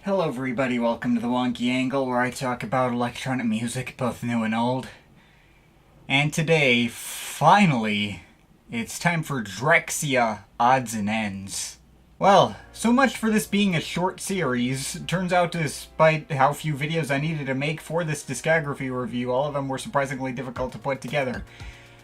Hello everybody, welcome to the Wonky Angle, where I talk about electronic music, both new and old. And today, finally, it's time for Drexciya Odds and Ends. Well, so much for this being a short series. Turns out, despite how few videos I needed to make for this discography review, all of them were surprisingly difficult to put together.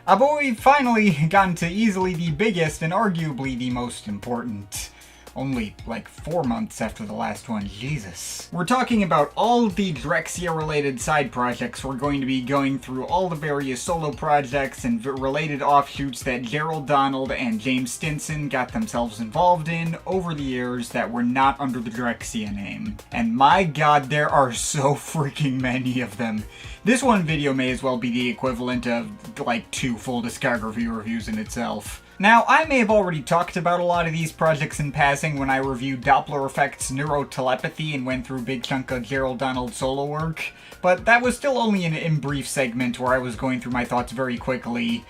But we've finally gotten to easily the biggest and arguably the most important. Only like 4 months after the last one, Jesus. We're talking about all the Drexciya related side projects. We're going to be going through all the various solo projects and related offshoots that Gerald, Donald, and James Stinson got themselves involved in over the years that were not under the Drexciya name. And my god, there are so freaking many of them. This one video may as well be the equivalent of like 2 full discography reviews in itself. Now, I may have already talked about a lot of these projects in passing when I reviewed Dopplereffekt's Neurotelepathy and went through a big chunk of Gerald Donald solo work, but that was still only an in-brief segment where I was going through my thoughts very quickly,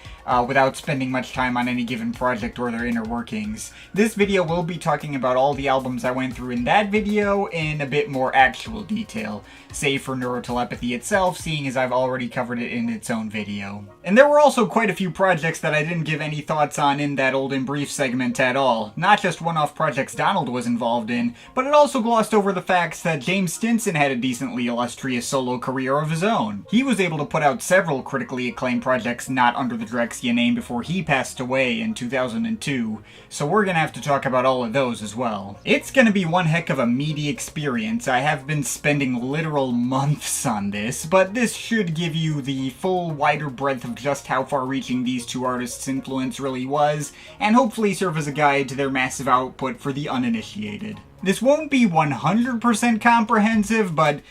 without spending much time on any given project or their inner workings. This video will be talking about all the albums I went through in that video in a bit more actual detail, save for Neurotelepathy itself, seeing as I've already covered it in its own video. And there were also quite a few projects that I didn't give any thoughts on in that old in brief segment at all. Not just one-off projects Donald was involved in, but it also glossed over the fact that James Stinson had a decently illustrious solo career of his own. He was able to put out several critically acclaimed projects not under the Drexciya name before he passed away in 2002, so we're gonna have to talk about all of those as well. It's gonna be one heck of a meaty experience. I have been spending literal months on this, but this should give you the full wider breadth of just how far-reaching these two artists' influence really was, and hopefully serve as a guide to their massive output for the uninitiated. This won't be 100% comprehensive, but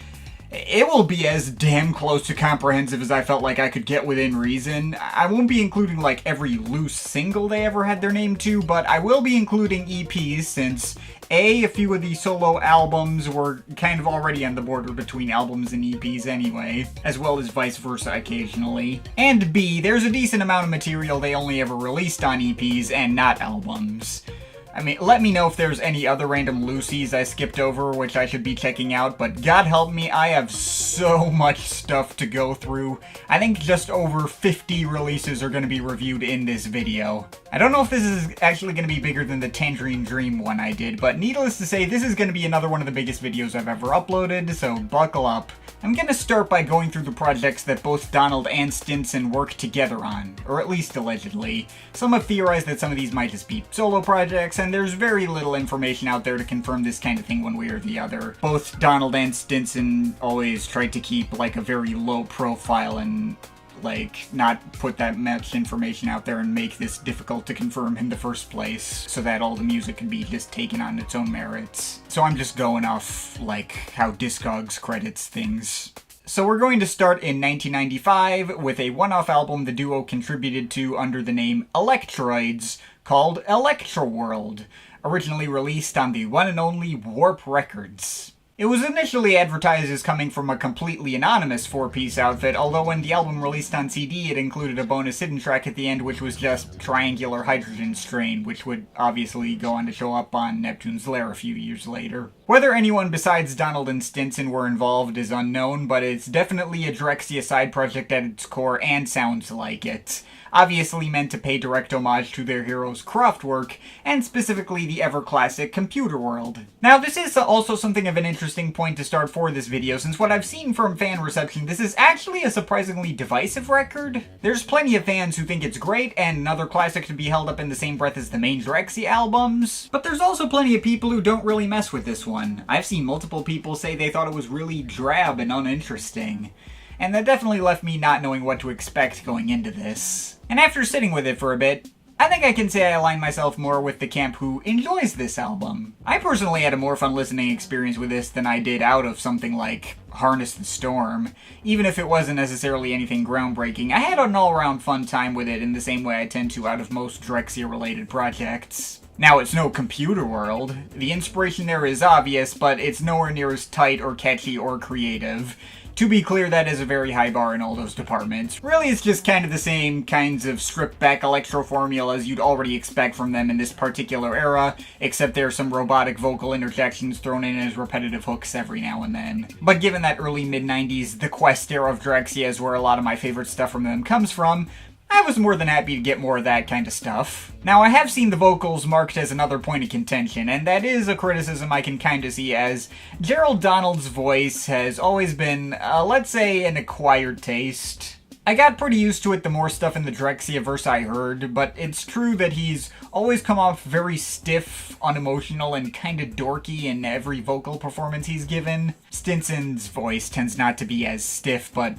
it will be as damn close to comprehensive as I felt like I could get within reason. I won't be including like every loose single they ever had their name to, but I will be including EPs since A, few of the solo albums were kind of already on the border between albums and EPs anyway, as well as vice versa occasionally. And B, there's a decent amount of material they only ever released on EPs and not albums. I mean, let me know if there's any other random loosies I skipped over which I should be checking out, but God help me, I have so much stuff to go through. I think just over 50 releases are going to be reviewed in this video. I don't know if this is actually going to be bigger than the Tangerine Dream one I did, but needless to say, this is going to be another one of the biggest videos I've ever uploaded, so buckle up. I'm going to start by going through the projects that both Donald and Stinson worked together on, or at least allegedly. Some have theorized that some of these might just be solo projects, and there's very little information out there to confirm this kind of thing one way or the other. Both Donald and Stinson always tried to keep like a very low profile and like not put that much information out there and make this difficult to confirm in the first place so that all the music could be just taken on its own merits. So I'm just going off like how Discogs credits things. So we're going to start in 1995 with a one-off album the duo contributed to under the name Electroids called Electroworld, originally released on the one and only Warp Records. It was initially advertised as coming from a completely anonymous 4-piece outfit, although when the album released on CD it included a bonus hidden track at the end which was just Triangular Hydrogen Strain, which would obviously go on to show up on Neptune's Lair a few years later. Whether anyone besides Donald and Stinson were involved is unknown, but it's definitely a Drexciya side project at its core and sounds like it. Obviously meant to pay direct homage to their hero's Kraftwerk, and specifically the ever-classic Computer World. Now this is also something of an interesting point to start for this video, since what I've seen from fan reception, this is actually a surprisingly divisive record. There's plenty of fans who think it's great, and another classic to be held up in the same breath as the main Drexciya albums, but there's also plenty of people who don't really mess with this one. I've seen multiple people say they thought it was really drab and uninteresting. And that definitely left me not knowing what to expect going into this. And after sitting with it for a bit, I think I can say I align myself more with the camp who enjoys this album. I personally had a more fun listening experience with this than I did out of something like Harness the Storm. Even if it wasn't necessarily anything groundbreaking, I had an all-around fun time with it in the same way I tend to out of most Drexciya-related projects. Now, it's no computer world. The inspiration there is obvious, but it's nowhere near as tight or catchy or creative. To be clear, that is a very high bar in all those departments. Really, it's just kind of the same kinds of stripped-back electro formulas you'd already expect from them in this particular era, except there's some robotic vocal interjections thrown in as repetitive hooks every now and then. But given that early mid-90s, the Quest era of Drexciya is where a lot of my favorite stuff from them comes from, I was more than happy to get more of that kind of stuff. Now, I have seen the vocals marked as another point of contention, and that is a criticism I can kind of see, as Gerald Donald's voice has always been, let's say, an acquired taste. I got pretty used to it the more stuff in the Drexciya verse I heard, but it's true that he's always come off very stiff, unemotional, and kinda dorky in every vocal performance he's given. Stinson's voice tends not to be as stiff, but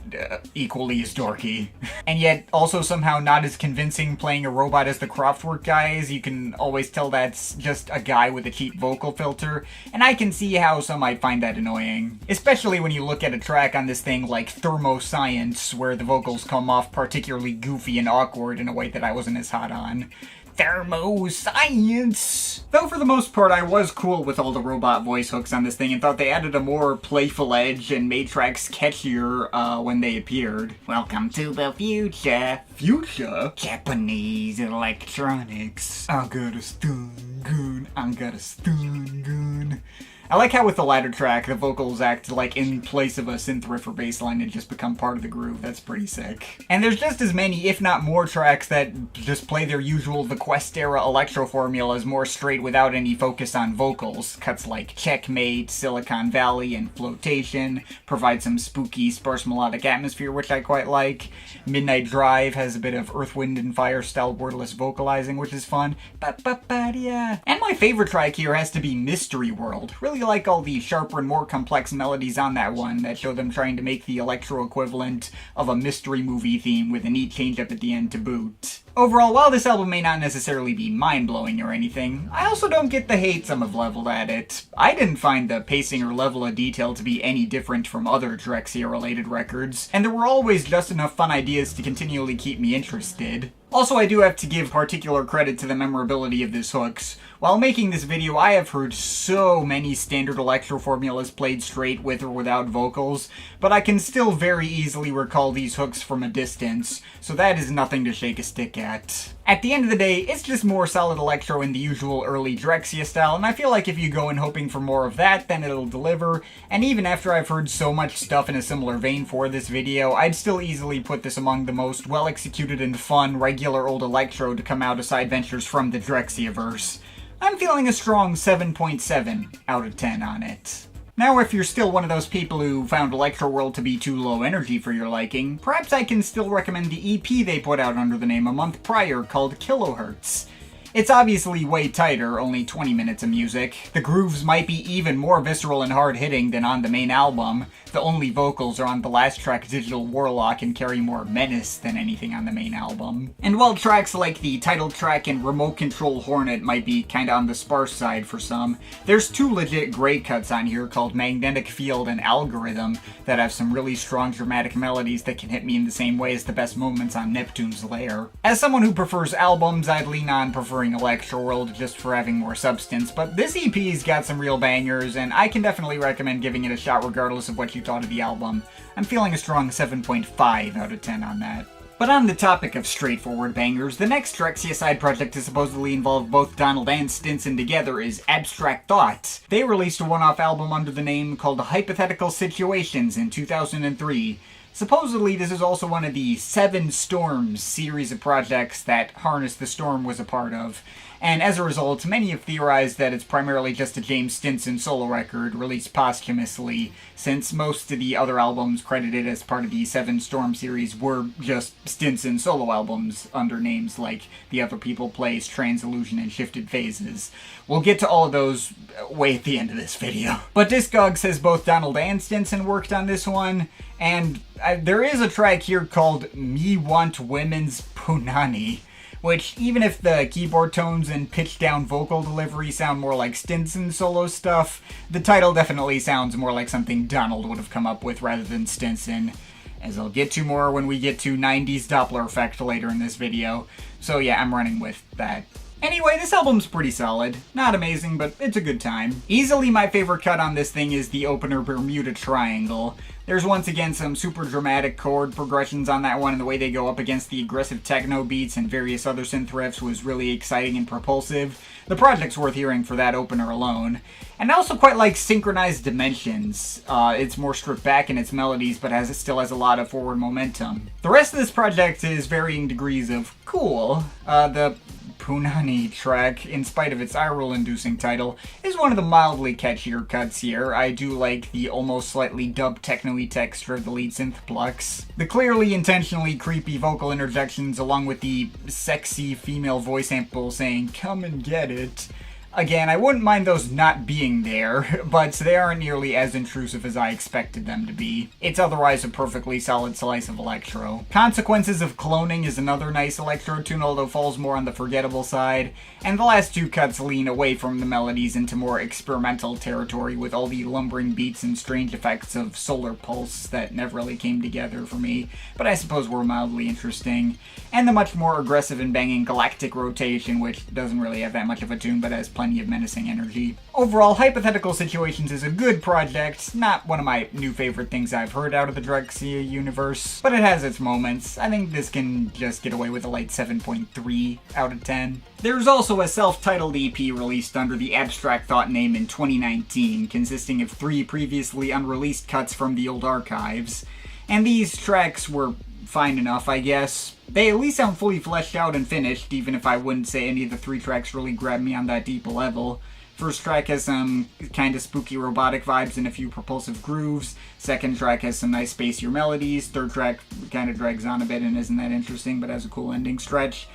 equally as dorky. And yet, also somehow not as convincing playing a robot as the Kraftwerk guys. You can always tell that's just a guy with a cheap vocal filter, and I can see how some might find that annoying. Especially when you look at a track on this thing like Thermoscience, where the vocals come off particularly goofy and awkward in a way that I wasn't as hot on. Thermoscience! Though for the most part I was cool with all the robot voice hooks on this thing and thought they added a more playful edge and made tracks catchier when they appeared. Welcome to the future. Future? Japanese electronics. I got a stun gun. I got a stun gun. I like how with the latter track, the vocals act like in place of a synth riff or bass line and just become part of the groove. That's pretty sick. And there's just as many, if not more, tracks that just play their usual The Quest era electro formulas more straight without any focus on vocals. Cuts like Checkmate, Silicon Valley, and Flotation provide some spooky, sparse melodic atmosphere, which I quite like. Midnight Drive has a bit of Earth, Wind, and Fire style wordless vocalizing, which is fun. And my favorite track here has to be Mystery World. Really like all the sharper and more complex melodies on that one that show them trying to make the electro equivalent of a mystery movie theme with a neat change-up at the end to boot. Overall, while this album may not necessarily be mind-blowing or anything, I also don't get the hate some have leveled at it. I didn't find the pacing or level of detail to be any different from other Drexciya-related records, and there were always just enough fun ideas to continually keep me interested. Also, I do have to give particular credit to the memorability of this hooks. While making this video, I have heard so many standard electro formulas played straight with or without vocals, but I can still very easily recall these hooks from a distance, so that is nothing to shake a stick at. At the end of the day, it's just more solid electro in the usual early Drexciya style, and I feel like if you go in hoping for more of that, then it'll deliver, and even after I've heard so much stuff in a similar vein for this video, I'd still easily put this among the most well-executed and fun, regular old electro to come out of side ventures from the Drexciya-verse. I'm feeling a strong 7.7 out of 10 on it. Now, if you're still one of those people who found Electroworld to be too low energy for your liking, perhaps I can still recommend the EP they put out under the name a month prior called Kilohertz. It's obviously way tighter, only 20 minutes of music. The grooves might be even more visceral and hard-hitting than on the main album. The only vocals are on the last track, Digital Warlock, and carry more menace than anything on the main album. And while tracks like the title track and Remote Control Hornet might be kinda on the sparse side for some, there's two legit great cuts on here called Magnetic Field and Algorithm that have some really strong dramatic melodies that can hit me in the same way as the best moments on Neptune's Lair. As someone who prefers albums, I'd lean on preferring Electroworld just for having more substance, but this EP's got some real bangers, and I can definitely recommend giving it a shot regardless of what you thought of the album. I'm feeling a strong 7.5 out of 10 on that. But on the topic of straightforward bangers, the next Drexciya side project to supposedly involve both Donald and Stinson together is Abstract Thought. They released a one-off album under the name called Hypothetical Situations in 2003. Supposedly, this is also one of the 7 Storms series of projects that Harness the Storm was a part of, and as a result, many have theorized that it's primarily just a James Stinson solo record released posthumously, since most of the other albums credited as part of the 7 Storm series were just Stinson solo albums under names like The Other People Plays, Transillusion, and Shifted Phases. We'll get to all of those way at the end of this video. But Discogs says both Donald and Stinson worked on this one, and there is a track here called Me Want Women's Punani, which, even if the keyboard tones and pitched down vocal delivery sound more like Stinson solo stuff, the title definitely sounds more like something Donald would have come up with rather than Stinson, as I'll get to more when we get to 90s Dopplereffekt later in this video. So yeah, I'm running with that. Anyway, this album's pretty solid. Not amazing, but it's a good time. Easily my favorite cut on this thing is the opener Bermuda Triangle. There's once again some super dramatic chord progressions on that one, and the way they go up against the aggressive techno beats and various other synth riffs was really exciting and propulsive. The project's worth hearing for that opener alone. And I also quite like Synchronized Dimensions. It's more stripped back in its melodies, but still has a lot of forward momentum. The rest of this project is varying degrees of cool. The Punani track, in spite of its eye-roll-inducing title, is one of the mildly catchier cuts here. I do like the almost slightly dub techno-y texture of the lead synth plucks. The clearly intentionally creepy vocal interjections along with the sexy female voice sample saying, "Come and get it." Again, I wouldn't mind those not being there, but they aren't nearly as intrusive as I expected them to be. It's otherwise a perfectly solid slice of electro. Consequences of Cloning is another nice electro tune, although falls more on the forgettable side, and the last two cuts lean away from the melodies into more experimental territory with all the lumbering beats and strange effects of Solar Pulse that never really came together for me, but I suppose were mildly interesting, and the much more aggressive and banging Galactic Rotation, which doesn't really have that much of a tune, but has plenty of menacing energy. Overall, Hypothetical Situations is a good project, not one of my new favorite things I've heard out of the Drexciya universe, but it has its moments. I think this can just get away with a light 7.3 out of 10. There's also a self-titled EP released under the Abstract Thought name in 2019, consisting of 3 previously unreleased cuts from the old archives, and these tracks were fine enough, I guess. They at least sound fully fleshed out and finished, even if I wouldn't say any of the 3 tracks really grabbed me on that deep level. First track has some kind of spooky robotic vibes and a few propulsive grooves. Second track has some nice spacier melodies. Third track kind of drags on a bit and isn't that interesting, but has a cool ending stretch.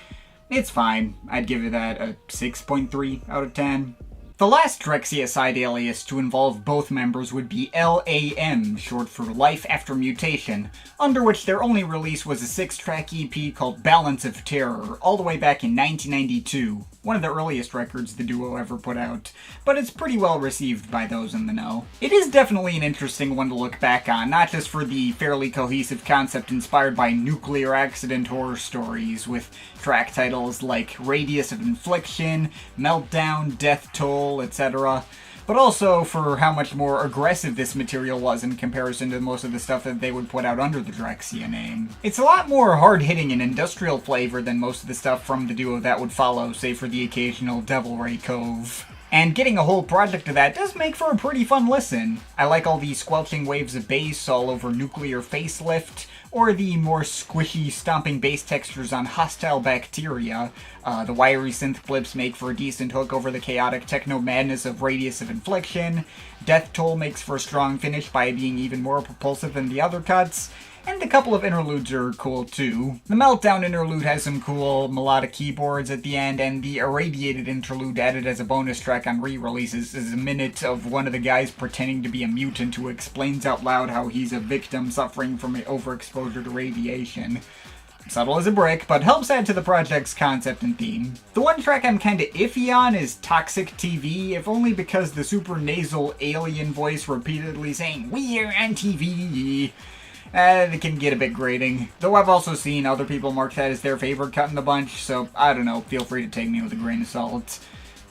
It's fine. I'd give it that a 6.3 out of 10. The last Drexciya side alias to involve both members would be L.A.M, short for Life After Mutation, under which their only release was a 6-track EP called Balance of Terror, all the way back in 1992, one of the earliest records the duo ever put out, but it's pretty well received by those in the know. It is definitely an interesting one to look back on, not just for the fairly cohesive concept inspired by nuclear accident horror stories, with track titles like Radius of Infliction, Meltdown, Death Toll, etc., but also for how much more aggressive this material was in comparison to most of the stuff that they would put out under the Drexciya name. It's a lot more hard-hitting and industrial flavor than most of the stuff from the duo that would follow, save for the occasional Devil Ray Cove. And getting a whole project of that does make for a pretty fun listen. I like all the squelching waves of bass all over Nuclear Facelift, or the more squishy, stomping bass textures on Hostile Bacteria. The wiry synth flips make for a decent hook over the chaotic techno madness of Radius of Infliction. Death Toll makes for a strong finish by being even more propulsive than the other cuts. And a couple of interludes are cool too. The Meltdown interlude has some cool melodic keyboards at the end, and the Irradiated interlude added as a bonus track on re-releases is a minute of one of the guys pretending to be a mutant who explains out loud how he's a victim suffering from overexposure to radiation. Subtle as a brick, but helps add to the project's concept and theme. The one track I'm kinda iffy on is Toxic TV, if only because the super nasal alien voice repeatedly saying, "We're on TV." It can get a bit grating, though I've also seen other people mark that as their favorite cut in the bunch, so I don't know, feel free to take me with a grain of salt.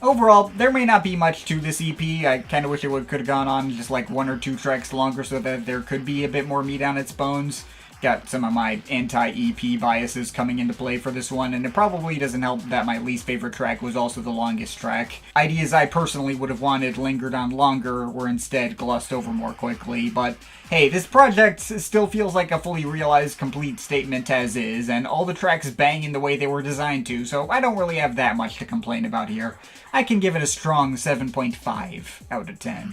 Overall, there may not be much to this EP. I kinda wish it could have gone on just like 1 or 2 tracks longer so that there could be a bit more meat on its bones. Got some of my anti-EP biases coming into play for this one, and it probably doesn't help that my least favorite track was also the longest track. Ideas I personally would have wanted lingered on longer were instead glossed over more quickly, but hey, this project still feels like a fully realized complete statement as is, and all the tracks bang in the way they were designed to, so I don't really have that much to complain about here. I can give it a strong 7.5 out of 10.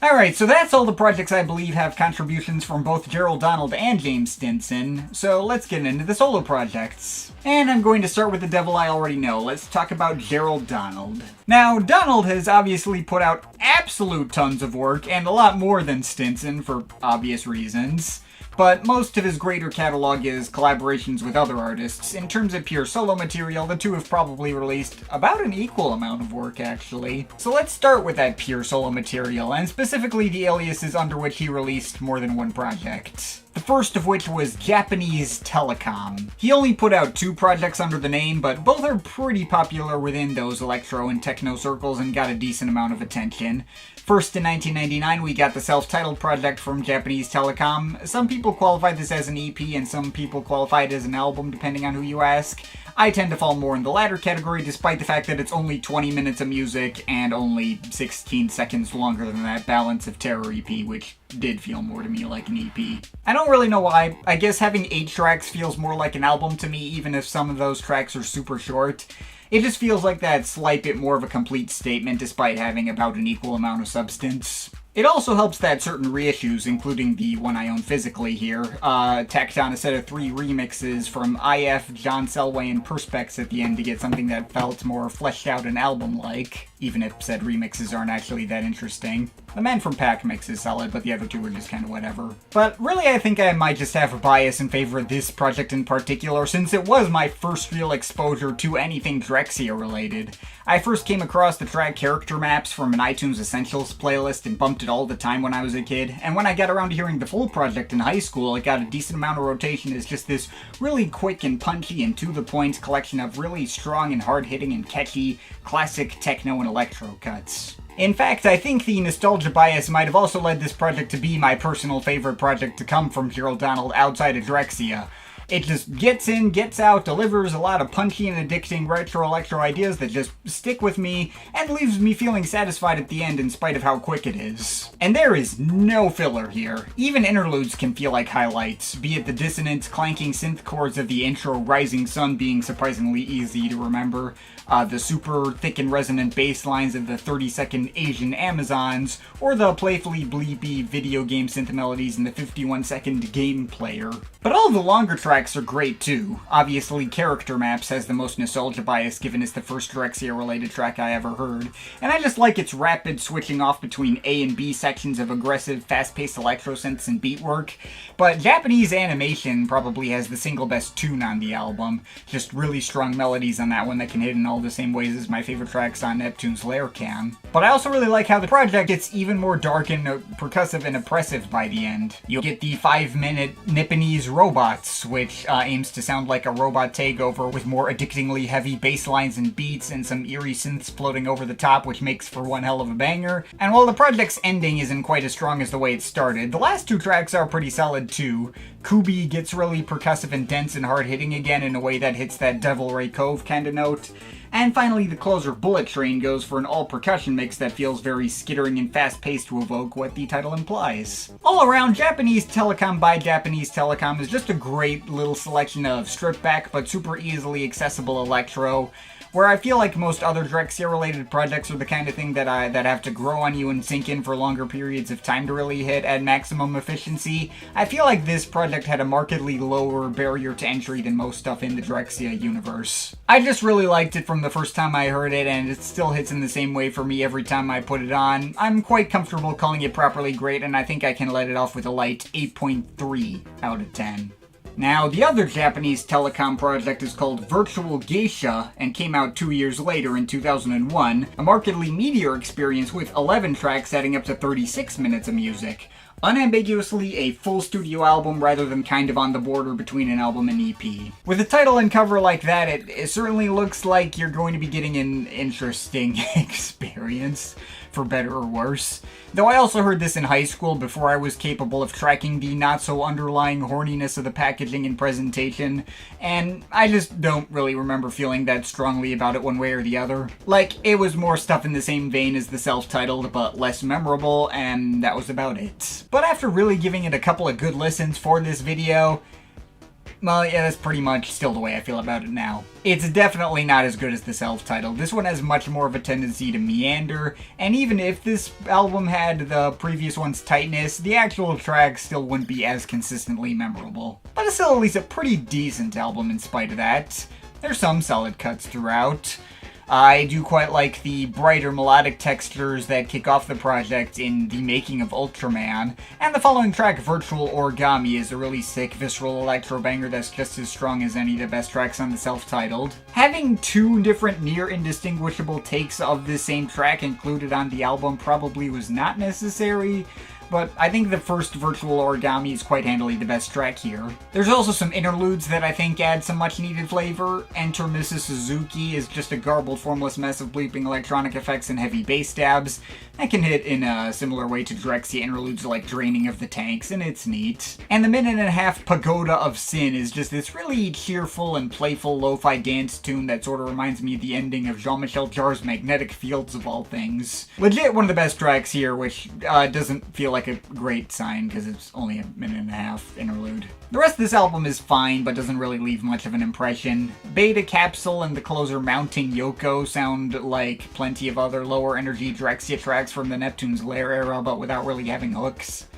Alright, so that's all the projects I believe have contributions from both Gerald Donald and James Stinson, so let's get into the solo projects. And I'm going to start with the devil I already know. Let's talk about Gerald Donald. Now, Donald has obviously put out absolute tons of work, and a lot more than Stinson for obvious reasons. but most of his greater catalog is collaborations with other artists. In terms of pure solo material, the two have probably released about an equal amount of work, actually. So let's start with that pure solo material, and specifically the aliases under which he released more than one project. The first of which was Japanese Telecom. He only put out 2 projects under the name, but both are pretty popular within those electro and techno circles and got a decent amount of attention. First, in 1999, we got the self-titled project from Japanese Telecom. Some people qualify this as an EP, and some people qualify it as an album, depending on who you ask. I tend to fall more in the latter category, despite the fact that it's only 20 minutes of music and only 16 seconds longer than that Balance of Terror EP, which did feel more to me like an EP. I don't really know why. I guess having 8 tracks feels more like an album to me, even if some of those tracks are super short. It just feels like that slight bit more of a complete statement, despite having about an equal amount of substance. It also helps that certain reissues, including the one I own physically here, tacked on a set of 3 remixes from I.F., John Selway, and Perspex at the end to get something that felt more fleshed out and album-like, even if said remixes aren't actually that interesting. The Man from Pac mix is solid, but the other 2 are just kind of whatever. But really, I think I might just have a bias in favor of this project in particular, since it was my first real exposure to anything Drexciya related. I first came across the track Character Maps from an iTunes Essentials playlist and bumped it all the time when I was a kid, and when I got around to hearing the full project in high school, it got a decent amount of rotation as just this really quick and punchy and to-the-point collection of really strong and hard-hitting and catchy classic techno and electro cuts. In fact, I think the nostalgia bias might have also led this project to be my personal favorite project to come from Gerald outside of Drexciya. It just gets in, gets out, delivers a lot of punchy and addicting retro electro ideas that just stick with me and leaves me feeling satisfied at the end in spite of how quick it is. And there is no filler here. Even interludes can feel like highlights, be it the dissonant, clanking synth chords of the intro Rising Sun being surprisingly easy to remember, the super thick and resonant bass lines of the 30-second Asian Amazons, or the playfully bleepy video game synth melodies in the 51-second Game Player. But all the longer tracks are great too. Obviously, Character Maps has the most nostalgia bias given it's the first Drexciya-related track I ever heard, and I just like its rapid switching off between A and B sections of aggressive, fast-paced electro synths and beat work. But Japanese Animation probably has the single best tune on the album, just really strong melodies on that one that can hit in all the same ways as my favorite tracks on Neptune's Lair can. But I also really like how the project gets even more dark and percussive and oppressive by the end. You'll get the 5-minute Nipponese Robots, which aims to sound like a robot takeover with more addictingly heavy bass lines and beats and some eerie synths floating over the top, which makes for one hell of a banger. And while the project's ending isn't quite as strong as the way it started, the last 2 tracks are pretty solid too. Kubi gets really percussive and dense and hard-hitting again in a way that hits that Devil Ray Cove kind of note. And finally, the closer Bullet Train goes for an all-percussion mix that feels very skittering and fast-paced to evoke what the title implies. All around, Japanese Telecom by Japanese Telecom is just a great little selection of stripped-back but super easily accessible electro, where I feel like most other Drexciya-related projects are the kind of thing that have to grow on you and sink in for longer periods of time to really hit at maximum efficiency. I feel like this project had a markedly lower barrier to entry than most stuff in the Drexciya universe. I just really liked it from the first time I heard it, and it still hits in the same way for me every time I put it on. I'm quite comfortable calling it properly great, and I think I can let it off with a light 8.3 out of 10. Now, the other Japanese Telecom project is called Virtual Geisha and came out 2 years later in 2001, a markedly meatier experience with 11 tracks adding up to 36 minutes of music. Unambiguously a full studio album rather than kind of on the border between an album and EP. With a title and cover like that, it certainly looks like you're going to be getting an interesting experience, for better or worse. Though I also heard this in high school before I was capable of tracking the not-so-underlying horniness of the packaging and presentation, and I just don't really remember feeling that strongly about it one way or the other. Like, it was more stuff in the same vein as the self-titled, but less memorable, and that was about it. But after really giving it a couple of good listens for this video, well, yeah, that's pretty much still the way I feel about it now. It's definitely not as good as the self-titled. This one has much more of a tendency to meander, and even if this album had the previous one's tightness, the actual tracks still wouldn't be as consistently memorable. But it's still at least a pretty decent album in spite of that. There's some solid cuts throughout. I do quite like the brighter melodic textures that kick off the project in the making of Ultraman, and the following track, Virtual Origami, is a really sick visceral electro banger that's just as strong as any of the best tracks on the self-titled. Having two different near indistinguishable takes of the same track included on the album probably was not necessary, but I think the first Virtual Origami is quite handily the best track here. There's also some interludes that I think add some much needed flavor. Enter Mrs. Suzuki is just a garbled, formless mess of bleeping electronic effects and heavy bass stabs that can hit in a similar way to Drexciya interludes like Draining of the Tanks, and it's neat. And the minute-and-a-half Pagoda of Sin is just this really cheerful and playful lo-fi dance tune that sort of reminds me of the ending of Jean-Michel Jarre's Magnetic Fields of all things. Legit one of the best tracks here, which doesn't feel like a great sign because it's only a minute-and-a-half interlude. The rest of this album is fine, but doesn't really leave much of an impression. Beta Capsule and the closer Mounting Yoko sound like plenty of other lower energy Drexciya tracks from the Neptune's Lair era, but without really having hooks.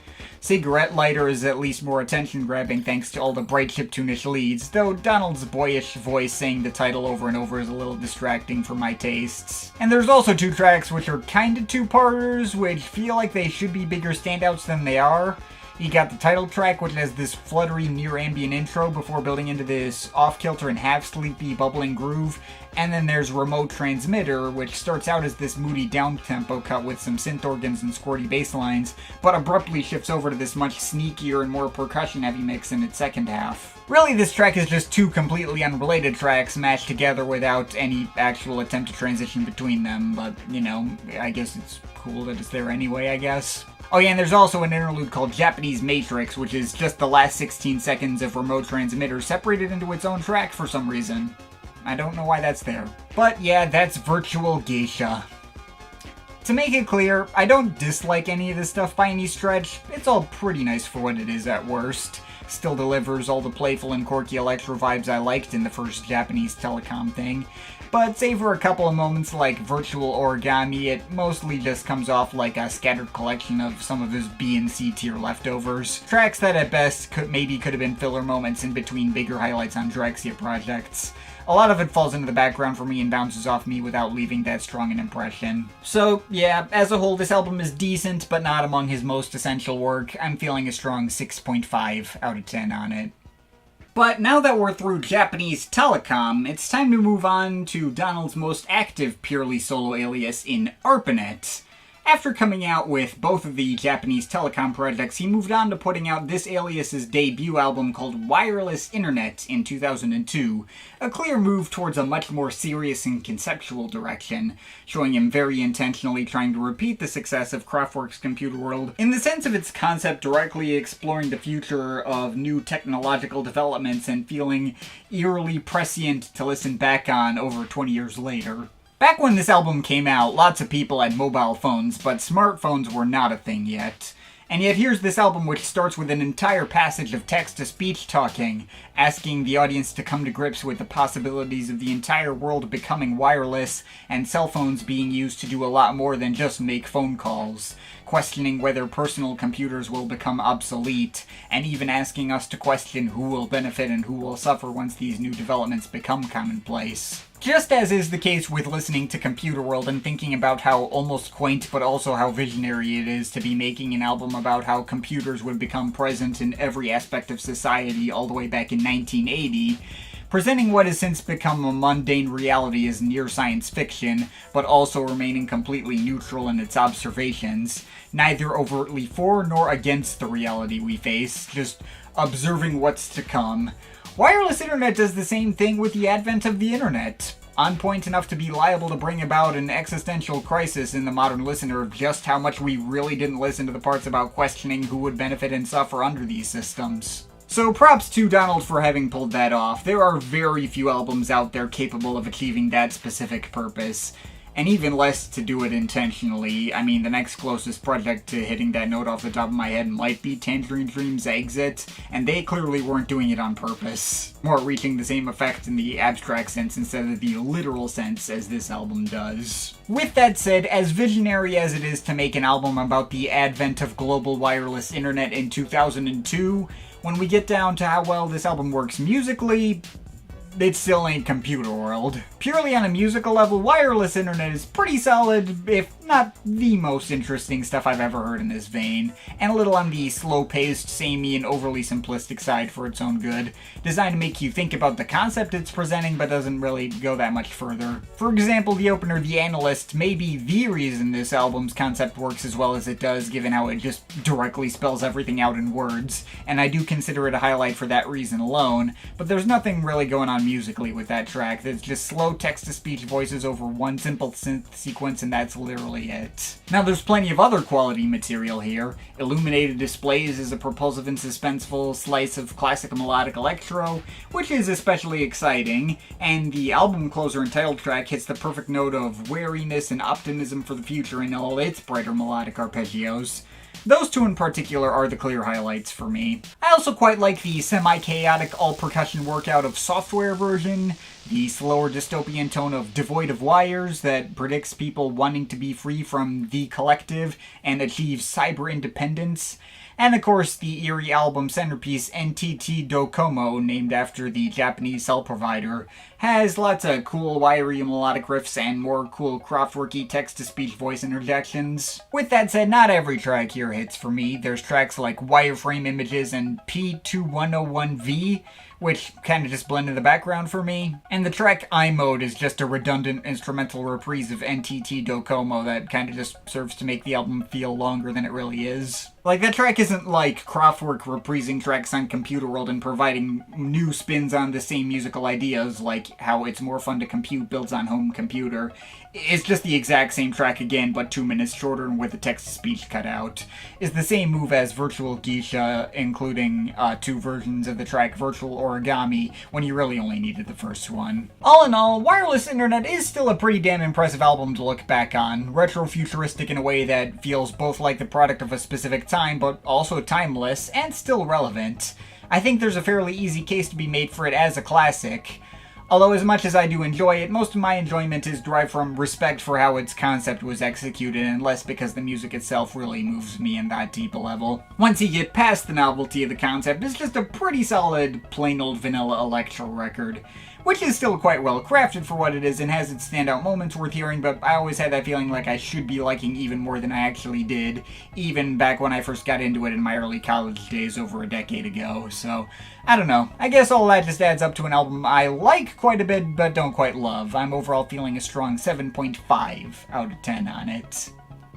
Cigarette Lighter is at least more attention-grabbing thanks to all the bright chiptune-ish leads, though Donald's boyish voice saying the title over and over is a little distracting for my tastes. And there's also two tracks which are kinda two-parters, which feel like they should be bigger standouts than they are. You got the title track, which has this fluttery near-ambient intro before building into this off-kilter and half-sleepy bubbling groove, and then there's Remote Transmitter, which starts out as this moody down-tempo cut with some synth organs and squirty bass lines, but abruptly shifts over to this much sneakier and more percussion-heavy mix in its second half. Really, this track is just two completely unrelated tracks mashed together without any actual attempt to transition between them, but, you know, I guess it's cool that it's there anyway, I guess. Oh yeah, and there's also an interlude called Japanese Matrix, which is just the last 16 seconds of Remote Transmitter separated into its own track for some reason. I don't know why that's there. But yeah, that's Virtual Geisha. To make it clear, I don't dislike any of this stuff by any stretch. It's all pretty nice for what it is at worst. Still delivers all the playful and quirky electro vibes I liked in the first Japanese Telecom thing. But save for a couple of moments like Virtual Origami, it mostly just comes off like a scattered collection of some of his B and C tier leftovers. Tracks that at best could have been filler moments in between bigger highlights on Drexciya projects. A lot of it falls into the background for me and bounces off me without leaving that strong an impression. So yeah, as a whole this album is decent, but not among his most essential work. I'm feeling a strong 6.5 out of 10 on it. But now that we're through Japanese Telecom, it's time to move on to Donald's most active purely solo alias in Arpanet. After coming out with both of the Japanese Telecom projects, he moved on to putting out this alias's debut album called Wireless Internet in 2002, a clear move towards a much more serious and conceptual direction, showing him very intentionally trying to repeat the success of Kraftwerk's Computer World in the sense of its concept directly exploring the future of new technological developments and feeling eerily prescient to listen back on over 20 years later. Back when this album came out, lots of people had mobile phones, but smartphones were not a thing yet. And yet here's this album which starts with an entire passage of text-to-speech talking, asking the audience to come to grips with the possibilities of the entire world becoming wireless, and cell phones being used to do a lot more than just make phone calls, questioning whether personal computers will become obsolete, and even asking us to question who will benefit and who will suffer once these new developments become commonplace. Just as is the case with listening to Computer World and thinking about how almost quaint but also how visionary it is to be making an album about how computers would become present in every aspect of society all the way back in 1980, presenting what has since become a mundane reality as near science fiction, but also remaining completely neutral in its observations, neither overtly for nor against the reality we face, just observing what's to come. Wireless Internet does the same thing with the advent of the internet, on point enough to be liable to bring about an existential crisis in the modern listener of just how much we really didn't listen to the parts about questioning who would benefit and suffer under these systems. So props to Donald for having pulled that off. There are very few albums out there capable of achieving that specific purpose, and even less to do it intentionally. I mean, the next closest project to hitting that note off the top of my head might be Tangerine Dream's Exit, and they clearly weren't doing it on purpose. More reaching the same effect in the abstract sense instead of the literal sense as this album does. With that said, as visionary as it is to make an album about the advent of global wireless internet in 2002, when we get down to how well this album works musically, it still ain't Computer World. Purely on a musical level, wireless internet is pretty solid, if not the most interesting stuff I've ever heard in this vein, and a little on the slow-paced, samey, and overly simplistic side for its own good, designed to make you think about the concept it's presenting, but doesn't really go that much further. For example, the opener The Analyst may be the reason this album's concept works as well as it does, given how it just directly spells everything out in words, and I do consider it a highlight for that reason alone, but there's nothing really going on musically with that track. There's just slow text-to-speech voices over one simple synth sequence, and that's literally it. Now, there's plenty of other quality material here. Illuminated Displays is a propulsive and suspenseful slice of classic melodic electro, which is especially exciting, and the album closer and title track hits the perfect note of wariness and optimism for the future in all its brighter melodic arpeggios. Those two in particular are the clear highlights for me. I also quite like the semi-chaotic all-percussion workout of Software version, the slower dystopian tone of Devoid of Wires that predicts people wanting to be free from the collective and achieve cyber independence, and of course the eerie album centerpiece NTT Docomo, named after the Japanese cell provider, has lots of cool wiry melodic riffs and more cool craftworky text-to-speech voice interjections. With that said, not every track here hits for me. There's tracks like Wireframe Images and P2101V, which kind of just blend in the background for me. And the track iMode is just a redundant instrumental reprise of NTT Docomo that kind of just serves to make the album feel longer than it really is. Like, that track isn't like Kraftwerk reprising tracks on Computer World and providing new spins on the same musical ideas, like how It's More Fun to Compute builds on Home Computer. It's just the exact same track again, but 2 minutes shorter and with the text-to-speech cut out. It's the same move as Virtual Geisha, including 2 versions of the track Virtual Origami, when you really only needed the first one. All in all, Wireless Internet is still a pretty damn impressive album to look back on. Retro-futuristic in a way that feels both like the product of a specific time, but also timeless, and still relevant. I think there's a fairly easy case to be made for it as a classic. Although as much as I do enjoy it, most of my enjoyment is derived from respect for how its concept was executed, and less because the music itself really moves me in that deep a level. Once you get past the novelty of the concept, it's just a pretty solid, plain old vanilla electro record, which is still quite well crafted for what it is and has its standout moments worth hearing, but I always had that feeling like I should be liking even more than I actually did, even back when I first got into it in my early college days over a decade ago, so I don't know. I guess all that just adds up to an album I like quite a bit but don't quite love. I'm overall feeling a strong 7.5 out of 10 on it.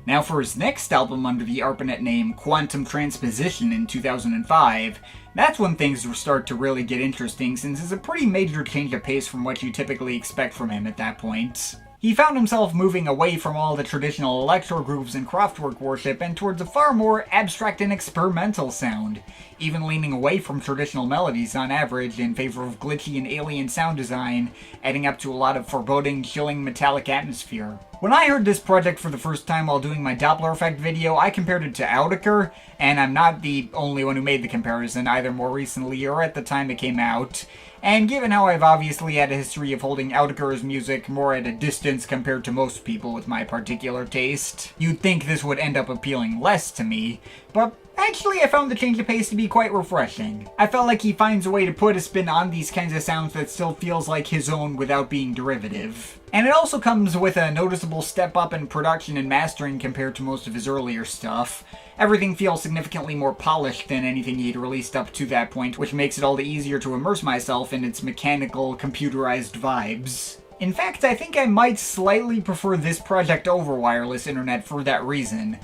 Now for his next album under the Arpanet name Quantum Transposition in 2005, that's when things start to really get interesting, since it's a pretty major change of pace from what you typically expect from him at that point. He found himself moving away from all the traditional electro grooves and Kraftwerk worship and towards a far more abstract and experimental sound, even leaning away from traditional melodies on average in favor of glitchy and alien sound design, adding up to a lot of foreboding, chilling, metallic atmosphere. When I heard this project for the first time while doing my Dopplereffekt video, I compared it to Audiker, and I'm not the only one who made the comparison, either more recently or at the time it came out. And given how I've obviously had a history of holding Audiker's music more at a distance compared to most people with my particular taste, you'd think this would end up appealing less to me, but actually I found the change of pace to be quite refreshing. I felt like he finds a way to put a spin on these kinds of sounds that still feels like his own without being derivative. And it also comes with a noticeable step up in production and mastering compared to most of his earlier stuff. Everything feels significantly more polished than anything he'd released up to that point, which makes it all the easier to immerse myself in its mechanical, computerized vibes. In fact, I think I might slightly prefer this project over Wireless Internet for that reason.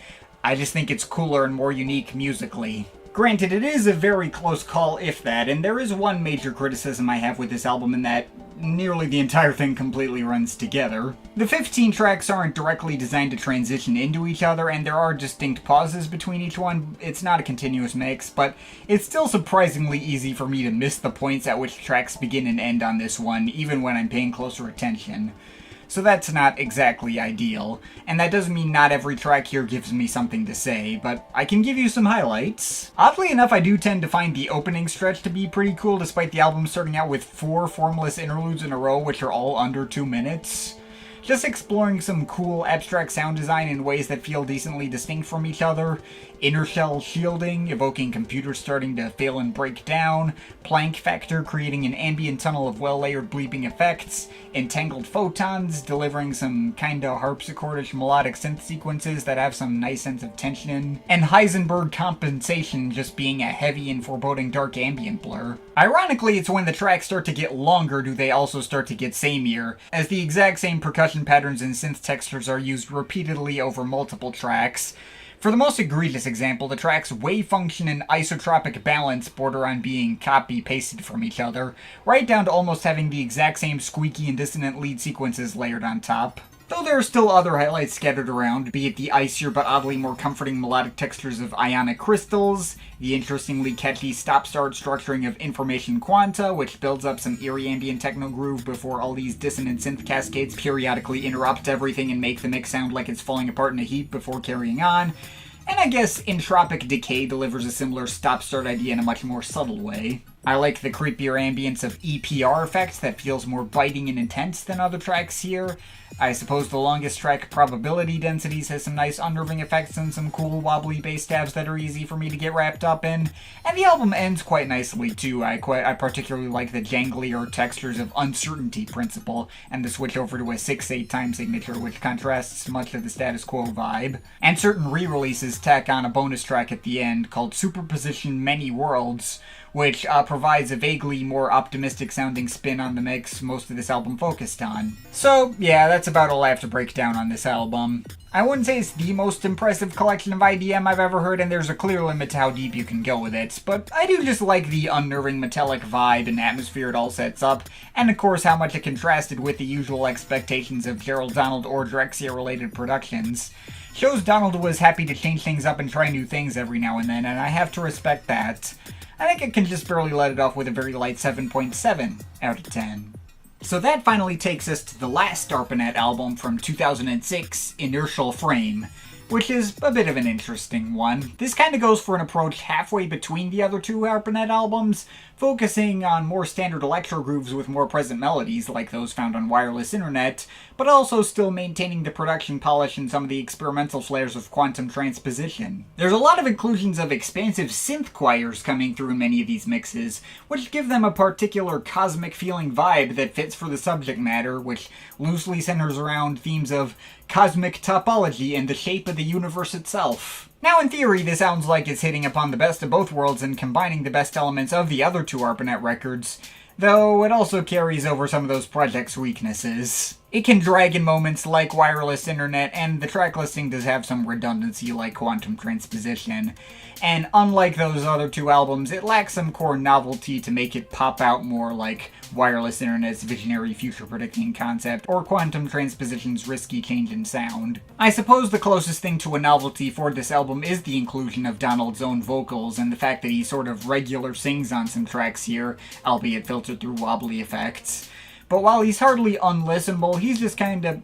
I just think it's cooler and more unique musically. Granted, it is a very close call, if that, and there is one major criticism I have with this album in that nearly the entire thing completely runs together. The 15 tracks aren't directly designed to transition into each other, and there are distinct pauses between each one. It's not a continuous mix, but it's still surprisingly easy for me to miss the points at which tracks begin and end on this one, even when I'm paying closer attention. So that's not exactly ideal, and that doesn't mean not every track here gives me something to say, but I can give you some highlights. Oddly enough, I do tend to find the opening stretch to be pretty cool, despite the album starting out with 4 formless interludes in a row, which are all under 2 minutes. Just exploring some cool abstract sound design in ways that feel decently distinct from each other Inertial shielding, evoking computers starting to fail and break down, Planck factor, creating an ambient tunnel of well-layered bleeping effects, entangled photons, delivering some kinda harpsichordish melodic synth sequences that have some nice sense of tension, and Heisenberg compensation just being a heavy and foreboding dark ambient blur. Ironically, it's when the tracks start to get longer do they also start to get samey, as the exact same percussion patterns and synth textures are used repeatedly over multiple tracks. For the most egregious example, the track's wave function and isotropic balance border on being copy-pasted from each other, right down to almost having the exact same squeaky and dissonant lead sequences layered on top. Though there are still other highlights scattered around, be it the icier but oddly more comforting melodic textures of ionic crystals, the interestingly catchy stop-start structuring of information quanta, which builds up some eerie ambient techno groove before all these dissonant synth cascades periodically interrupt everything and make the mix sound like it's falling apart in a heap before carrying on. And I guess Entropic Decay delivers a similar stop-start idea in a much more subtle way. I like the creepier ambience of EPR effects that feels more biting and intense than other tracks here. I suppose the longest track, Probability Densities, has some nice unnerving effects and some cool wobbly bass tabs that are easy for me to get wrapped up in. And the album ends quite nicely too. I particularly like the janglier textures of Uncertainty Principle and the switch over to a 6/8 time signature, which contrasts much of the status quo vibe. And certain re-releases tack on a bonus track at the end called Superposition Many Worlds, which provides a vaguely more optimistic sounding spin on the mix most of this album focused on. So yeah, that's about all I have to break down on this album. I wouldn't say it's the most impressive collection of IDM I've ever heard, and there's a clear limit to how deep you can go with it, but I do just like the unnerving metallic vibe and atmosphere it all sets up, and of course how much it contrasted with the usual expectations of Gerald, Donald, or Drexciya related productions. Shows Donald was happy to change things up and try new things every now and then, and I have to respect that. I think it can just barely let it off with a very light 7.7 out of 10. So that finally takes us to the last Arpanet album from 2006, Inertial Frame, which is a bit of an interesting one. This kind of goes for an approach halfway between the other two Arpanet albums, focusing on more standard electro grooves with more present melodies like those found on Wireless Internet, but also still maintaining the production polish and some of the experimental flares of quantum transposition. There's a lot of inclusions of expansive synth choirs coming through in many of these mixes, which give them a particular cosmic feeling vibe that fits for the subject matter, which loosely centers around themes of cosmic topology and the shape of the universe itself. Now, in theory, this sounds like it's hitting upon the best of both worlds and combining the best elements of the other two Arpanet records, though it also carries over some of those projects' weaknesses. It can drag in moments like Wireless Internet, and the track listing does have some redundancy like Quantum Transposition. And unlike those other two albums, it lacks some core novelty to make it pop out more like Wireless Internet's visionary future-predicting concept, or Quantum Transposition's risky change in sound. I suppose the closest thing to a novelty for this album is the inclusion of Donald's own vocals, and the fact that he sort of regular sings on some tracks here, albeit filtered through wobbly effects. But while he's hardly unlistenable, he's just kind of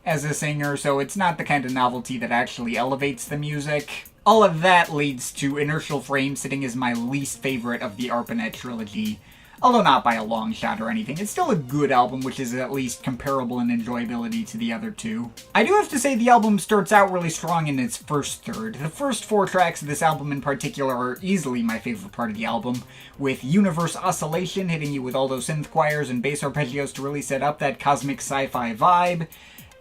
as a singer, so it's not the kind of novelty that actually elevates the music. All of that leads to Inertial Frame sitting as my least favorite of the Arpanet trilogy. Although not by a long shot or anything, it's still a good album which is at least comparable in enjoyability to the other two. I do have to say the album starts out really strong in its first third. The first 4 tracks of this album in particular are easily my favorite part of the album, with Universe Oscillation hitting you with all those synth choirs and bass arpeggios to really set up that cosmic sci-fi vibe,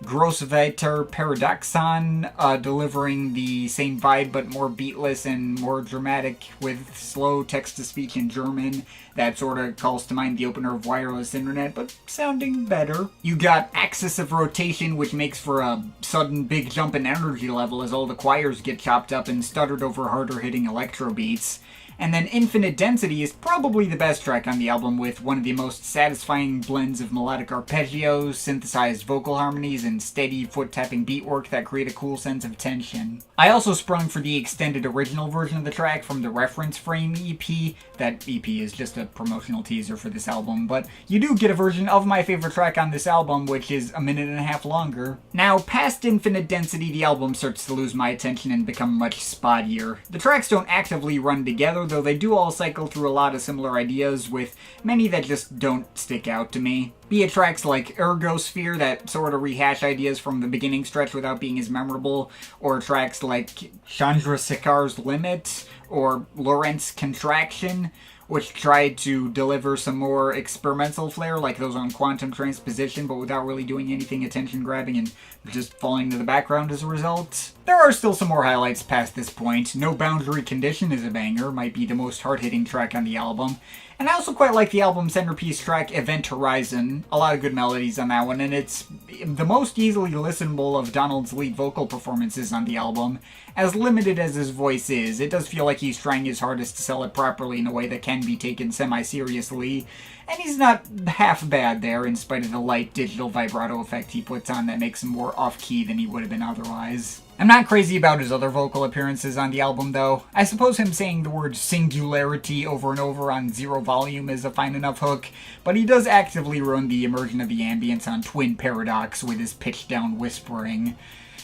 Grosswetter Paradoxon delivering the same vibe but more beatless and more dramatic with slow text-to-speech in German that sort of calls to mind the opener of Wireless Internet, but sounding better. You got Axis of Rotation, which makes for a sudden big jump in energy level as all the choirs get chopped up and stuttered over harder hitting electro beats. And then Infinite Density is probably the best track on the album, with one of the most satisfying blends of melodic arpeggios, synthesized vocal harmonies, and steady foot-tapping beatwork that create a cool sense of tension. I also sprung for the extended original version of the track from the Reference Frame EP. That EP is just a promotional teaser for this album, but you do get a version of my favorite track on this album, which is a minute and a half longer. Now, past Infinite Density, the album starts to lose my attention and become much spottier. The tracks don't actively run together, though they do all cycle through a lot of similar ideas, with many that just don't stick out to me. Be it tracks like Ergosphere that sort of rehash ideas from the beginning stretch without being as memorable, or tracks like Chandrasekhar's Limit or Lorentz Contraction, which tried to deliver some more experimental flair, like those on Quantum Transposition, but without really doing anything attention-grabbing and just falling to the background as a result. There are still some more highlights past this point. No Boundary Condition is a banger, might be the most hard-hitting track on the album. And I also quite like the album's centerpiece track, Event Horizon. A lot of good melodies on that one, and it's the most easily listenable of Donald's lead vocal performances on the album. As limited as his voice is, it does feel like he's trying his hardest to sell it properly in a way that can be taken semi-seriously. And he's not half bad there, in spite of the light digital vibrato effect he puts on that makes him more off-key than he would have been otherwise. I'm not crazy about his other vocal appearances on the album, though. I suppose him saying the word singularity over and over on zero volume is a fine enough hook, but he does actively ruin the immersion of the ambience on Twin Paradox with his pitched-down whispering.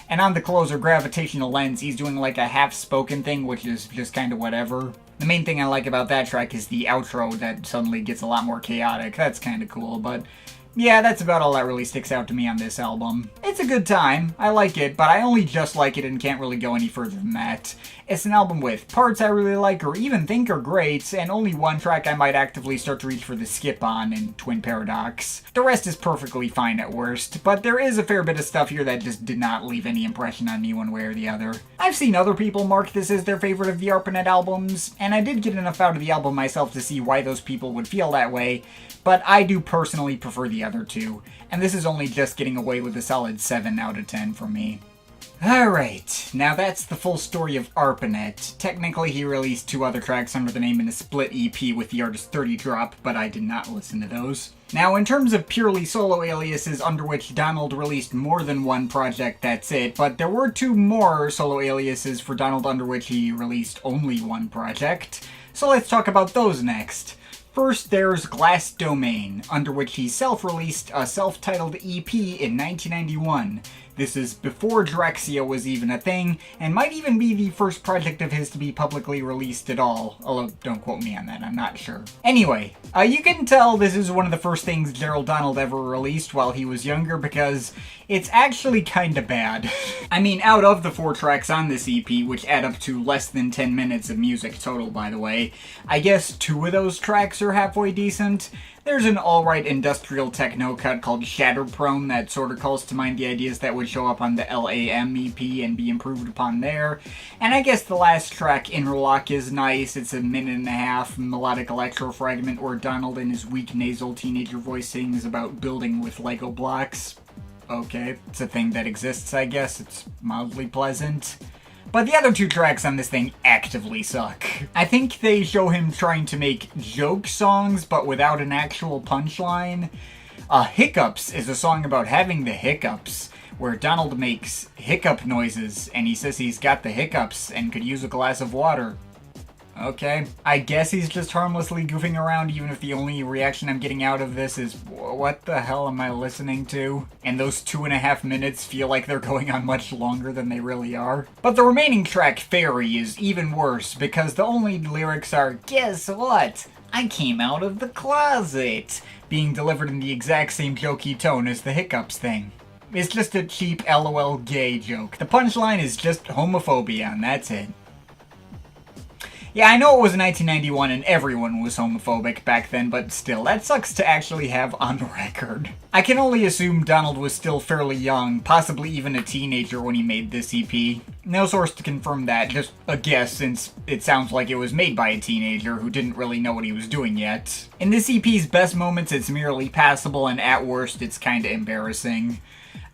And on the closer, Gravitational Lens, he's doing like a half-spoken thing, which is just kind of whatever. The main thing I like about that track is the outro that suddenly gets a lot more chaotic. That's kind of cool, but yeah, that's about all that really sticks out to me on this album. It's a good time, I like it, but I only just like it and can't really go any further than that. It's an album with parts I really like or even think are great, and only one track I might actively start to reach for the skip on in Twin Paradox. The rest is perfectly fine at worst, but there is a fair bit of stuff here that just did not leave any impression on me one way or the other. I've seen other people mark this as their favorite of the Arpanet albums, and I did get enough out of the album myself to see why those people would feel that way, but I do personally prefer the other two, and this is only just getting away with a solid 7 out of 10 from me. Alright, now that's the full story of Arpanet. Technically he released 2 other tracks under the name in a split EP with the artist 30 Drop, but I did not listen to those. Now in terms of purely solo aliases under which Donald released more than one project, that's it, but there were 2 more solo aliases for Donald under which he released only one project, so let's talk about those next. First, there's Glass Domain, under which he self-released a self-titled EP in 1991. This is before Drexciya was even a thing, and might even be the first project of his to be publicly released at all, although don't quote me on that, I'm not sure. Anyway, you can tell this is one of the first things Gerald Donald ever released while he was younger because it's actually kinda bad. I mean, out of the 4 tracks on this EP, which add up to less than 10 minutes of music total, by the way, I guess 2 of those tracks are halfway decent. There's an alright industrial techno cut called Shatterprone that sort of calls to mind the ideas that would show up on the L.A.M. EP and be improved upon there. And I guess the last track, Interlock, is nice. It's a 1.5-minute melodic electro fragment where Donald in his weak nasal teenager voice sings about building with Lego blocks. Okay, it's a thing that exists, I guess. It's mildly pleasant. But the other 2 tracks on this thing actively suck. I think they show him trying to make joke songs, but without an actual punchline. Hiccups is a song about having the hiccups, where Donald makes hiccup noises, and he says he's got the hiccups and could use a glass of water. Okay, I guess he's just harmlessly goofing around, even if the only reaction I'm getting out of this is, what the hell am I listening to? And those 2.5 minutes feel like they're going on much longer than they really are. But the remaining track, Fairy, is even worse, because the only lyrics are, guess what? I came out of the closet, being delivered in the exact same jokey tone as the hiccups thing. It's just a cheap LOL gay joke. The punchline is just homophobia, and that's it. Yeah, I know it was 1991 and everyone was homophobic back then, but still, that sucks to actually have on record. I can only assume Donald was still fairly young, possibly even a teenager when he made this EP. No source to confirm that, just a guess since it sounds like it was made by a teenager who didn't really know what he was doing yet. In this EP's best moments, it's merely passable, and at worst, it's kinda embarrassing.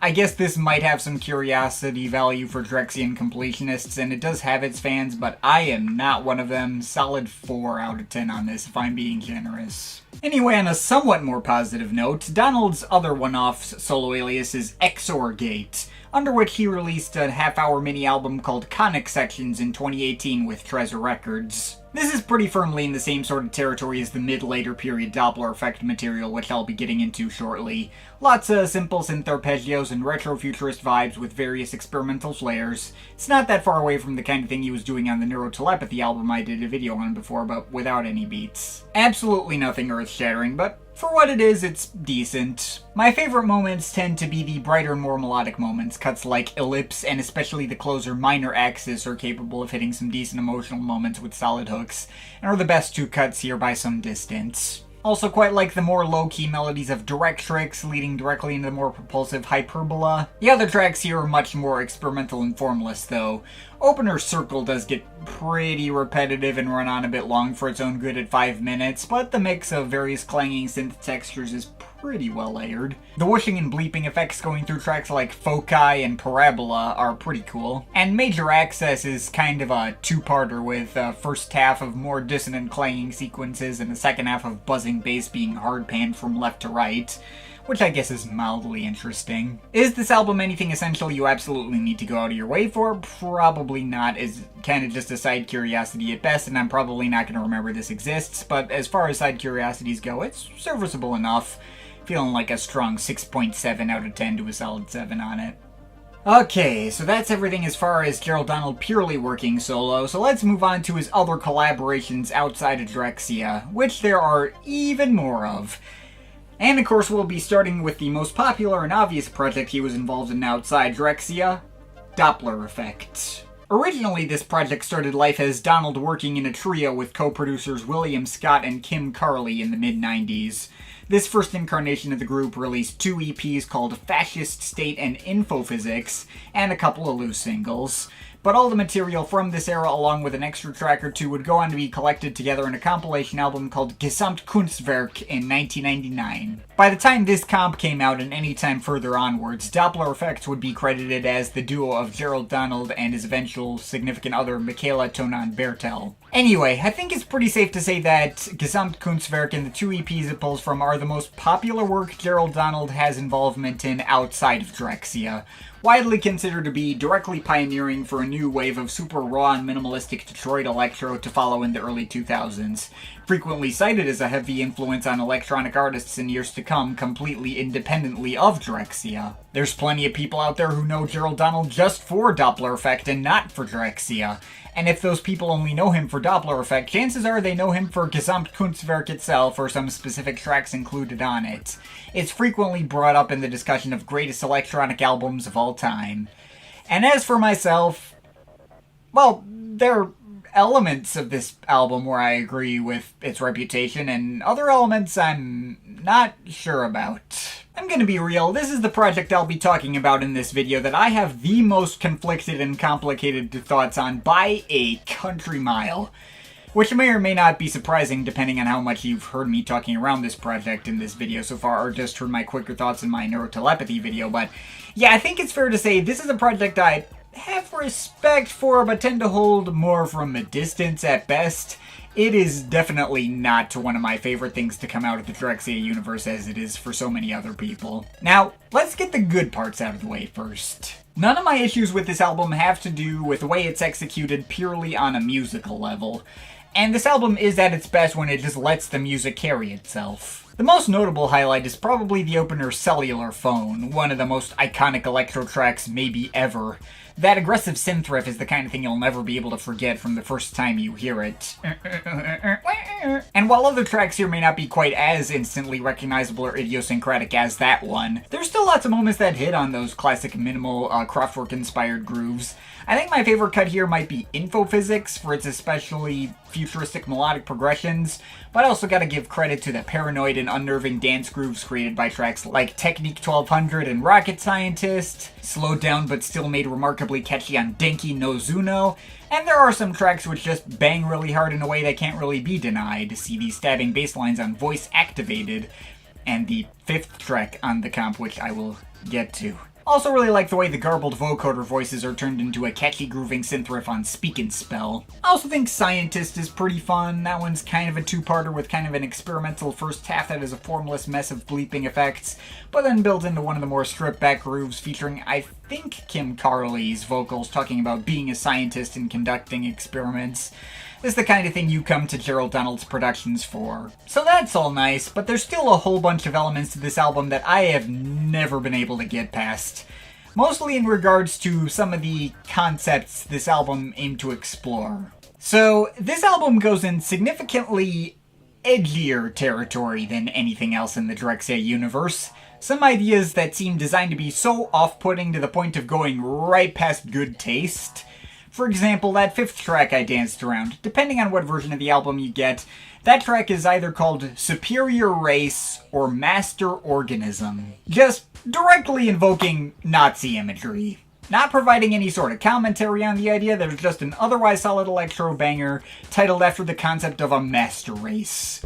I guess this might have some curiosity value for Drexciyan completionists, and it does have its fans, but I am not one of them. Solid 4 out of 10 on this, if I'm being generous. Anyway, on a somewhat more positive note, Donald's other one-off solo alias is Exorgate, under which he released a half-hour mini-album called Conic Sections in 2018 with Trezor Records. This is pretty firmly in the same sort of territory as the mid-later period Dopplereffekt material, which I'll be getting into shortly. Lots of simple synth arpeggios and retro-futurist vibes with various experimental flares. It's not that far away from the kind of thing he was doing on the Neurotelepathy album I did a video on before, but without any beats. Absolutely nothing earth-shattering, but For what it is, it's decent. My favorite moments tend to be the brighter and more melodic moments. Cuts like Ellipse and especially the closer Minor Axis are capable of hitting some decent emotional moments with solid hooks, and are the best two cuts here by some distance. Also quite like the more low-key melodies of Directrix, leading directly into the more propulsive Hyperbola. The other tracks here are much more experimental and formless, though. Opener Circle does get pretty repetitive and run on a bit long for its own good at 5 minutes, but the mix of various clanging synth textures is pretty well layered. The whooshing and bleeping effects going through tracks like Foci and Parabola are pretty cool. And Major Access is kind of a two-parter with a first half of more dissonant clanging sequences and a second half of buzzing bass being hard-panned from left to right, which I guess is mildly interesting. Is this album anything essential you absolutely need to go out of your way for? Probably not. It's kind of just a side curiosity at best, and I'm probably not going to remember this exists, but as far as side curiosities go, it's serviceable enough. Feeling like a strong 6.7 out of 10 to a solid 7 on it. Okay, so that's everything as far as Gerald Donald purely working solo, so let's move on to his other collaborations outside of Drexciya, which there are even more of. And of course we'll be starting with the most popular and obvious project he was involved in outside Drexciya, Dopplereffekt. Originally, this project started life as Donald working in a trio with co-producers William Scott and Kim Carley in the mid-90s. This first incarnation of the group released 2 EPs called Fascist State and Infophysics, and a couple of loose singles. But all the material from this era, along with an extra track or two, would go on to be collected together in a compilation album called Gesamtkunstwerk in 1999. By the time this comp came out and any time further onwards, Dopplereffekt would be credited as the duo of Gerald Donald and his eventual significant other, Michaela Tonan Bertel. Anyway, I think it's pretty safe to say that Gesamtkunstwerk and the 2 EPs it pulls from are the most popular work Gerald Donald has involvement in outside of Drexciya, widely considered to be directly pioneering for a new wave of super raw and minimalistic Detroit electro to follow in the early 2000s. Frequently cited as a heavy influence on electronic artists in years to come, completely independently of Drexciya. There's plenty of people out there who know Gerald Donald just for Dopplereffekt and not for Drexciya. And if those people only know him for Dopplereffekt, chances are they know him for Gesamtkunstwerk itself or some specific tracks included on it. It's frequently brought up in the discussion of greatest electronic albums of all time. And as for myself, well, there are elements of this album where I agree with its reputation, and other elements I'm not sure about. I'm gonna be real, this is the project I'll be talking about in this video that I have the most conflicted and complicated thoughts on by a country mile. Which may or may not be surprising depending on how much you've heard me talking around this project in this video so far, or just heard my quicker thoughts in my neurotelepathy video, but yeah, I think it's fair to say this is a project I have respect for, but tend to hold more from a distance at best. It is definitely not one of my favorite things to come out of the Drexciya universe as it is for so many other people. Now, let's get the good parts out of the way first. None of my issues with this album have to do with the way it's executed purely on a musical level. And this album is at its best when it just lets the music carry itself. The most notable highlight is probably the opener Cellular Phone, one of the most iconic electro tracks maybe ever. That aggressive synth riff is the kind of thing you'll never be able to forget from the first time you hear it. And while other tracks here may not be quite as instantly recognizable or idiosyncratic as that one, there's still lots of moments that hit on those classic minimal Kraftwerk-inspired grooves. I think my favorite cut here might be Infophysics for its especially futuristic melodic progressions, but I also gotta give credit to the paranoid and unnerving dance grooves created by tracks like Technique 1200 and Rocket Scientist, slowed down but still made remarkably catchy on Denki no Zuno, and there are some tracks which just bang really hard in a way that can't really be denied. See the stabbing bass lines on Voice Activated, and the 5th track on the comp, which I will get to. Also really like the way the garbled vocoder voices are turned into a catchy grooving synth riff on Speak and Spell. I also think Scientist is pretty fun. That one's kind of a two-parter with kind of an experimental first half that is a formless mess of bleeping effects, but then built into one of the more stripped-back grooves featuring, I think, Kim Carley's vocals talking about being a scientist and conducting experiments. This is the kind of thing you come to Gerald Donald's productions for. So that's all nice, but there's still a whole bunch of elements to this album that I have never been able to get past. Mostly in regards to some of the concepts this album aimed to explore. So, this album goes in significantly edgier territory than anything else in the Drexciya universe. Some ideas that seem designed to be so off-putting to the point of going right past good taste. For example, that 5th track I danced around. Depending on what version of the album you get, that track is either called Superior Race or Master Organism. Just directly invoking Nazi imagery. Not providing any sort of commentary on the idea, there's just an otherwise solid electro banger titled after the concept of a master race.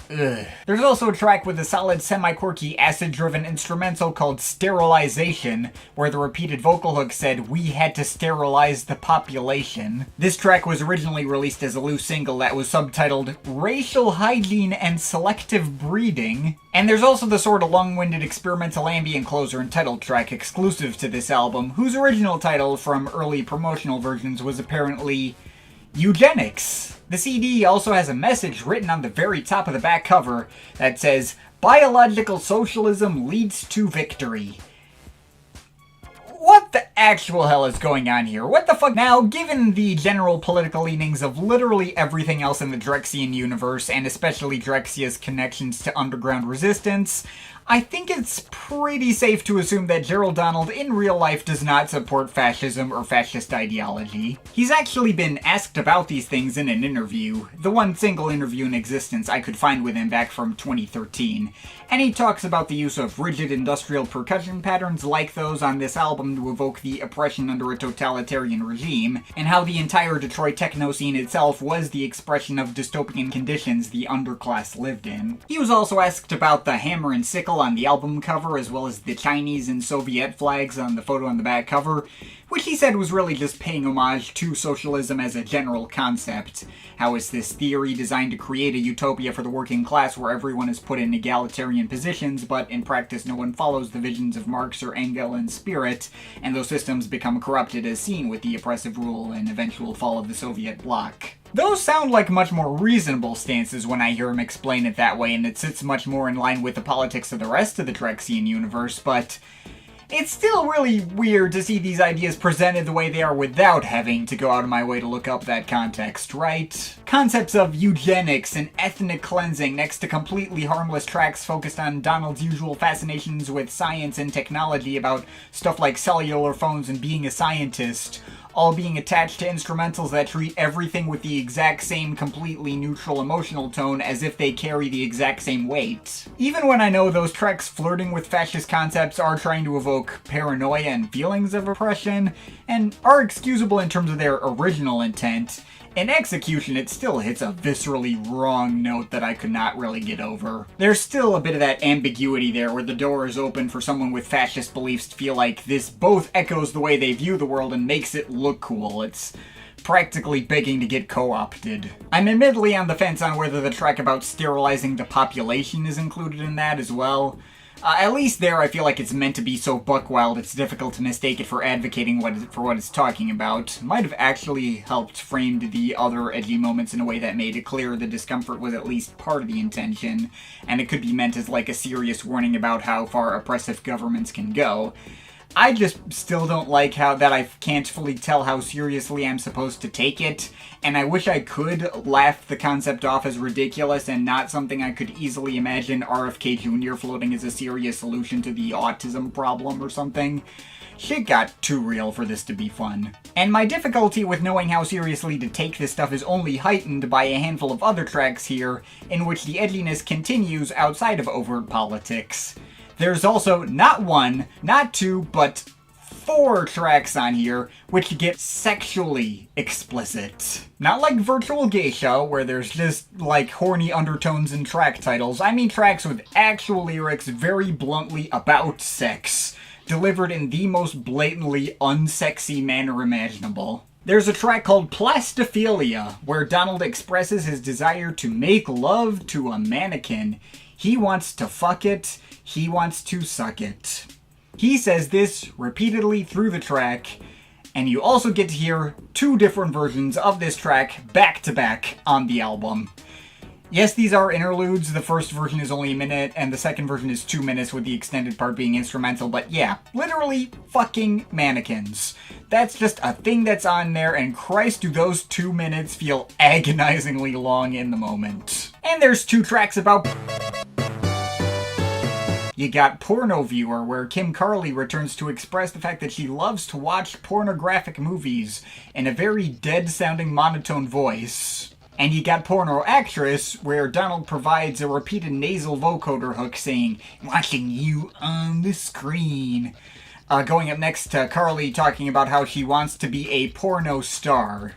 Ugh. There's also a track with a solid semi-quirky acid-driven instrumental called Sterilization, where the repeated vocal hook said, "We had to sterilize the population." This track was originally released as a loose single that was subtitled Racial Hygiene and Selective Breeding. And there's also the sort of long-winded experimental ambient closer and title track exclusive to this album, whose original title from early promotional versions was apparently Eugenics. The CD also has a message written on the very top of the back cover that says, "Biological socialism leads to victory." What the actual hell is going on here? What the fuck? Now, given the general political leanings of literally everything else in the Drexciyan universe, and especially Drexciya's connections to underground resistance, I think it's pretty safe to assume that Gerald Donald in real life does not support fascism or fascist ideology. He's actually been asked about these things in an interview, the one single interview in existence I could find with him back from 2013, and he talks about the use of rigid industrial percussion patterns like those on this album to evoke the oppression under a totalitarian regime, and how the entire Detroit techno scene itself was the expression of dystopian conditions the underclass lived in. He was also asked about the hammer and sickle on the album cover, as well as the Chinese and Soviet flags on the photo on the back cover, which he said was really just paying homage to socialism as a general concept. How it's this theory designed to create a utopia for the working class where everyone is put in egalitarian positions, but in practice no one follows the visions of Marx or Engels in spirit, and those systems become corrupted as seen with the oppressive rule and eventual fall of the Soviet bloc. Those sound like much more reasonable stances when I hear him explain it that way, and it sits much more in line with the politics of the rest of the Drexciyan universe, but it's still really weird to see these ideas presented the way they are without having to go out of my way to look up that context, right? Concepts of eugenics and ethnic cleansing next to completely harmless tracks focused on Donald's usual fascinations with science and technology about stuff like cellular phones and being a scientist, all being attached to instrumentals that treat everything with the exact same completely neutral emotional tone as if they carry the exact same weight. Even when I know those tracks flirting with fascist concepts are trying to evoke paranoia and feelings of oppression, and are excusable in terms of their original intent, in execution it still hits a viscerally wrong note that I could not really get over. There's still a bit of that ambiguity there where the door is open for someone with fascist beliefs to feel like this both echoes the way they view the world and makes it look cool. It's practically begging to get co-opted. I'm admittedly on the fence on whether the track about sterilizing the population is included in that as well. At least there I feel like it's meant to be so buck-wild it's difficult to mistake it for advocating for what it's talking about. Might have actually helped frame the other edgy moments in a way that made it clear the discomfort was at least part of the intention, and it could be meant as like a serious warning about how far oppressive governments can go. I just still don't like how that I can't fully tell how seriously I'm supposed to take it, and I wish I could laugh the concept off as ridiculous and not something I could easily imagine RFK Jr. floating as a serious solution to the autism problem or something. Shit got too real for this to be fun. And my difficulty with knowing how seriously to take this stuff is only heightened by a handful of other tracks here, in which the edginess continues outside of overt politics. There's also not one, not two, but 4 tracks on here which get sexually explicit. Not like Virtual Geisha, where there's just like horny undertones in track titles. I mean tracks with actual lyrics very bluntly about sex, delivered in the most blatantly unsexy manner imaginable. There's a track called Plastophilia, where Donald expresses his desire to make love to a mannequin. He wants to fuck it, he wants to suck it. He says this repeatedly through the track, and you also get to hear 2 different versions of this track back to back on the album. Yes, these are interludes. The first version is only a minute, and the second version is 2 minutes with the extended part being instrumental, but yeah, literally fucking mannequins. That's just a thing that's on there, and Christ, do those 2 minutes feel agonizingly long in the moment. And there's 2 tracks about... You got Porno Viewer, where Kim Carley returns to express the fact that she loves to watch pornographic movies in a very dead-sounding monotone voice. And you got Porno Actress, where Donald provides a repeated nasal vocoder hook saying, "Watching you on the screen." Going up next to Carly talking about how she wants to be a porno star.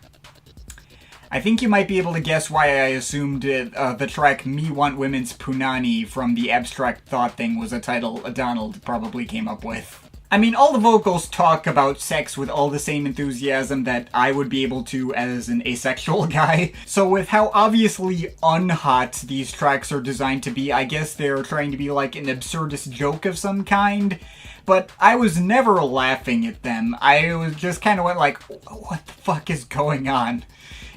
I think you might be able to guess why I assumed the track Me Want Women's Punani from the Abstract Thought thing was a title Donald probably came up with. I mean, all the vocals talk about sex with all the same enthusiasm that I would be able to as an asexual guy. So with how obviously unhot these tracks are designed to be, I guess they're trying to be like an absurdist joke of some kind. But I was never laughing at them. I was just kind of went like, what the fuck is going on?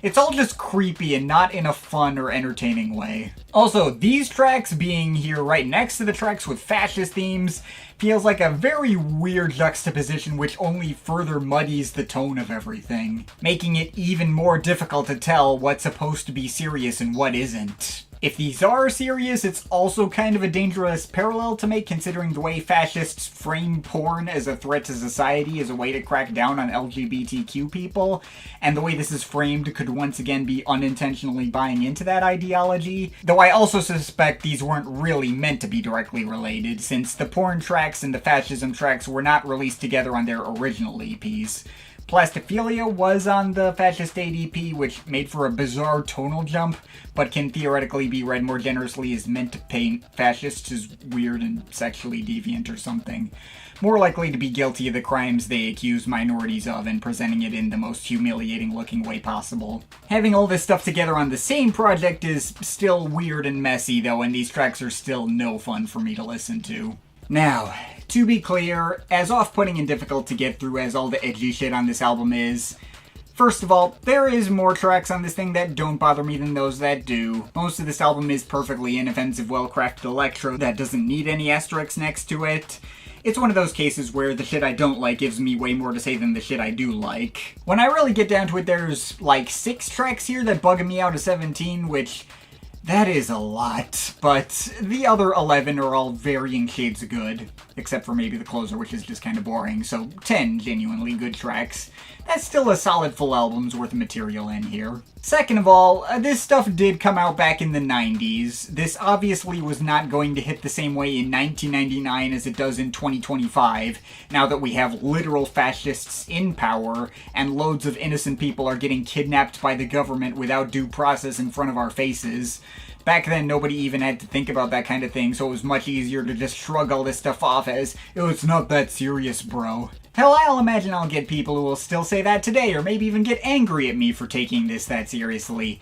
It's all just creepy and not in a fun or entertaining way. Also, these tracks being here right next to the tracks with fascist themes feels like a very weird juxtaposition which only further muddies the tone of everything, making it even more difficult to tell what's supposed to be serious and what isn't. If these are serious, it's also kind of a dangerous parallel to make, considering the way fascists frame porn as a threat to society as a way to crack down on LGBTQ people, and the way this is framed could once again be unintentionally buying into that ideology. Though I also suspect these weren't really meant to be directly related, since the porn tracks and the fascism tracks were not released together on their original EPs. Plasticphilia was on the Fascist ADP, which made for a bizarre tonal jump, but can theoretically be read more generously as meant to paint fascists as weird and sexually deviant or something. More likely to be guilty of the crimes they accuse minorities of and presenting it in the most humiliating looking way possible. Having all this stuff together on the same project is still weird and messy though, and these tracks are still no fun for me to listen to. Now, to be clear, as off-putting and difficult to get through as all the edgy shit on this album is, first of all, there is more tracks on this thing that don't bother me than those that do. Most of this album is perfectly inoffensive, well-crafted electro that doesn't need any asterisks next to it. It's one of those cases where the shit I don't like gives me way more to say than the shit I do like. When I really get down to it, there's like 6 tracks here that bug me out of 17, which... that is a lot, but the other 11 are all varying shades of good, except for maybe the closer, which is just kind of boring, so 10 genuinely good tracks. That's still a solid full album's worth of material in here. Second of all, this stuff did come out back in the 90s. This obviously was not going to hit the same way in 1999 as it does in 2025, now that we have literal fascists in power, and loads of innocent people are getting kidnapped by the government without due process in front of our faces. Back then, nobody even had to think about that kind of thing, so it was much easier to just shrug all this stuff off as, oh, it's not that serious, bro. Hell, I'll imagine I'll get people who will still say that today, or maybe even get angry at me for taking this that seriously.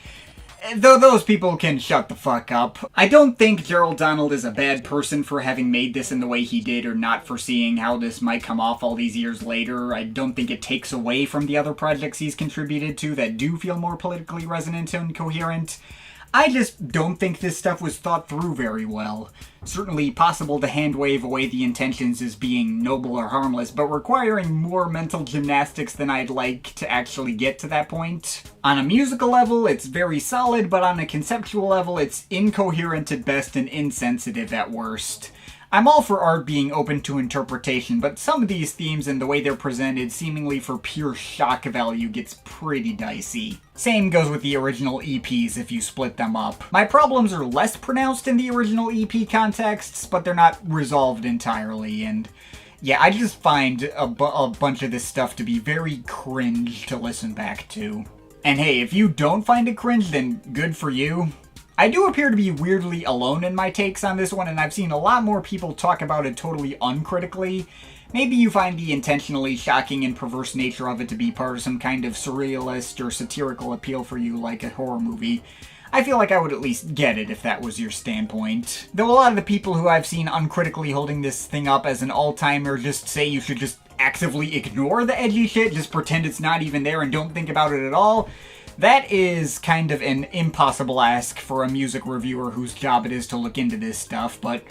Though those people can shut the fuck up. I don't think Gerald Donald is a bad person for having made this in the way he did, or not foreseeing how this might come off all these years later. I don't think it takes away from the other projects he's contributed to that do feel more politically resonant and coherent. I just don't think this stuff was thought through very well. Certainly possible to hand-wave away the intentions as being noble or harmless, but requiring more mental gymnastics than I'd like to actually get to that point. On a musical level, it's very solid, but on a conceptual level, it's incoherent at best and insensitive at worst. I'm all for art being open to interpretation, but some of these themes and the way they're presented seemingly for pure shock value gets pretty dicey. Same goes with the original EPs if you split them up. My problems are less pronounced in the original EP contexts, but they're not resolved entirely, and yeah, I just find a bunch of this stuff to be very cringe to listen back to. And hey, if you don't find it cringe, then good for you. I do appear to be weirdly alone in my takes on this one, and I've seen a lot more people talk about it totally uncritically. Maybe you find the intentionally shocking and perverse nature of it to be part of some kind of surrealist or satirical appeal for you, like a horror movie. I feel like I would at least get it if that was your standpoint. Though a lot of the people who I've seen uncritically holding this thing up as an all-timer just say you should just actively ignore the edgy shit, just pretend it's not even there and don't think about it at all. That is kind of an impossible ask for a music reviewer whose job it is to look into this stuff, but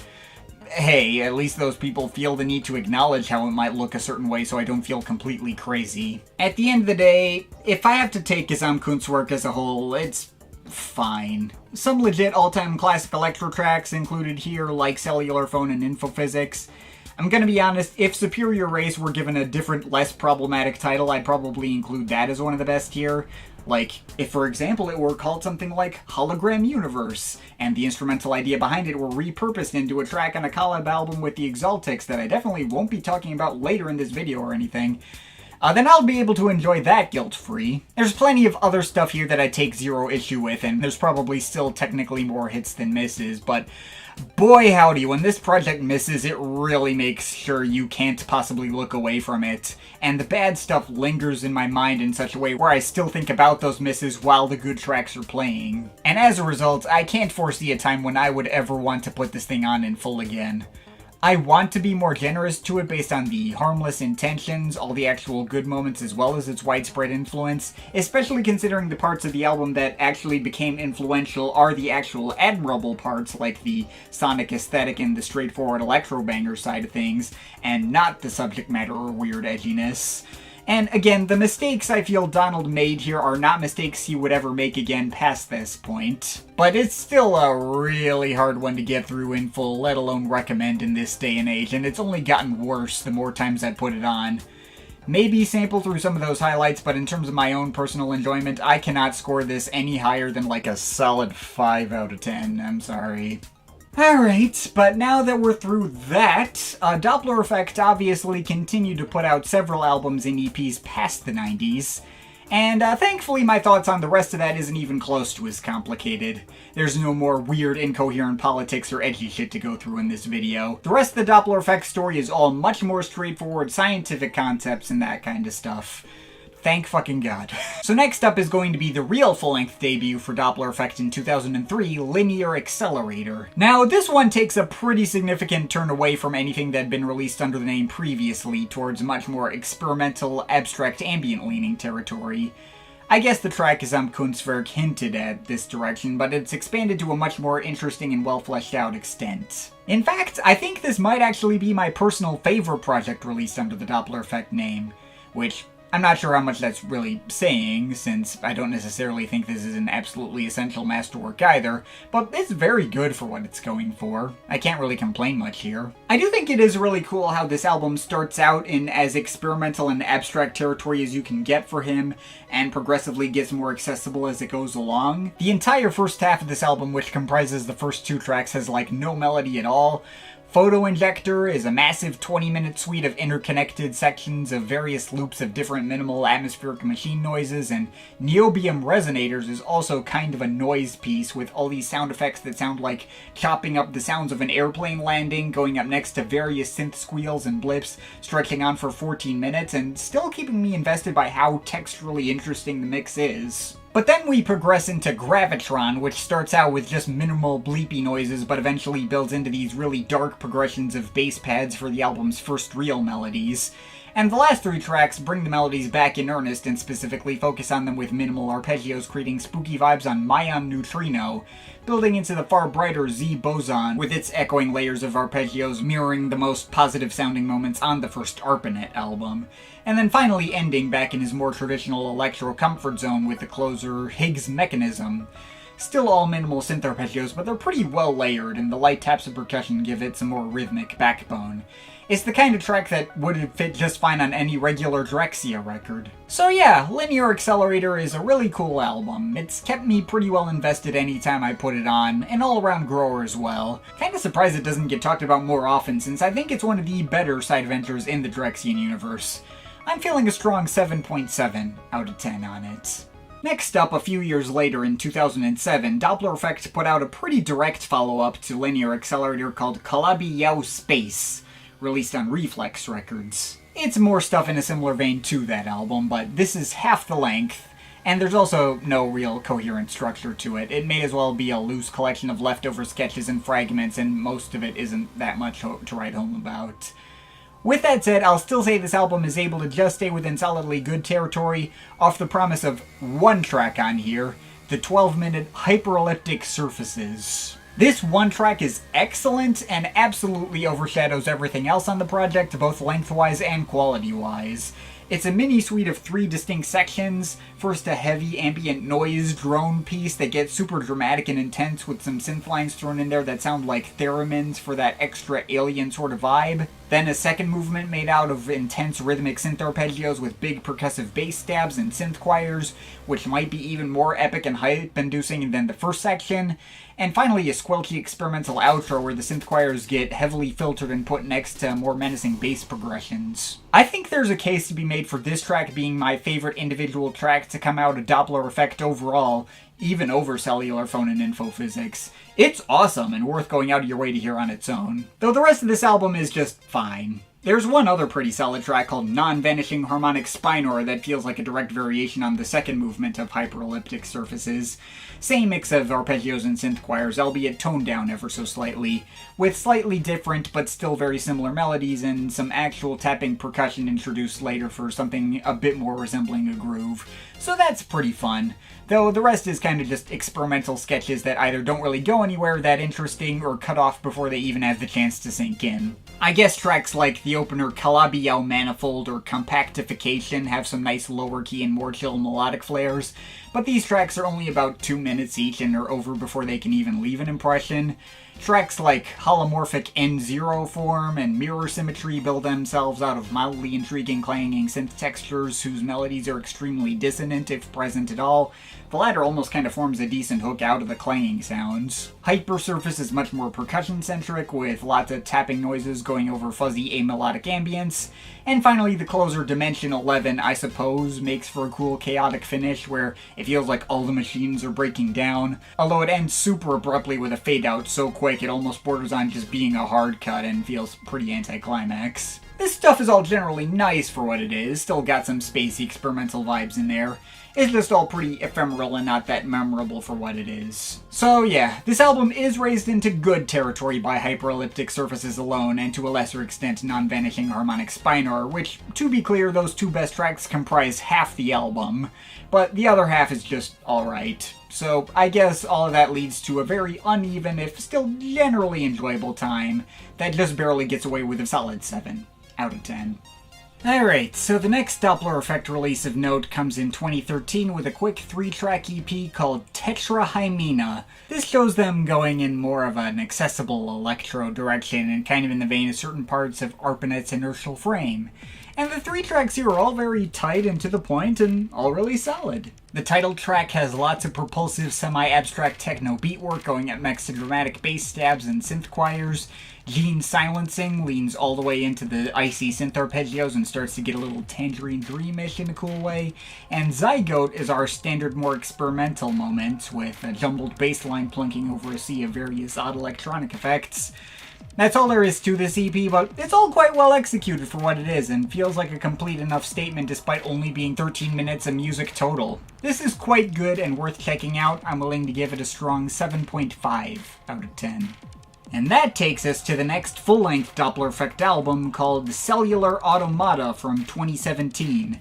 hey, at least those people feel the need to acknowledge how it might look a certain way so I don't feel completely crazy. At the end of the day, if I have to take Gesamtkunstwerk as a whole, it's fine. Some legit all-time classic electro tracks included here, like Cellular Phone and Infophysics. I'm gonna be honest, if Superior Race were given a different, less problematic title, I'd probably include that as one of the best here. Like, if for example it were called something like Hologram Universe, and the instrumental idea behind it were repurposed into a track on a collab album with the Exaltics that I definitely won't be talking about later in this video or anything, then I'll be able to enjoy that guilt-free. There's plenty of other stuff here that I take zero issue with, and there's probably still technically more hits than misses, but boy howdy, when this project misses, it really makes sure you can't possibly look away from it. And the bad stuff lingers in my mind in such a way where I still think about those misses while the good tracks are playing. And as a result, I can't foresee a time when I would ever want to put this thing on in full again. I want to be more generous to it based on the harmless intentions, all the actual good moments, as well as its widespread influence, especially considering the parts of the album that actually became influential are the actual admirable parts, like the sonic aesthetic and the straightforward electro banger side of things, and not the subject matter or weird edginess. And again, the mistakes I feel Donald made here are not mistakes he would ever make again past this point. But it's still a really hard one to get through in full, let alone recommend in this day and age, and it's only gotten worse the more times I put it on. Maybe sample through some of those highlights, but in terms of my own personal enjoyment, I cannot score this any higher than like a solid 5 out of 10, I'm sorry. Alright, but now that we're through that, Dopplereffekt obviously continued to put out several albums and EPs past the 90s, and thankfully my thoughts on the rest of that isn't even close to as complicated. There's no more weird, incoherent politics or edgy shit to go through in this video. The rest of the Dopplereffekt story is all much more straightforward scientific concepts and that kind of stuff. Thank fucking God. So next up is going to be the real full-length debut for Dopplereffekt in 2003, Linear Accelerator. Now, this one takes a pretty significant turn away from anything that had been released under the name previously, towards much more experimental, abstract, ambient-leaning territory. I guess the track Gesamtkunstwerk hinted at this direction, but it's expanded to a much more interesting and well-fleshed-out extent. In fact, I think this might actually be my personal favorite project released under the Dopplereffekt name, which I'm not sure how much that's really saying, since I don't necessarily think this is an absolutely essential masterwork either, but it's very good for what it's going for. I can't really complain much here. I do think it is really cool how this album starts out in as experimental and abstract territory as you can get for him, and progressively gets more accessible as it goes along. The entire first half of this album, which comprises the first 2 tracks, has like no melody at all. Photo Injector is a massive 20-minute suite of interconnected sections of various loops of different minimal atmospheric machine noises, and Niobium Resonators is also kind of a noise piece with all these sound effects that sound like chopping up the sounds of an airplane landing, going up next to various synth squeals and blips, stretching on for 14 minutes, and still keeping me invested by how texturally interesting the mix is. But then we progress into Gravitron, which starts out with just minimal bleepy noises, but eventually builds into these really dark progressions of bass pads for the album's first real melodies. And the last 3 tracks bring the melodies back in earnest and specifically focus on them with minimal arpeggios, creating spooky vibes on Mayan Neutrino, building into the far brighter Z Boson, with its echoing layers of arpeggios mirroring the most positive sounding moments on the first Arpanet album. And then finally ending back in his more traditional electro comfort zone with the closer Higgs Mechanism. Still all minimal synth arpeggios, but they're pretty well layered, and the light taps of percussion give it some more rhythmic backbone. It's the kind of track that would fit just fine on any regular Drexciya record. So yeah, Linear Accelerator is a really cool album. It's kept me pretty well invested anytime I put it on, an all-around grower as well. Kinda surprised it doesn't get talked about more often, since I think it's one of the better side ventures in the Drexciyan universe. I'm feeling a strong 7.7 out of 10 on it. Next up, a few years later in 2007, Dopplereffekt put out a pretty direct follow-up to Linear Accelerator called Calabi Space, released on Reflex Records. It's more stuff in a similar vein to that album, but this is half the length, and there's also no real coherent structure to it. It may as well be a loose collection of leftover sketches and fragments, and most of it isn't that much to write home about. With that said, I'll still say this album is able to just stay within solidly good territory off the promise of one track on here, the 12-minute Hyperelliptic Surfaces. This one track is excellent and absolutely overshadows everything else on the project, both lengthwise and quality-wise. It's a mini-suite of 3 distinct sections. First, a heavy ambient noise drone piece that gets super dramatic and intense with some synth lines thrown in there that sound like theremins for that extra alien sort of vibe. Then a second movement made out of intense rhythmic synth arpeggios with big percussive bass stabs and synth choirs, which might be even more epic and hype-inducing than the first section. And finally, a squelchy experimental outro where the synth choirs get heavily filtered and put next to more menacing bass progressions. I think there's a case to be made for this track being my favorite individual track to come out of Dopplereffekt overall, even over Cellular, Phone, and Info Physics. It's awesome and worth going out of your way to hear on its own. Though the rest of this album is just fine. There's one other pretty solid track called Non-Vanishing Harmonic Spinor that feels like a direct variation on the second movement of Hyperelliptic Surfaces. Same mix of arpeggios and synth choirs, albeit toned down ever so slightly, with slightly different but still very similar melodies and some actual tapping percussion introduced later for something a bit more resembling a groove. So that's pretty fun. Though the rest is kind of just experimental sketches that either don't really go anywhere that interesting or cut off before they even have the chance to sink in. I guess tracks like the opener Calabi Manifold or Compactification have some nice lower key and more chill melodic flares, but these tracks are only about 2 minutes each and are over before they can even leave an impression. Tracks like Holomorphic N0 Form and Mirror Symmetry build themselves out of mildly intriguing clanging synth textures whose melodies are extremely dissonant if present at all. The latter almost kind of forms a decent hook out of the clanging sounds. Hypersurface is much more percussion-centric, with lots of tapping noises going over fuzzy amelodic ambience. And finally, the closer Dimension 11, I suppose, makes for a cool chaotic finish where it feels like all the machines are breaking down, although it ends super abruptly with a fade-out so quick it almost borders on just being a hard cut and feels pretty anticlimax. This stuff is all generally nice for what it is, still got some spacey experimental vibes in there. It's just all pretty ephemeral and not that memorable for what it is. So yeah, this album is raised into good territory by Hyperelliptic Surfaces alone, and to a lesser extent Non-Vanishing Harmonic Spinor, which, to be clear, those 2 best tracks comprise half the album, but the other half is just alright. So I guess all of that leads to a very uneven, if still generally enjoyable time, that just barely gets away with a solid 7 out of 10. Alright, so the next Dopplereffekt release of note comes in 2013 with a quick 3-track EP called Tetrahymena. This shows them going in more of an accessible electro direction and kind of in the vein of certain parts of Arpanet's Inertial Frame. And the 3 tracks here are all very tight and to the point and all really solid. The title track has lots of propulsive semi-abstract techno beatwork going at max to dramatic bass stabs and synth choirs. Gene Silencing leans all the way into the icy synth arpeggios and starts to get a little Tangerine Dreamish in a cool way. And Zygote is our standard more experimental moment, with a jumbled bass line plunking over a sea of various odd electronic effects. That's all there is to this EP, but it's all quite well executed for what it is, and feels like a complete enough statement despite only being 13 minutes of music total. This is quite good and worth checking out. I'm willing to give it a strong 7.5 out of 10. And that takes us to the next full-length Dopplereffekt album called Cellular Automata from 2017.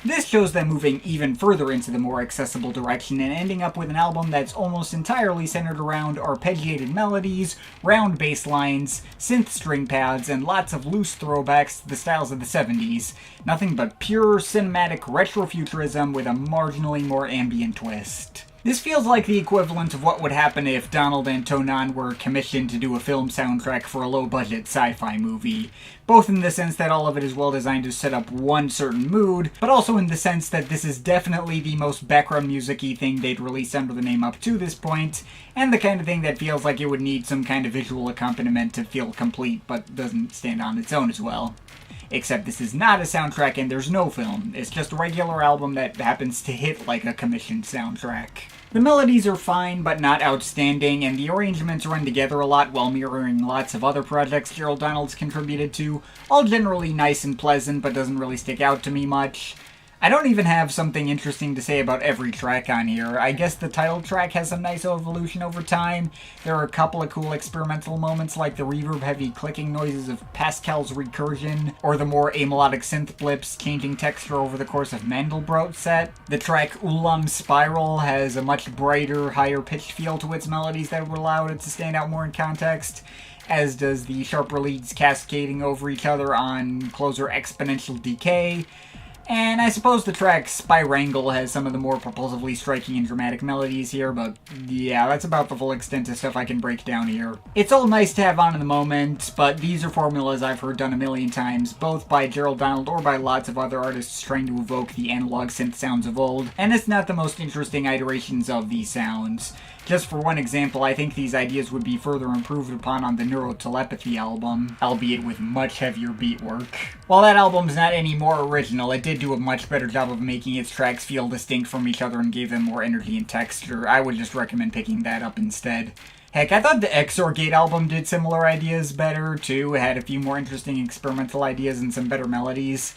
This shows them moving even further into the more accessible direction and ending up with an album that's almost entirely centered around arpeggiated melodies, round bass lines, synth string pads, and lots of loose throwbacks to the styles of the 70s. Nothing but pure cinematic retrofuturism with a marginally more ambient twist. This feels like the equivalent of what would happen if Donald and Tonan were commissioned to do a film soundtrack for a low-budget sci-fi movie. Both in the sense that all of it is well designed to set up one certain mood, but also in the sense that this is definitely the most background music-y thing they'd released under the name up to this point, and the kind of thing that feels like it would need some kind of visual accompaniment to feel complete, but doesn't stand on its own as well. Except this is not a soundtrack and there's no film. It's just a regular album that happens to hit like a commissioned soundtrack. The melodies are fine, but not outstanding, and the arrangements run together a lot while mirroring lots of other projects Gerald Donald's contributed to, all generally nice and pleasant, but doesn't really stick out to me much. I don't even have something interesting to say about every track on here. I guess the title track has some nice evolution over time. There are a couple of cool experimental moments like the reverb-heavy clicking noises of Pascal's recursion, or the more amelodic synth blips changing texture over the course of Mandelbrot's set. The track Ulam Spiral has a much brighter, higher-pitched feel to its melodies that would allow it to stand out more in context, as does the sharper leads cascading over each other on closer exponential decay. And I suppose the track Spirangle has some of the more propulsively striking and dramatic melodies here, but yeah, that's about the full extent of stuff I can break down here. It's all nice to have on in the moment, but these are formulas I've heard done a million times, both by Gerald or by lots of other artists trying to evoke the analog synth sounds of old, and it's not the most interesting iterations of these sounds. Just for one example, I think these ideas would be further improved upon on the Neurotelepathy album, albeit with much heavier beat work. While that album's not any more original, it did do a much better job of making its tracks feel distinct from each other and gave them more energy and texture. I would just recommend picking that up instead. Heck, I thought the Exorgate album did similar ideas better, too. It had a few more interesting experimental ideas and some better melodies.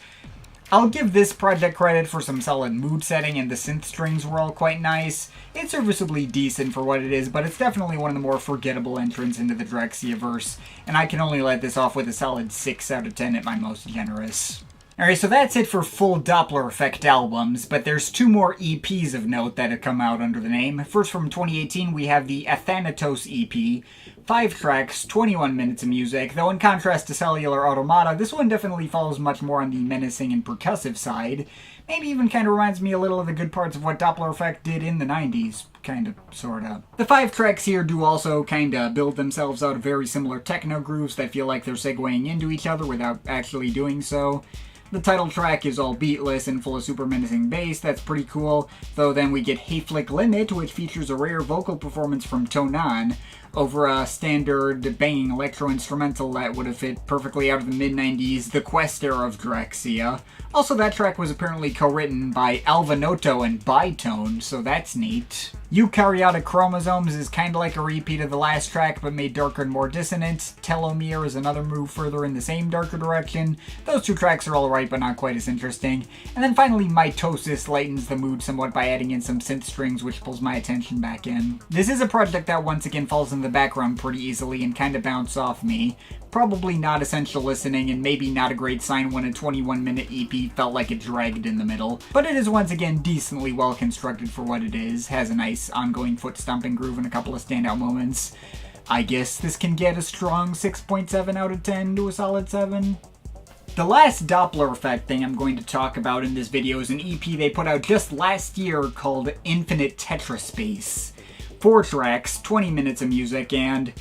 I'll give this project credit for some solid mood setting, and the synth strings were all quite nice. It's serviceably decent for what it is, but it's definitely one of the more forgettable entrants into the Drexciya verse, and I can only let this off with a solid 6 out of 10 at my most generous. Alright, so that's it for full Dopplereffekt albums, but there's 2 more EPs of note that have come out under the name. First, from 2018, we have the Athanatos EP. 5 tracks, 21 minutes of music, though in contrast to Cellular Automata, this one definitely falls much more on the menacing and percussive side. Maybe even kind of reminds me a little of the good parts of what Dopplereffekt did in the 90s. Kinda, sorta. The 5 tracks here do also kinda build themselves out of very similar techno grooves that feel like they're segueing into each other without actually doing so. The title track is all beatless and full of super menacing bass, that's pretty cool, though then we get Hey Flick Limit, which features a rare vocal performance from Tonan over a standard banging electro-instrumental that would have fit perfectly out of the mid-90s, the Quest era of Drexciya. Also, that track was apparently co-written by Alvanoto and Bitone, so that's neat. Eukaryotic Chromosomes is kinda like a repeat of the last track, but made darker and more dissonant. Telomere is another move further in the same darker direction. Those 2 tracks are alright, but not quite as interesting. And then finally, Mitosis lightens the mood somewhat by adding in some synth strings, which pulls my attention back in. This is a project that once again falls in the background pretty easily and kinda bounce off me. Probably not essential listening, and maybe not a great sign when a 21-minute EP felt like it dragged in the middle. But it is once again decently well constructed for what it is, has a nice ongoing foot-stomping groove and a couple of standout moments. I guess this can get a strong 6.7 out of 10 to a solid 7. The last Dopplereffekt thing I'm going to talk about in this video is an EP they put out just last year called Infinite Tetraspace. 4 tracks, 20 minutes of music, and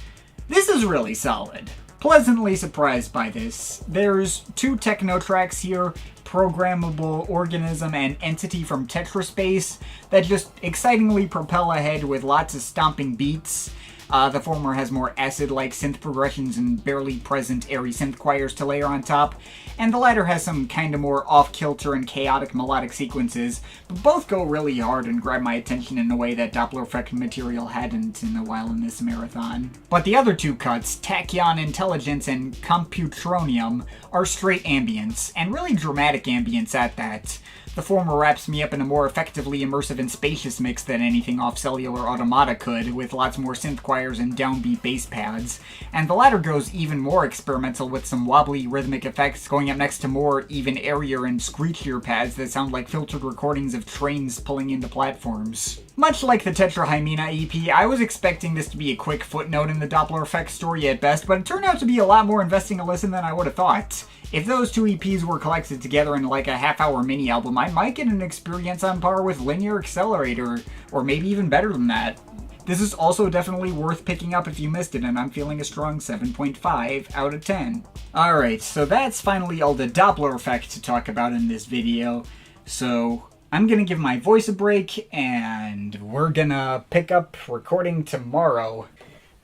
this is really solid. Pleasantly surprised by this. There's 2 techno tracks here, Programmable Organism and Entity from Tetraspace, that just excitingly propel ahead with lots of stomping beats. The former has more acid-like synth progressions and barely present airy synth choirs to layer on top, and the latter has some kinda more off-kilter and chaotic melodic sequences, but both go really hard and grab my attention in a way that Dopplereffekt material hadn't in a while in this marathon. But the other 2 cuts, Tachyon Intelligence and Computronium, are straight ambience, and really dramatic ambience at that. The former wraps me up in a more effectively immersive and spacious mix than anything off Cellular Automata could, with lots more synth choirs and downbeat bass pads, and the latter goes even more experimental with some wobbly rhythmic effects going up next to more even airier and screechier pads that sound like filtered recordings of trains pulling into platforms. Much like the Tetrahymena EP, I was expecting this to be a quick footnote in the Dopplereffekt story at best, but it turned out to be a lot more investing a listen than I would have thought. If those 2 EPs were collected together in like a half-hour mini-album, I might get an experience on par with Linear Accelerator, or maybe even better than that. This is also definitely worth picking up if you missed it, and I'm feeling a strong 7.5 out of 10. Alright, so that's finally all the Dopplereffekt to talk about in this video. So I'm gonna give my voice a break, and we're gonna pick up recording tomorrow.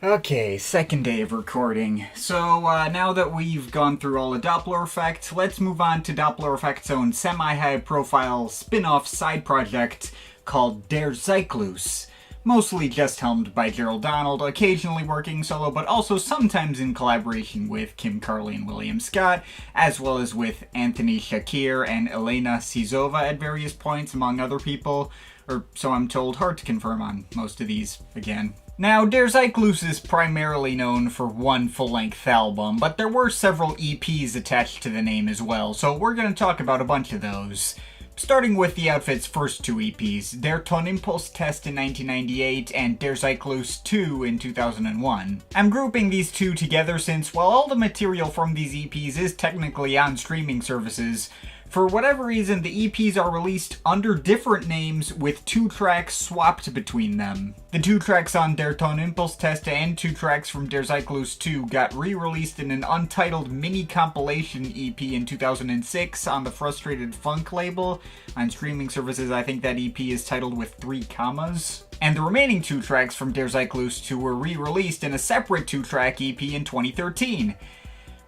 Okay, second day of recording. So now that we've gone through all the Dopplereffekt, let's move on to Dopplereft's own semi-high profile spin-off side project called Der Zyklus. mostly just helmed by Gerald, occasionally working solo, but also sometimes in collaboration with Kim Carley and William Scott, as well as with Anthony Shakir and Elena Sizova at various points, among other people, or so I'm told. Hard to confirm on most of these, again. Now, Der Zyklus is primarily known for one full-length album, but there were several EPs attached to the name as well, so we're going to talk about a bunch of those. Starting with the outfit's first two EPs, Der Tonimpulstest in 1998 and Der Zyklus 2 in 2001. I'm grouping these two together since, while all the material from these EPs is technically on streaming services, for whatever reason, the EPs are released under different names with 2 tracks swapped between them. The 2 tracks on Der Tonimpulstest and 2 tracks from Der Zyklus 2 got re-released in an untitled mini-compilation EP in 2006 on the Frustrated Funk label. On streaming services, I think that EP is titled with 3 commas. And the remaining 2 tracks from Der Zyklus 2 were re-released in a separate 2-track EP in 2013.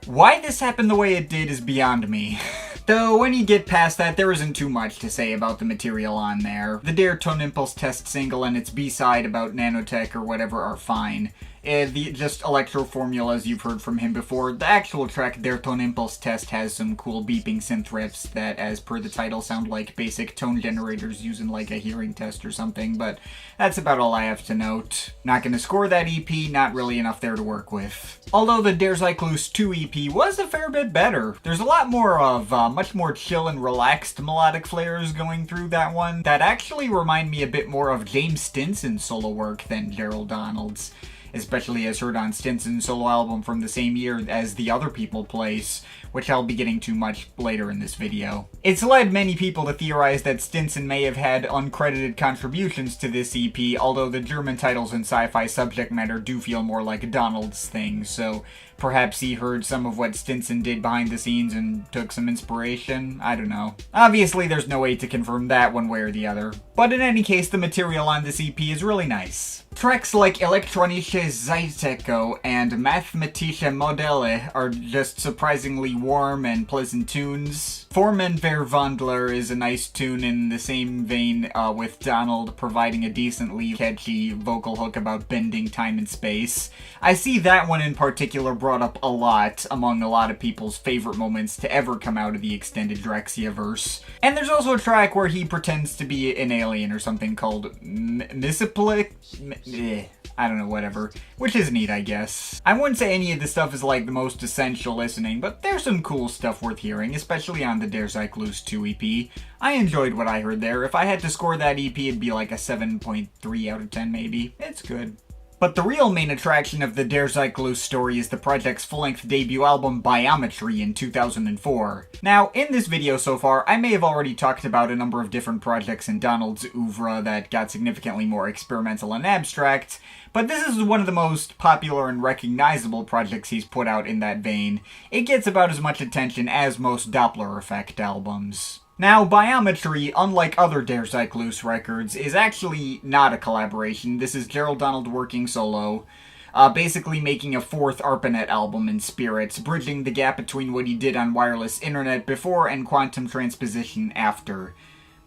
Why this happened the way it did is beyond me. Though, when you get past that, there isn't too much to say about the material on there. The Der Tonimpulstest single and its B-side about nanotech or whatever are fine. Just electro formulas you've heard from him before. The actual track, Der Tonimpulstest, has some cool beeping synth riffs that, as per the title, sound like basic tone generators used in like a hearing test or something, but that's about all I have to note. Not gonna score that EP, not really enough there to work with. Although the Der Zyklus 2 EP was a fair bit better. There's a lot more of much more chill and relaxed melodic flares going through that one that actually remind me a bit more of James Stinson's solo work than Gerald Donald's. Especially as heard on Stinson's solo album from the same year as The Other People Place, which I'll be getting to much later in this video. It's led many people to theorize that Stinson may have had uncredited contributions to this EP, although the German titles and sci-fi subject matter do feel more like Donald's thing, so perhaps he heard some of what Stinson did behind the scenes and took some inspiration? I don't know. Obviously, there's no way to confirm that one way or the other. But in any case, the material on this EP is really nice. Tracks like Elektronische Zyteko and Mathematische Modelle are just surprisingly warm and pleasant tunes. Formenverwandler is a nice tune in the same vein, with Donald providing a decently catchy vocal hook about bending time and space. I see that one in particular brought up a lot among a lot of people's favorite moments to ever come out of the extended Drexciya verse. And there's also a track where he pretends to be an alien or something called Misiplik? I don't know, whatever. Which is neat, I guess. I wouldn't say any of this stuff is like the most essential listening, but there's some cool stuff worth hearing, especially on the Der Zyklus 2 EP. I enjoyed what I heard there. If I had to score that EP, it'd be like a 7.3 out of 10 maybe. It's good. But the real main attraction of the Der Zyklus story is the project's full-length debut album Biometry in 2004. Now, in this video so far, I may have already talked about a number of different projects in Donald's oeuvre that got significantly more experimental and abstract, but this is one of the most popular and recognizable projects he's put out in that vein. It gets about as much attention as most Dopplereffekt albums. Now, Biometry, unlike other Der Zyklus records, is actually not a collaboration. This is Gerald Donald working solo, basically making a 4th Arpanet album in spirits, bridging the gap between what he did on wireless internet before and quantum transposition after.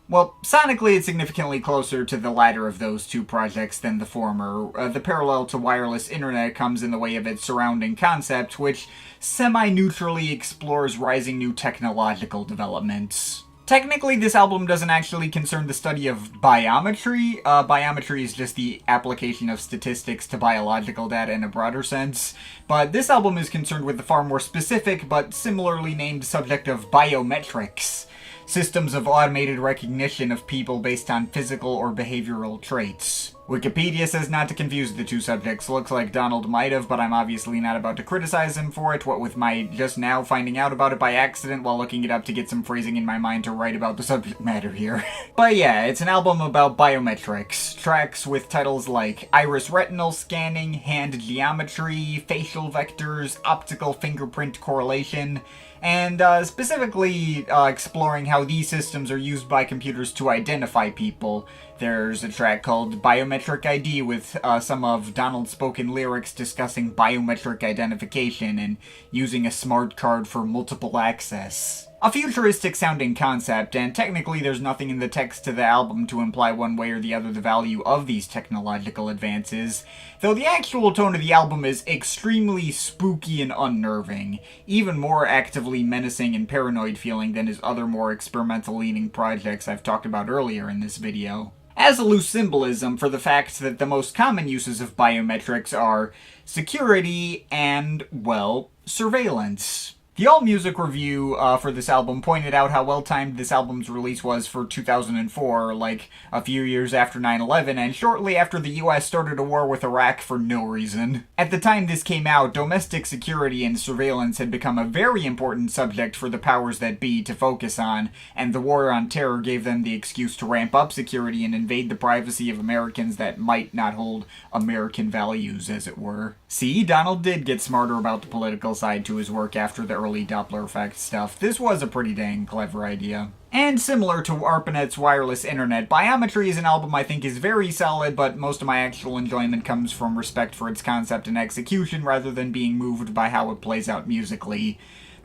Well, sonically it's significantly closer to the latter of those two projects than the former. The parallel to wireless internet comes in the way of its surrounding concept, which semi-neutrally explores rising new technological developments. Technically, this album doesn't actually concern the study of biometry. Biometry is just the application of statistics to biological data in a broader sense. But this album is concerned with the far more specific, but similarly named subject of biometrics. Systems of automated recognition of people based on physical or behavioral traits. Wikipedia says not to confuse the two subjects. Looks like Donald might have, but I'm obviously not about to criticize him for it, what with my just now finding out about it by accident while looking it up to get some phrasing in my mind to write about the subject matter here. But yeah, it's an album about biometrics. Tracks with titles like iris retinal scanning, hand geometry, facial vectors, optical fingerprint correlation, and specifically exploring how these systems are used by computers to identify people. There's a track called Biometric ID with some of Donald's spoken lyrics discussing biometric identification and using a smart card for multiple access. A futuristic sounding concept, and technically there's nothing in the text to the album to imply one way or the other the value of these technological advances, though the actual tone of the album is extremely spooky and unnerving, even more actively menacing and paranoid feeling than his other more experimental leaning projects I've talked about earlier in this video. As a loose symbolism for the fact that the most common uses of biometrics are security and, well, surveillance. The AllMusic review for this album pointed out how well-timed this album's release was for 2004, like a few years after 9/11, and shortly after the US started a war with Iraq for no reason. At the time this came out, domestic security and surveillance had become a very important subject for the powers that be to focus on, and the war on terror gave them the excuse to ramp up security and invade the privacy of Americans that might not hold American values, as it were. See, Donald did get smarter about the political side to his work after the early Dopplereffekt stuff. This was a pretty dang clever idea. And similar to Arpanet's wireless internet, Biometry is an album I think is very solid, but most of my actual enjoyment comes from respect for its concept and execution rather than being moved by how it plays out musically.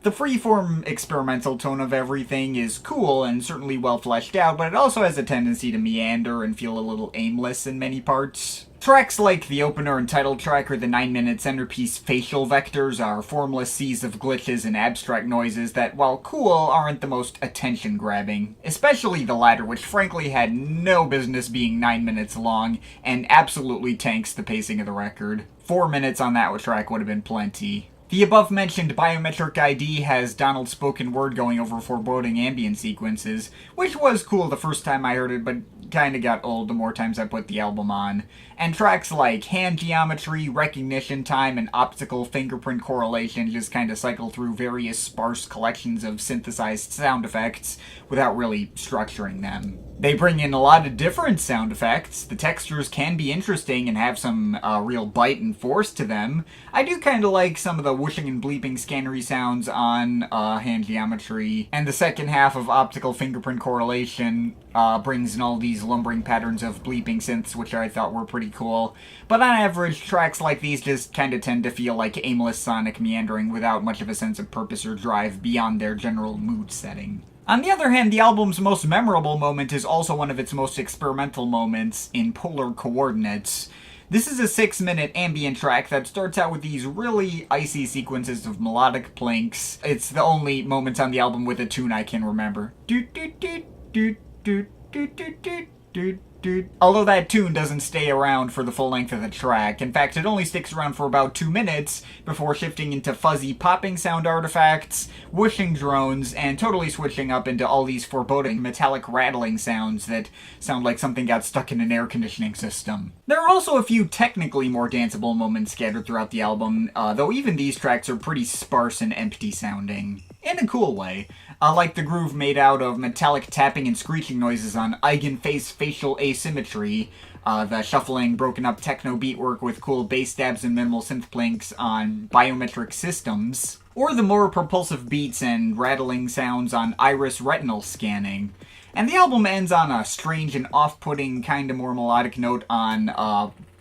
The freeform experimental tone of everything is cool and certainly well fleshed out, but it also has a tendency to meander and feel a little aimless in many parts. Tracks like the opener and title track or the 9-minute centerpiece Facial Vectors are formless seas of glitches and abstract noises that, while cool, aren't the most attention-grabbing. Especially the latter, which frankly had no business being 9 minutes long, and absolutely tanks the pacing of the record. 4 minutes on that track would have been plenty. The above-mentioned biometric ID has Donald's spoken word going over foreboding ambient sequences, which was cool the first time I heard it, but kinda got old the more times I put the album on. And tracks like Hand Geometry, Recognition Time, and Optical Fingerprint Correlation just kinda cycle through various sparse collections of synthesized sound effects without really structuring them. They bring in a lot of different sound effects. The textures can be interesting and have some real bite and force to them. I do kind of like some of the whooshing and bleeping scannery sounds on Hand Geometry, and the second half of Optical Fingerprint Correlation brings in all these lumbering patterns of bleeping synths, which I thought were pretty cool. But on average, tracks like these just kind of tend to feel like aimless sonic meandering without much of a sense of purpose or drive beyond their general mood setting. On the other hand, the album's most memorable moment is also one of its most experimental moments in Polar Coordinates. This is a 6-minute ambient track that starts out with these really icy sequences of melodic plinks. It's the only moment on the album with a tune I can remember. Although that tune doesn't stay around for the full length of the track. In fact, it only sticks around for about 2 minutes before shifting into fuzzy popping sound artifacts, whooshing drones, and totally switching up into all these foreboding metallic rattling sounds that sound like something got stuck in an air conditioning system. There are also a few technically more danceable moments scattered throughout the album, though even these tracks are pretty sparse and empty sounding. In a cool way. Like the groove made out of metallic tapping and screeching noises on Eigenface Facial Asymmetry, the shuffling, broken up techno beatwork with cool bass stabs and minimal synth plinks on Biometric Systems, or the more propulsive beats and rattling sounds on Iris Retinal Scanning. And the album ends on a strange and off-putting, kinda more melodic note on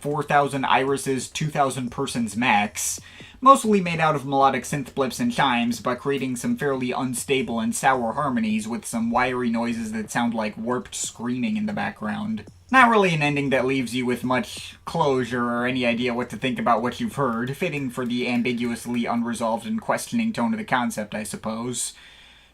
4,000 Irises, 2,000 Persons Max, mostly made out of melodic synth blips and chimes, but creating some fairly unstable and sour harmonies with some wiry noises that sound like warped screaming in the background. Not really an ending that leaves you with much closure or any idea what to think about what you've heard, fitting for the ambiguously unresolved and questioning tone of the concept, I suppose.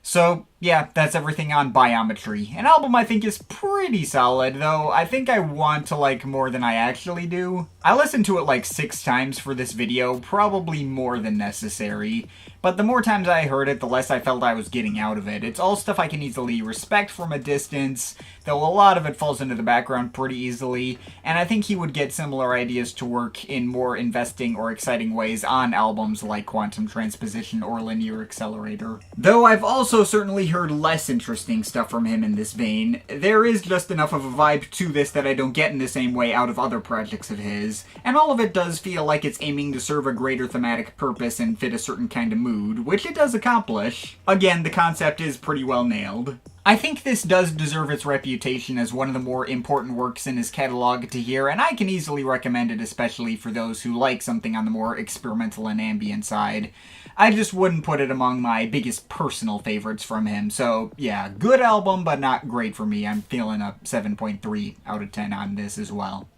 So, yeah, that's everything on Biometry. An album I think is pretty solid, though I think I want to like more than I actually do. I listened to it like 6 times for this video, probably more than necessary, but the more times I heard it, the less I felt I was getting out of it. It's all stuff I can easily respect from a distance, though a lot of it falls into the background pretty easily, and I think he would get similar ideas to work in more investing or exciting ways on albums like Quantum Transposition or Linear Accelerator. Though I've also certainly heard less interesting stuff from him in this vein, there is just enough of a vibe to this that I don't get in the same way out of other projects of his. is, and all of it does feel like it's aiming to serve a greater thematic purpose and fit a certain kind of mood, which it does accomplish. Again, the concept is pretty well nailed. I think this does deserve its reputation as one of the more important works in his catalog to hear, and I can easily recommend it, especially for those who like something on the more experimental and ambient side. I just wouldn't put it among my biggest personal favorites from him, so yeah, good album, but not great for me. I'm feeling a 7.3 out of 10 on this as well.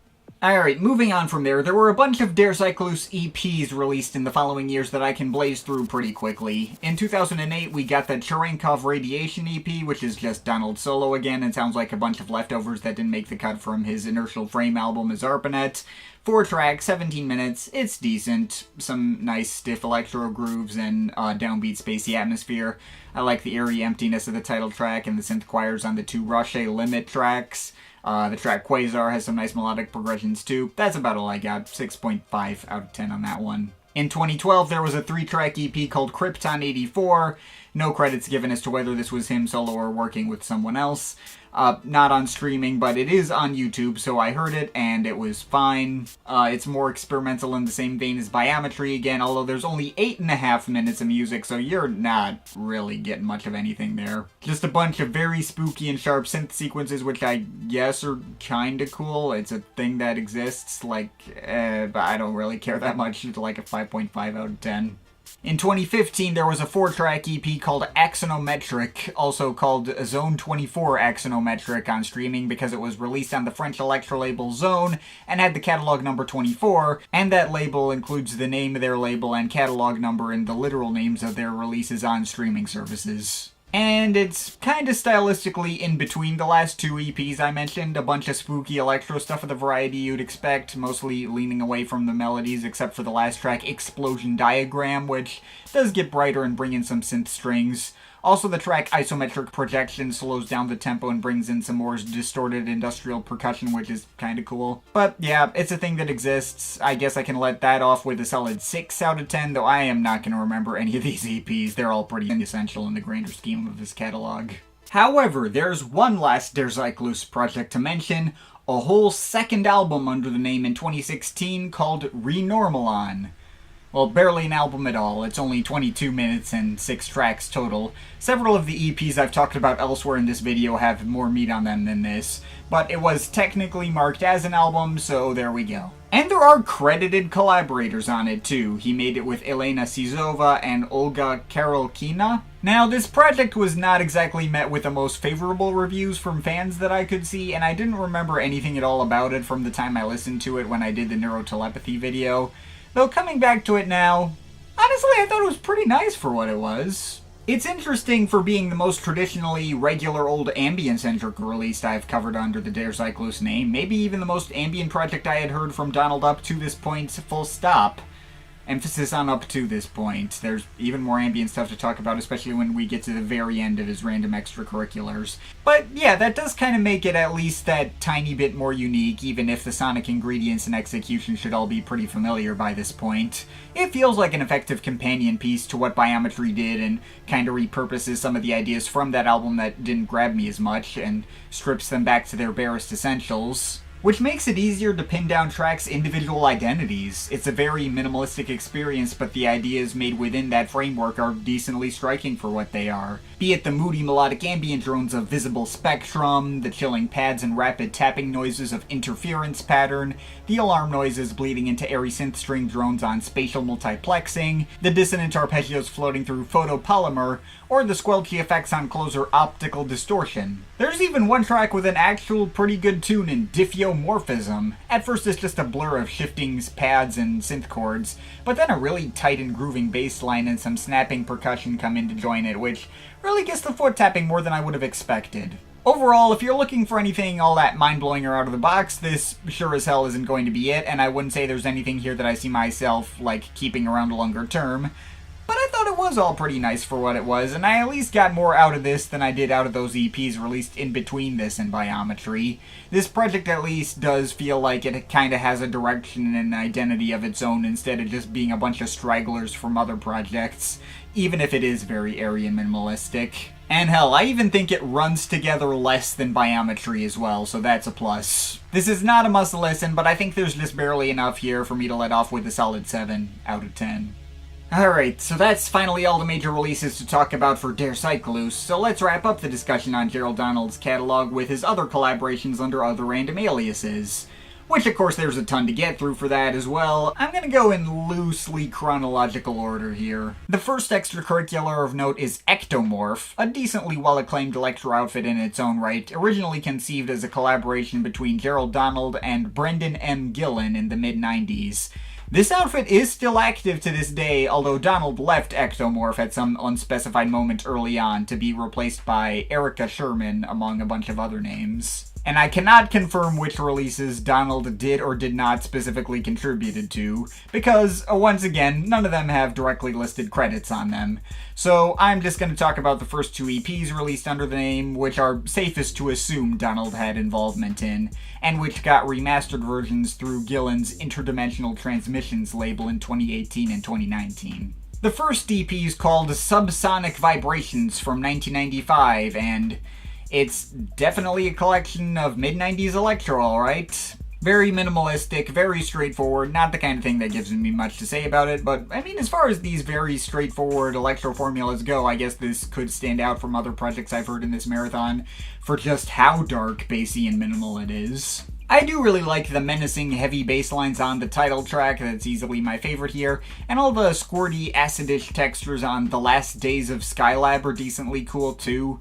Alright, moving on from there were a bunch of Der Zyklus EPs released in the following years that I can blaze through pretty quickly. In 2008, we got the Cherenkov Radiation EP, which is just Donald solo again, and sounds like a bunch of leftovers that didn't make the cut from his Inertial Frame album as Arpanet. 4 tracks, 17 minutes, it's decent. Some nice stiff electro grooves and downbeat spacey atmosphere. I like the eerie emptiness of the title track and the synth choirs on the 2 Roche Limit tracks. The track Quasar has some nice melodic progressions too. That's about all I got. 6.5 out of 10 on that one. In 2012, there was a 3-track EP called Krypton 84. No credits given as to whether this was him solo or working with someone else. Not on streaming, but it is on YouTube, so I heard it, and it was fine. It's more experimental in the same vein as Biometry again, although there's only 8.5 minutes of music, so you're not really getting much of anything there. Just a bunch of very spooky and sharp synth sequences, which I guess are kinda cool. It's a thing that exists, but I don't really care that much. It's like a 5.5 out of 10. In 2015, there was a 4-track EP called Axonometric, also called Zone 24 Axonometric on streaming because it was released on the French electro label Zone and had the catalog number 24, and that label includes the name of their label and catalog number in the literal names of their releases on streaming services. And it's kinda stylistically in between the last 2 EPs I mentioned, a bunch of spooky electro stuff of the variety you'd expect, mostly leaning away from the melodies except for the last track, Explosion Diagram, which does get brighter and bring in some synth strings. Also, the track Isometric Projection slows down the tempo and brings in some more distorted industrial percussion, which is kinda cool. But yeah, it's a thing that exists. I guess I can let that off with a solid 6 out of 10, though I am not gonna remember any of these EPs. They're all pretty essential in the grander scheme of his catalog. However, there's one last Der Zyklus project to mention, a whole second album under the name in 2016 called Renormalon. Well, barely an album at all. It's only 22 minutes and 6 tracks total. Several of the EPs I've talked about elsewhere in this video have more meat on them than this, but it was technically marked as an album, so there we go. And there are credited collaborators on it too. He made it with Elena Sizova and Olga Karolkina. Now, this project was not exactly met with the most favorable reviews from fans that I could see, and I didn't remember anything at all about it from the time I listened to it when I did the neurotelepathy video. Though coming back to it now, honestly I thought it was pretty nice for what it was. It's interesting for being the most traditionally regular old ambient-centric release I've covered under the Der Zyklus name, maybe even the most ambient project I had heard from Donald up to this point, full stop. Emphasis on up to this point. There's even more ambient stuff to talk about, especially when we get to the very end of his random extracurriculars. But yeah, that does kind of make it at least that tiny bit more unique, even if the sonic ingredients and execution should all be pretty familiar by this point. It feels like an effective companion piece to what Biometry did and kind of repurposes some of the ideas from that album that didn't grab me as much and strips them back to their barest essentials. Which makes it easier to pin down tracks' individual identities. It's a very minimalistic experience, but the ideas made within that framework are decently striking for what they are. Be it the moody melodic ambient drones of Visible Spectrum, the chilling pads and rapid tapping noises of Interference Pattern, the alarm noises bleeding into airy synth string drones on Spatial Multiplexing, the dissonant arpeggios floating through Photopolymer, or the squelchy effects on Closer Optical Distortion. There's even one track with an actual pretty good tune in Diffeomorphism. At first it's just a blur of shifting pads and synth chords, but then a really tight and grooving bass line and some snapping percussion come in to join it, which really gets the foot tapping more than I would have expected. Overall, if you're looking for anything all that mind-blowing or out of the box, this sure as hell isn't going to be it, and I wouldn't say there's anything here that I see myself, keeping around a longer term. But I thought it was all pretty nice for what it was, and I at least got more out of this than I did out of those EPs released in between this and Biometry. This project at least does feel like it kinda has a direction and an identity of its own instead of just being a bunch of stragglers from other projects, even if it is very airy and minimalistic. And hell, I even think it runs together less than Biometry as well, so that's a plus. This is not a must listen, but I think there's just barely enough here for me to let off with a solid 7 out of 10. Alright, so that's finally all the major releases to talk about for Der Zyklus, so let's wrap up the discussion on Gerald Donald's catalog with his other collaborations under other random aliases. Which, of course, there's a ton to get through for that as well. I'm gonna go in loosely chronological order here. The first extracurricular of note is Ectomorph, a decently well-acclaimed electro outfit in its own right, originally conceived as a collaboration between Gerald Donald and Brendan M. Gillen in the mid-90s. This outfit is still active to this day, although Donald left Ectomorph at some unspecified moment early on to be replaced by Erica Sherman, among a bunch of other names. And I cannot confirm which releases Donald did or did not specifically contributed to, because, once again, none of them have directly listed credits on them. So I'm just going to talk about the first 2 EPs released under the name, which are safest to assume Donald had involvement in, and which got remastered versions through Gillen's Interdimensional Transmissions label in 2018 and 2019. The first EP is called Subsonic Vibrations from 1995, and it's definitely a collection of mid-90s electro, alright? Very minimalistic, very straightforward, not the kind of thing that gives me much to say about it, but I mean, as far as these very straightforward electro formulas go, I guess this could stand out from other projects I've heard in this marathon for just how dark, bassy, and minimal it is. I do really like the menacing heavy bass lines on the title track, that's easily my favorite here, and all the squirty, acidish textures on The Last Days of Skylab are decently cool too.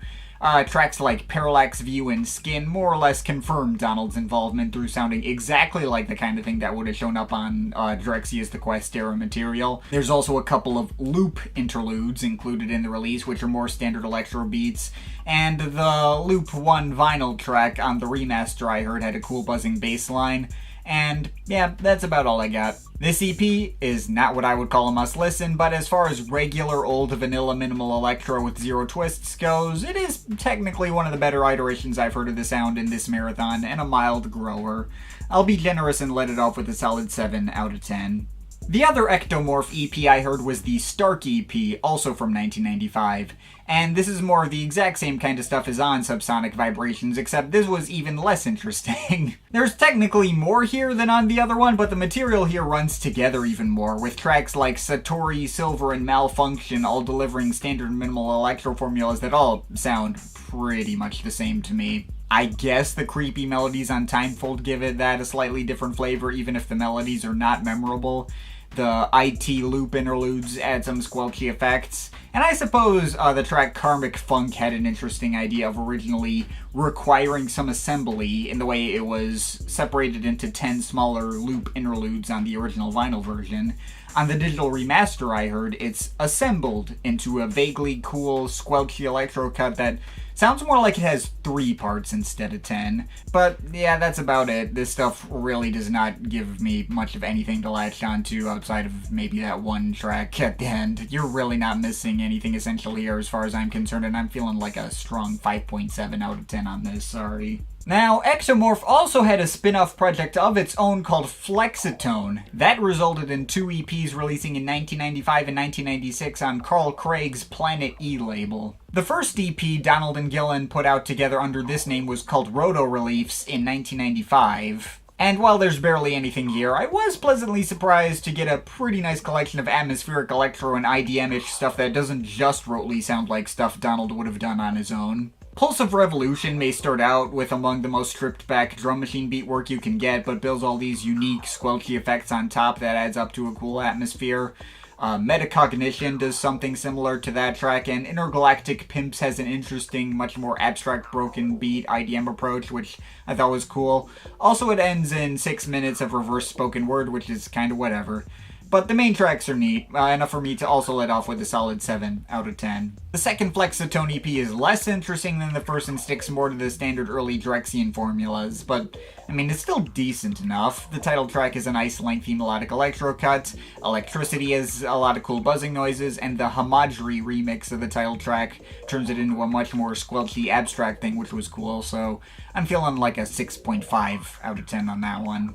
Tracks like Parallax View and Skin more or less confirm Donald's involvement through sounding exactly like the kind of thing that would have shown up on Drexciya's The Quest era material. There's also a couple of loop interludes included in the release, which are more standard electro beats, and the Loop 1 vinyl track on the remaster I heard had a cool buzzing bass line. And yeah, that's about all I got. This EP is not what I would call a must-listen, but as far as regular old vanilla minimal electro with zero twists goes, it is technically one of the better iterations I've heard of the sound in this marathon, and a mild grower. I'll be generous and let it off with a solid 7 out of 10. The other Ectomorph EP I heard was the Stark EP, also from 1995, and this is more of the exact same kind of stuff as on Subsonic Vibrations, except this was even less interesting. There's technically more here than on the other one, but the material here runs together even more, with tracks like Satori, Silver, and Malfunction all delivering standard minimal electro formulas that all sound pretty much the same to me. I guess the creepy melodies on Timefold give it that a slightly different flavor, even if the melodies are not memorable. The IT loop interludes add some squelchy effects. And I suppose the track Karmic Funk had an interesting idea of originally requiring some assembly in the way it was separated into 10 smaller loop interludes on the original vinyl version. On the digital remaster I heard, it's assembled into a vaguely cool, squelchy electro cut that sounds more like it has 3 parts instead of 10. But yeah, that's about it. This stuff really does not give me much of anything to latch onto outside of maybe that one track at the end. You're really not missing anything essential here as far as I'm concerned, and I'm feeling like a strong 5.7 out of 10 on this, sorry. Now, Exomorph also had a spin-off project of its own called Flexitone. That resulted in 2 EPs releasing in 1995 and 1996 on Carl Craig's Planet E label. The first EP Donald and Gillen put out together under this name was called Roto Reliefs in 1995. And while there's barely anything here, I was pleasantly surprised to get a pretty nice collection of atmospheric electro and IDM-ish stuff that doesn't just rotely sound like stuff Donald would have done on his own. Pulse of Revolution may start out with among the most stripped-back drum machine beat work you can get, but builds all these unique, squelchy effects on top that adds up to a cool atmosphere. Metacognition does something similar to that track, and Intergalactic Pimps has an interesting, much more abstract broken beat IDM approach, which I thought was cool. Also, it ends in 6 minutes of reverse spoken word, which is kinda whatever. But the main tracks are neat, enough for me to also let off with a solid 7 out of 10. The second Flexitone EP is less interesting than the first and sticks more to the standard early Drexciyan formulas, but I mean, it's still decent enough. The title track is a nice lengthy melodic electro cut, Electricity has a lot of cool buzzing noises, and the Hamadry remix of the title track turns it into a much more squelchy abstract thing, which was cool, so I'm feeling like a 6.5 out of 10 on that one.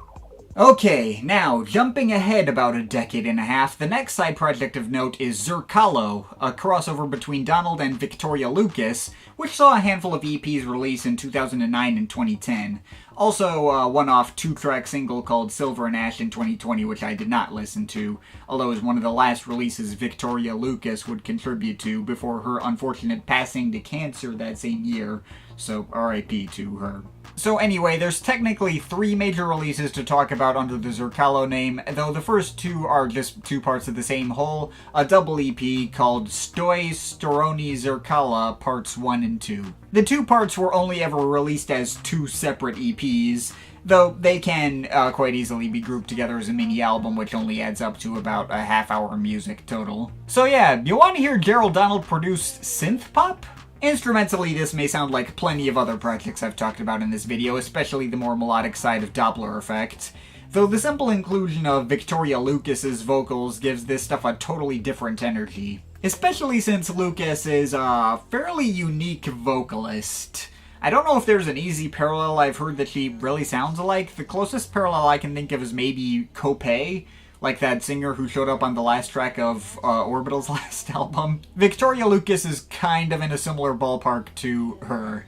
Okay, now, jumping ahead about a decade and a half, the next side project of note is Zerkalo, a crossover between Donald and Victoria Lucas, which saw a handful of EPs released in 2009 and 2010. Also, a one-off two-track single called Silver and Ash in 2020, which I did not listen to, although it was one of the last releases Victoria Lucas would contribute to before her unfortunate passing to cancer that same year, so RIP to her. So anyway, there's technically 3 major releases to talk about under the Zerkalo name, though the first 2 are just 2 parts of the same whole, a double EP called Stoi Storoni Zerkala Parts 1 and 2. The 2 parts were only ever released as 2 separate EPs, though they can quite easily be grouped together as a mini album, which only adds up to about a half-hour music total. So yeah, you want to hear Gerald Donald produce synth pop? Instrumentally, this may sound like plenty of other projects I've talked about in this video, especially the more melodic side of Dopplereffekt, though the simple inclusion of Victoria Lucas's vocals gives this stuff a totally different energy. Especially since Lucas is a fairly unique vocalist. I don't know if there's an easy parallel I've heard that she really sounds alike. The closest parallel I can think of is maybe Cope, like that singer who showed up on the last track of Orbital's last album. Victoria Lucas is kind of in a similar ballpark to her.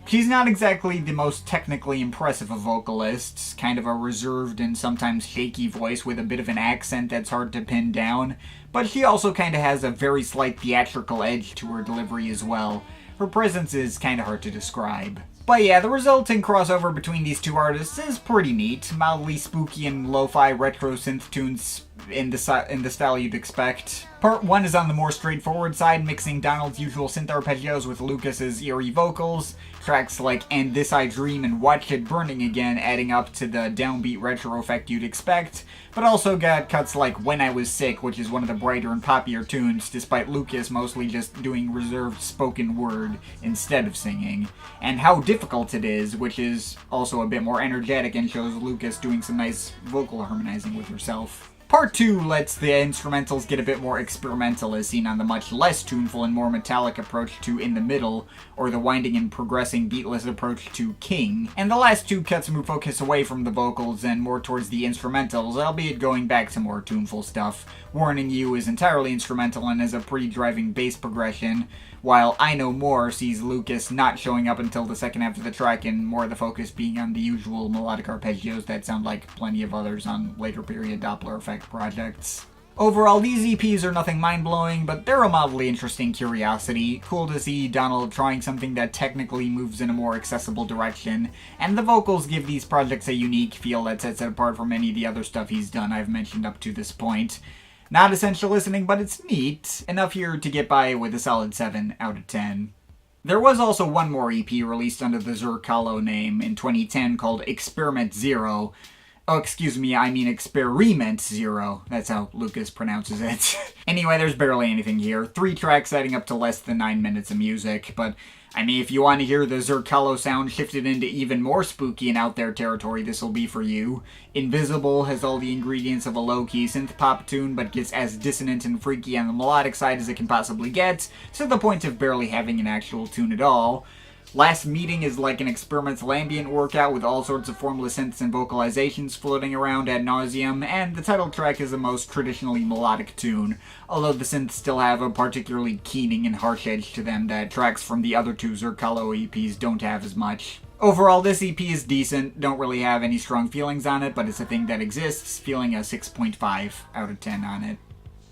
She's not exactly the most technically impressive of vocalists, kind of a reserved and sometimes shaky voice with a bit of an accent that's hard to pin down, but she also kind of has a very slight theatrical edge to her delivery as well. Her presence is kind of hard to describe. But yeah, the resulting crossover between these 2 artists is pretty neat. Mildly spooky and lo-fi retro synth tunes in the style you'd expect. Part 1 is on the more straightforward side, mixing Donald's usual synth arpeggios with Lucas's eerie vocals. Tracks like And This I Dream and Watch It Burning Again adding up to the downbeat retro effect you'd expect, but also got cuts like When I Was Sick, which is one of the brighter and poppier tunes, despite Lucas mostly just doing reserved spoken word instead of singing, and How Difficult It Is, which is also a bit more energetic and shows Lucas doing some nice vocal harmonizing with herself. Part 2 lets the instrumentals get a bit more experimental, as seen on the much less tuneful and more metallic approach to In the Middle, or the winding and progressing beatless approach to King, and the last 2 cuts move focus away from the vocals and more towards the instrumentals, albeit going back to more tuneful stuff. Warning You is entirely instrumental and has a pretty driving bass progression, while I Know More sees Lucas not showing up until the second half of the track and more of the focus being on the usual melodic arpeggios that sound like plenty of others on later period Dopplereffekt projects. Overall, these EPs are nothing mind-blowing, but they're a mildly interesting curiosity. Cool to see Donald trying something that technically moves in a more accessible direction, and the vocals give these projects a unique feel that sets it apart from any of the other stuff he's done I've mentioned up to this point. Not essential listening, but it's neat. Enough here to get by with a solid 7 out of 10. There was also one more EP released under the Zerkalo name in 2010 called Experiment Zero. Oh, excuse me, I mean Experiment Zero. That's how Lucas pronounces it. Anyway, there's barely anything here. 3 tracks adding up to less than 9 minutes of music, but I mean, if you want to hear the Zerkalo sound shifted into even more spooky and out there territory, this'll be for you. Invisible has all the ingredients of a low-key synth pop tune, but gets as dissonant and freaky on the melodic side as it can possibly get, to the point of barely having an actual tune at all. Last Meeting is like an experimental ambient workout with all sorts of formless synths and vocalizations floating around ad nauseum, and the title track is the most traditionally melodic tune, although the synths still have a particularly keening and harsh edge to them that tracks from the other 2 Zerkalo EPs don't have as much. Overall, this EP is decent, don't really have any strong feelings on it, but it's a thing that exists, feeling a 6.5 out of 10 on it.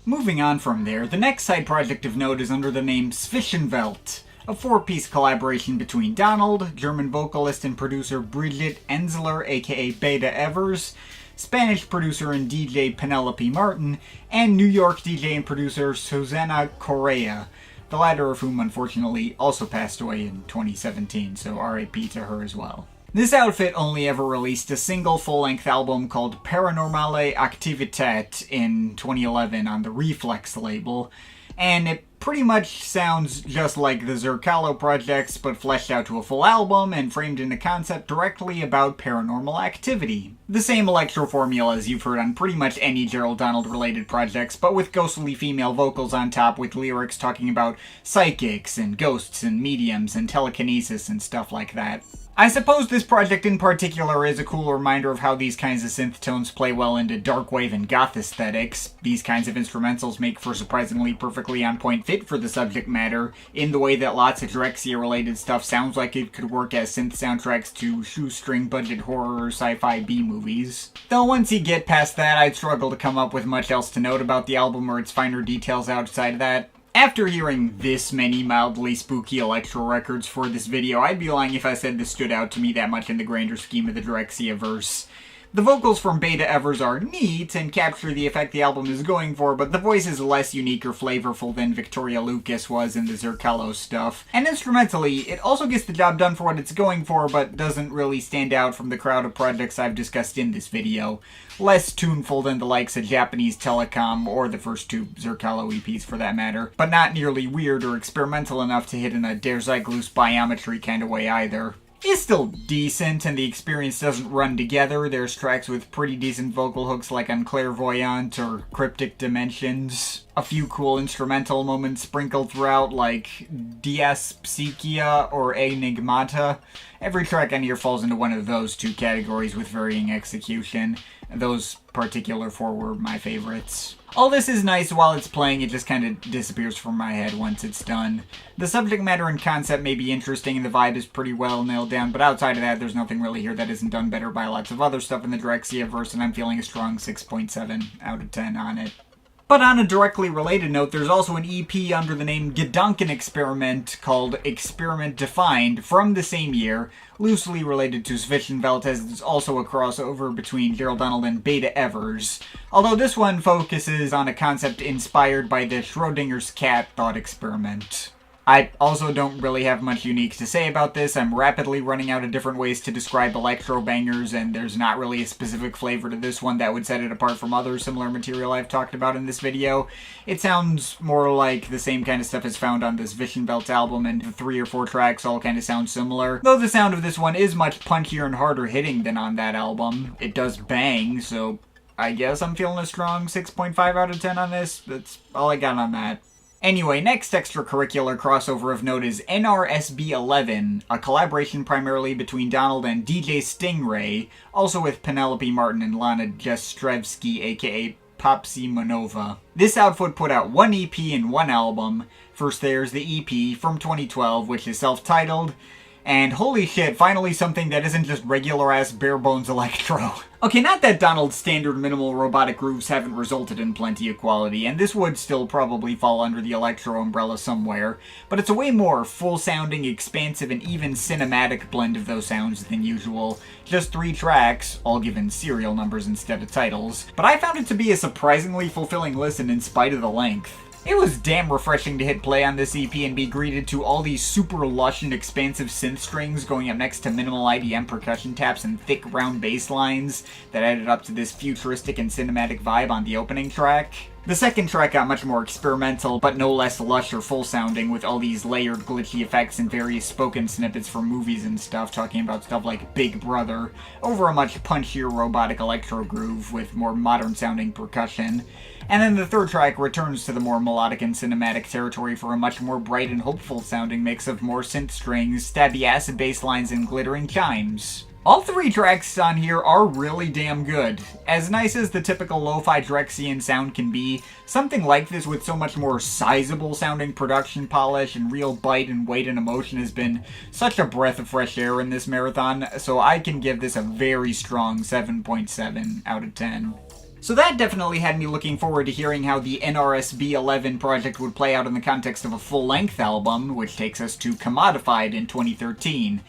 Moving on from there, the next side project of note is under the name Zwischenwelt, a 4-piece collaboration between Donald, German vocalist and producer Brigitte Enzler aka Beta Evers, Spanish producer and DJ Penelope Martin, and New York DJ and producer Susana Correa, the latter of whom unfortunately also passed away in 2017, so RIP to her as well. This outfit only ever released a single full-length album called Paranormale Aktivitet in 2011 on the Reflex label, and it pretty much sounds just like the Zerkalo projects, but fleshed out to a full album and framed in a concept directly about paranormal activity. The same electro formula as you've heard on pretty much any Gerald Donald related projects, but with ghostly female vocals on top with lyrics talking about psychics and ghosts and mediums and telekinesis and stuff like that. I suppose this project in particular is a cool reminder of how these kinds of synth tones play well into darkwave and goth aesthetics. These kinds of instrumentals make for surprisingly perfectly on-point fit for the subject matter, in the way that lots of Drexciya-related stuff sounds like it could work as synth soundtracks to shoestring-budget horror or sci-fi B-movies. Though once you get past that, I'd struggle to come up with much else to note about the album or its finer details outside of that. After hearing this many mildly spooky electro records for this video, I'd be lying if I said this stood out to me that much in the grander scheme of the Drexciya-verse. The vocals from Beta Evers are neat and capture the effect the album is going for, but the voice is less unique or flavorful than Victoria Lucas was in the Zerkello stuff. And instrumentally, it also gets the job done for what it's going for, but doesn't really stand out from the crowd of projects I've discussed in this video. Less tuneful than the likes of Japanese Telecom, or the first two Zerkello EPs for that matter, but not nearly weird or experimental enough to hit in a Der Zyklus Biometry kind of way either. It's still decent, and the experience doesn't run together. There's tracks with pretty decent vocal hooks like on Clairvoyant or Cryptic Dimensions. A few cool instrumental moments sprinkled throughout like Dies Psychia or Enigmata. Every track on here falls into one of those two categories with varying execution. Those particular four were my favorites. All this is nice while it's playing, it just kind of disappears from my head once it's done. The subject matter and concept may be interesting and the vibe is pretty well nailed down, but outside of that, there's nothing really here that isn't done better by lots of other stuff in the Drexciya-verse, and I'm feeling a strong 6.7 out of 10 on it. But on a directly related note, there's also an EP under the name Gedankenexperiment called Experiment Defined from the same year, loosely related to Zwischenwelt, as it's also a crossover between Gerald and Beta Evers. Although this one focuses on a concept inspired by the Schrodinger's cat thought experiment. I also don't really have much unique to say about this. I'm rapidly running out of different ways to describe electro bangers, and there's not really a specific flavor to this one that would set it apart from other similar material I've talked about in this video. It sounds more like the same kind of stuff as found on this Zwischenwelt album, and the 3 or 4 tracks all kind of sound similar. Though the sound of this one is much punchier and harder hitting than on that album. It does bang, so I guess I'm feeling a strong 6.5 out of 10 on this. That's all I got on that. Anyway, next extracurricular crossover of note is NRSB11, a collaboration primarily between Donald and DJ Stingray, also with Penelope Martin and Lana Jastrevsky, aka Popsy Monova. This outfit put out 1 EP and 1 album. First there's the EP from 2012, which is self-titled, and holy shit, finally something that isn't just regular-ass bare-bones electro. Okay, not that Donald's standard minimal robotic grooves haven't resulted in plenty of quality, and this would still probably fall under the electro umbrella somewhere, but it's a way more full-sounding, expansive, and even cinematic blend of those sounds than usual. Just 3 tracks, all given serial numbers instead of titles, but I found it to be a surprisingly fulfilling listen in spite of the length. It was damn refreshing to hit play on this EP and be greeted to all these super lush and expansive synth strings going up next to minimal IDM percussion taps and thick round bass lines that added up to this futuristic and cinematic vibe on the opening track. The second track got much more experimental, but no less lush or full-sounding, with all these layered glitchy effects and various spoken snippets from movies and stuff, talking about stuff like Big Brother, over a much punchier robotic electro groove with more modern-sounding percussion. And then the third track returns to the more melodic and cinematic territory for a much more bright and hopeful-sounding mix of more synth strings, stabby acid bass lines, and glittering chimes. All 3 tracks on here are really damn good. As nice as the typical lo-fi Drexian sound can be, something like this with so much more sizable sounding production polish and real bite and weight and emotion has been such a breath of fresh air in this marathon, so I can give this a very strong 7.7 out of 10. So that definitely had me looking forward to hearing how the NRSB11 project would play out in the context of a full-length album, which takes us to Commodified in 2013.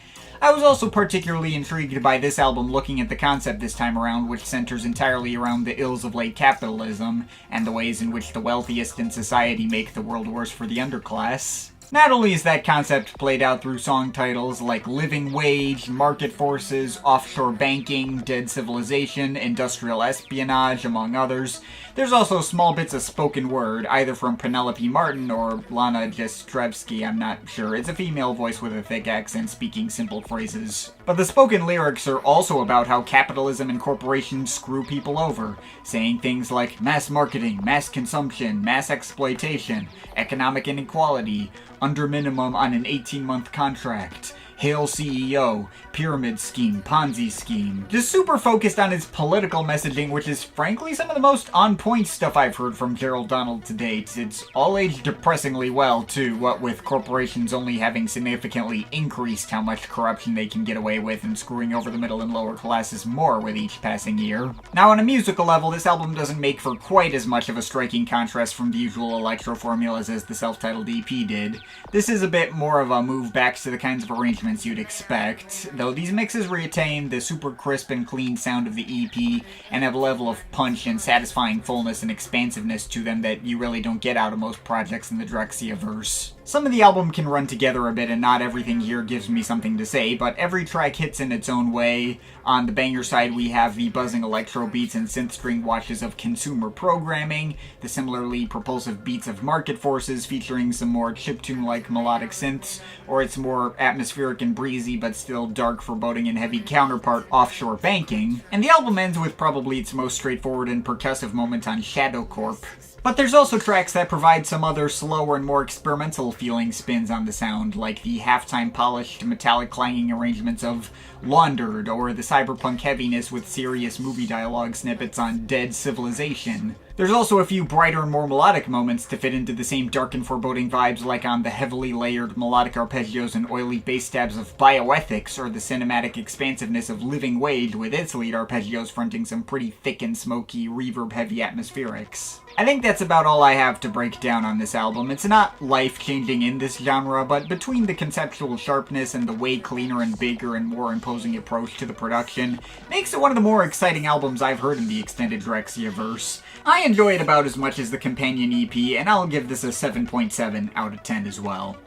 I was also particularly intrigued by this album looking at the concept this time around, which centers entirely around the ills of late capitalism, and the ways in which the wealthiest in society make the world worse for the underclass. Not only is that concept played out through song titles like Living Wage, Market Forces, Offshore Banking, Dead Civilization, Industrial Espionage, among others, there's also small bits of spoken word, either from Penelope Martin or Lana Jastrevsky, I'm not sure. It's a female voice with a thick accent speaking simple phrases. But the spoken lyrics are also about how capitalism and corporations screw people over, saying things like mass marketing, mass consumption, mass exploitation, economic inequality, under minimum on an 18-month contract, Hail CEO, Pyramid Scheme, Ponzi Scheme. Just super focused on his political messaging, which is frankly some of the most on-point stuff I've heard from Gerald Donald to date. It's all aged depressingly well, too, what with corporations only having significantly increased how much corruption they can get away with and screwing over the middle and lower classes more with each passing year. Now, on a musical level, this album doesn't make for quite as much of a striking contrast from the usual electro formulas as the self-titled EP did. This is a bit more of a move back to the kinds of arrangements you'd expect, though these mixes retain the super crisp and clean sound of the EP and have a level of punch and satisfying fullness and expansiveness to them that you really don't get out of most projects in the Drexciya verse. Some of the album can run together a bit and not everything here gives me something to say, but every track hits in its own way. On the banger side we have the buzzing electro beats and synth string washes of consumer programming, the similarly propulsive beats of market forces featuring some more chiptune-like melodic synths, or its more atmospheric and breezy but still dark, foreboding and heavy counterpart offshore banking. And the album ends with probably its most straightforward and percussive moment on Shadow Corp. But there's also tracks that provide some other slower and more experimental feeling spins on the sound, like the halftime polished metallic clanging arrangements of Laundered, or the cyberpunk heaviness with serious movie dialogue snippets on Dead Civilization. There's also a few brighter and more melodic moments to fit into the same dark and foreboding vibes, like on the heavily layered melodic arpeggios and oily bass stabs of Bioethics, or the cinematic expansiveness of Living Wage with its lead arpeggios fronting some pretty thick and smoky, reverb-heavy atmospherics. I think that's about all I have to break down on this album. It's not life-changing in this genre, but between the conceptual sharpness and the way cleaner and bigger and more imposing approach to the production, makes it one of the more exciting albums I've heard in the extended Drexciya verse. I enjoy it about as much as the companion EP, and I'll give this a 7.7 out of 10 as well.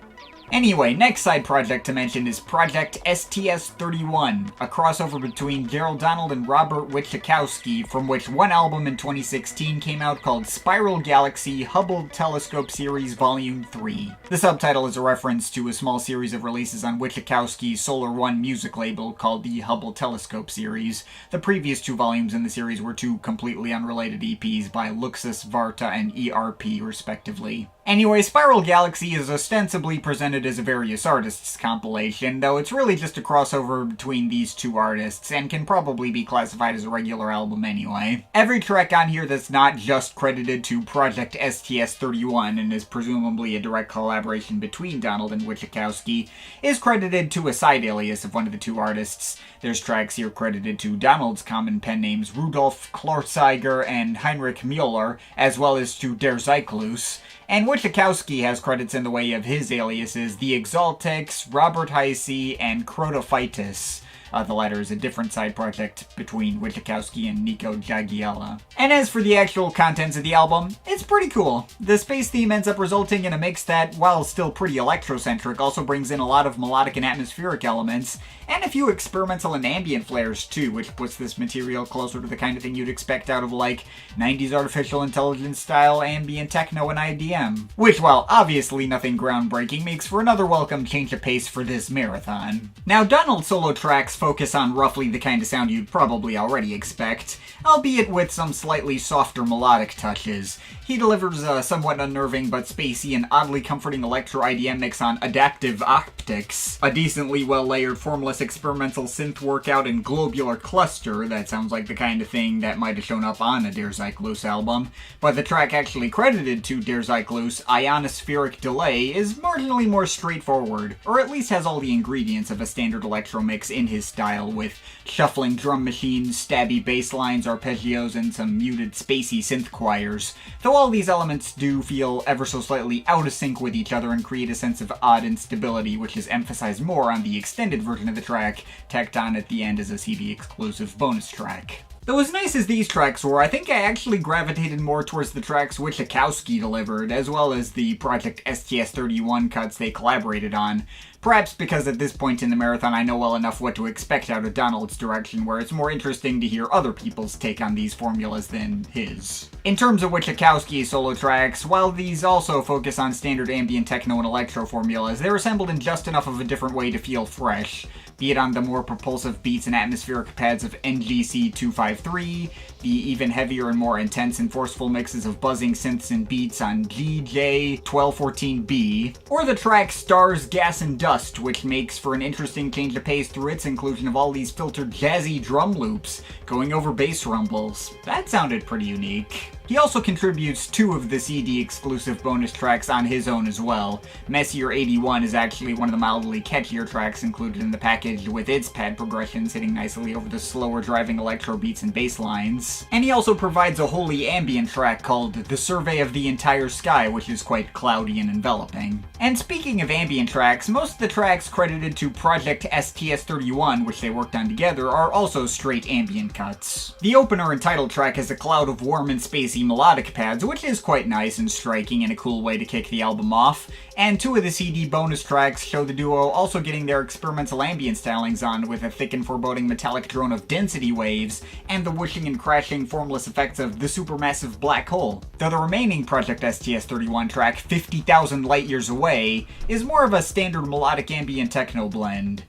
Anyway, next side project to mention is Project STS-31, a crossover between Gerald Donald and Robert Wachikowski, from which one album in 2016 came out called Spiral Galaxy Hubble Telescope Series Volume 3. The subtitle is a reference to a small series of releases on Wachikowski's Solar One music label called the Hubble Telescope Series. The previous two volumes in the series were two completely unrelated EPs by Luxus, Varta, and ERP, respectively. Anyway, Spiral Galaxy is ostensibly presented as a various artists compilation, though it's really just a crossover between these two artists, and can probably be classified as a regular album anyway. Every track on here that's not just credited to Project STS-31 and is presumably a direct collaboration between Donald and Wachikowski is credited to a side alias of one of the two artists. There's tracks here credited to Donald's common pen names Rudolf Klorzeiger and Heinrich Müller, as well as to Der Zyklus. And Wachikowski has credits in the way of his aliases The Exaltex, Robert Heisey, and Crotophytus. The latter is a different side project between Wachikowski and Nico Jagiella. And as for the actual contents of the album, it's pretty cool. The space theme ends up resulting in a mix that, while still pretty electrocentric, also brings in a lot of melodic and atmospheric elements, and a few experimental and ambient flares too, which puts this material closer to the kind of thing you'd expect out of like 90s artificial intelligence style ambient techno and IDM. Which, while obviously nothing groundbreaking, makes for another welcome change of pace for this marathon. Now, Donald's solo tracks focus on roughly the kind of sound you'd probably already expect, albeit with some slightly softer melodic touches. He delivers a somewhat unnerving but spacey and oddly comforting electro-IDM mix on Adaptive Optics, a decently well-layered formless experimental synth workout and globular cluster that sounds like the kind of thing that might have shown up on a Der Zyklus album, but the track actually credited to Der Zyklus, Ionospheric Delay, is marginally more straightforward, or at least has all the ingredients of a standard electro mix in his style, with shuffling drum machines, stabby bass lines, arpeggios, and some muted spacey synth choirs, though all these elements do feel ever so slightly out of sync with each other and create a sense of odd instability, which is emphasized more on the extended version of the track, tacked on at the end as a CD-exclusive bonus track. Though as nice as these tracks were, I think I actually gravitated more towards the tracks Wachikowski delivered, as well as the Project STS-31 cuts they collaborated on. Perhaps because at this point in the marathon I know well enough what to expect out of Donald's direction, where it's more interesting to hear other people's take on these formulas than his. In terms of Wachikowski's solo tracks, while these also focus on standard ambient techno and electro formulas, they're assembled in just enough of a different way to feel fresh. be it on the more propulsive beats and atmospheric pads of NGC 253, the even heavier and more intense and forceful mixes of buzzing synths and beats on GJ 1214B, or the track Stars, Gas, and Dust, which makes for an interesting change of pace through its inclusion of all these filtered jazzy drum loops going over bass rumbles. That sounded pretty unique. He also contributes 2 of the CD exclusive bonus tracks on his own as well. Messier 81 is actually one of the mildly catchier tracks included in the package, with its pad progressions hitting nicely over the slower driving electro beats and bass lines. And he also provides a wholly ambient track called The Survey of the Entire Sky, which is quite cloudy and enveloping. And speaking of ambient tracks, most of the tracks credited to Project STS-31, which they worked on together, are also straight ambient cuts. The opener and title track has a cloud of warm and spacey melodic pads, which is quite nice and striking and a cool way to kick the album off, and 2 of the CD bonus tracks show the duo also getting their experimental ambient stylings on, with a thick and foreboding metallic drone of density waves and the whooshing and crashing formless effects of the supermassive black hole. Though the remaining Project STS-31 track, 50,000 Light Years Away, is more of a standard melodic ambient techno blend.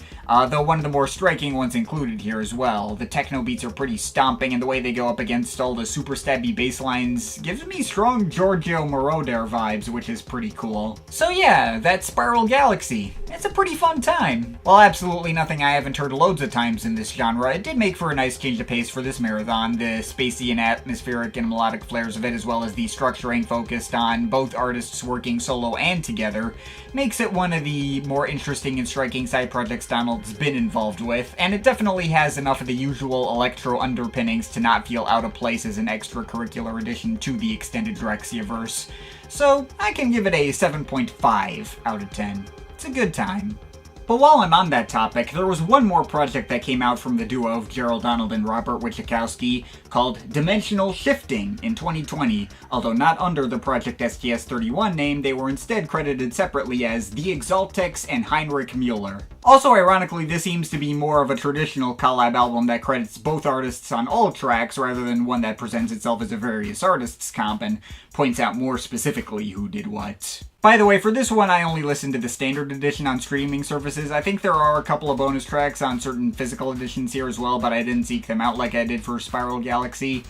Though one of the more striking ones included here as well. The techno beats are pretty stomping, and the way they go up against all the super stabby bass lines gives me strong Giorgio Moroder vibes, which is pretty cool. So yeah, that's Spiral Galaxy. It's a pretty fun time. While absolutely nothing I haven't heard loads of times in this genre, it did make for a nice change of pace for this marathon. The spacey and atmospheric and melodic flares of it, as well as the structuring focused on both artists working solo and together, makes it one of the more interesting and striking side projects Donald's been involved with, and it definitely has enough of the usual electro underpinnings to not feel out of place as an extracurricular addition to the extended Drexciya-verse. So I can give it a 7.5 out of 10. It's a good time. But while I'm on that topic, there was one more project that came out from the duo of Gerald, Donald, and Robert Wachikowski called Dimensional Shifting in 2020, although not under the Project STS-31 name. They were instead credited separately as The Exaltex and Heinrich Mueller. Also, ironically, this seems to be more of a traditional collab album that credits both artists on all tracks rather than one that presents itself as a various artists comp and points out more specifically who did what. By the way, for this one I only listened to the standard edition on streaming services. I think there are a couple of bonus tracks on certain physical editions here as well, but I didn't seek them out like I did for Spiral Galaxy.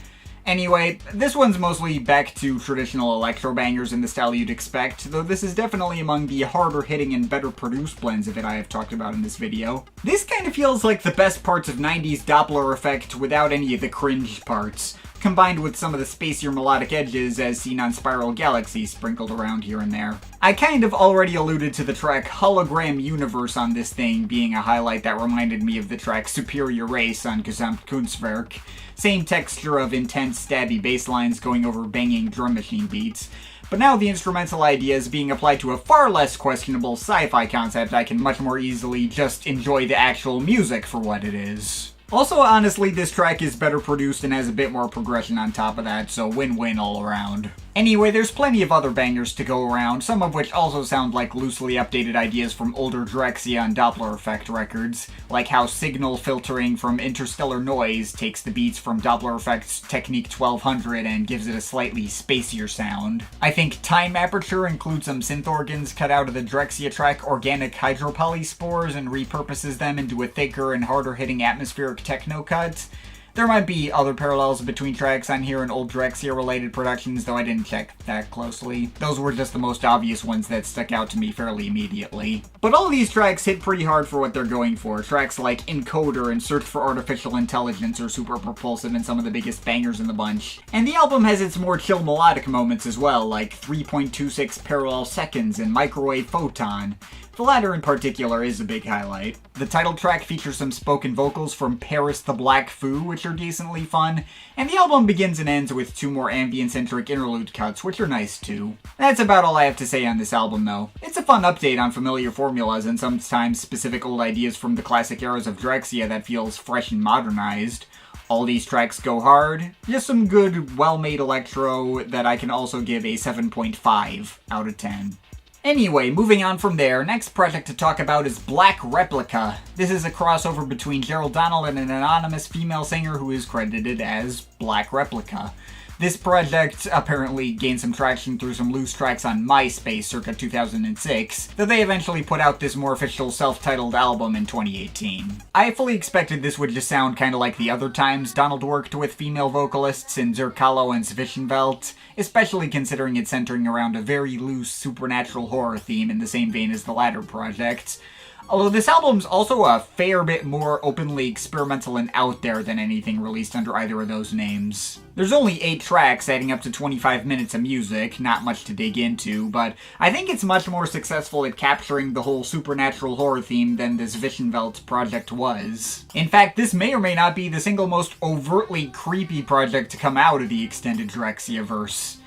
Anyway, this one's mostly back to traditional electro bangers in the style you'd expect, though this is definitely among the harder hitting and better produced blends of it I have talked about in this video. This kind of feels like the best parts of 90s Dopplereffekt without any of the cringe parts, combined with some of the spacier melodic edges as seen on Spiral Galaxy sprinkled around here and there. I kind of already alluded to the track Hologram Universe on this thing being a highlight that reminded me of the track Superior Race on Gesamtkunstwerk. Same texture of intense stabby bass lines going over banging drum machine beats. But now the instrumental idea is being applied to a far less questionable sci-fi concept. I can much more easily just enjoy the actual music for what it is. Also, honestly, this track is better produced and has a bit more progression on top of that, so win-win all around. Anyway, there's plenty of other bangers to go around, some of which also sound like loosely updated ideas from older Drexciya and Dopplereffekt records, like how signal filtering from interstellar noise takes the beats from Dopplereffekt's Technique 1200 and gives it a slightly spacier sound. I think Time Aperture includes some synth organs cut out of the Drexciya track Organic Hydropolyspores and repurposes them into a thicker and harder hitting atmospheric techno cut. There might be other parallels between tracks on here and old Drexciya related productions, though I didn't check that closely. Those were just the most obvious ones that stuck out to me fairly immediately. But all these tracks hit pretty hard for what they're going for. Tracks like Encoder and Search for Artificial Intelligence are super propulsive and some of the biggest bangers in the bunch. And the album has its more chill melodic moments as well, like 3.26 Parallel Seconds and Microwave Photon. The latter in particular is a big highlight. The title track features some spoken vocals from Paris the Black Foo, which are decently fun, and the album begins and ends with 2 more ambient-centric interlude cuts, which are nice too. That's about all I have to say on this album though. It's a fun update on familiar formulas and sometimes specific old ideas from the classic eras of Drexciya that feels fresh and modernized. All these tracks go hard, just some good, well-made electro that I can also give a 7.5 out of 10. Anyway, moving on from there, next project to talk about is Black Replica. This is a crossover between Gerald Donald and an anonymous female singer who is credited as Black Replica. This project apparently gained some traction through some loose tracks on MySpace circa 2006, though they eventually put out this more official self-titled album in 2018. I fully expected this would just sound kinda like the other times Donald worked with female vocalists in Zerkalo and Zwischenwelt, especially considering it's centering around a very loose supernatural horror theme in the same vein as the latter project. Although this album's also a fair bit more openly experimental and out there than anything released under either of those names. There's only 8 tracks adding up to 25 minutes of music, not much to dig into, but I think it's much more successful at capturing the whole supernatural horror theme than the Zwischenwelt project was. In fact, this may or may not be the single most overtly creepy project to come out of the extended Drexciya-verse.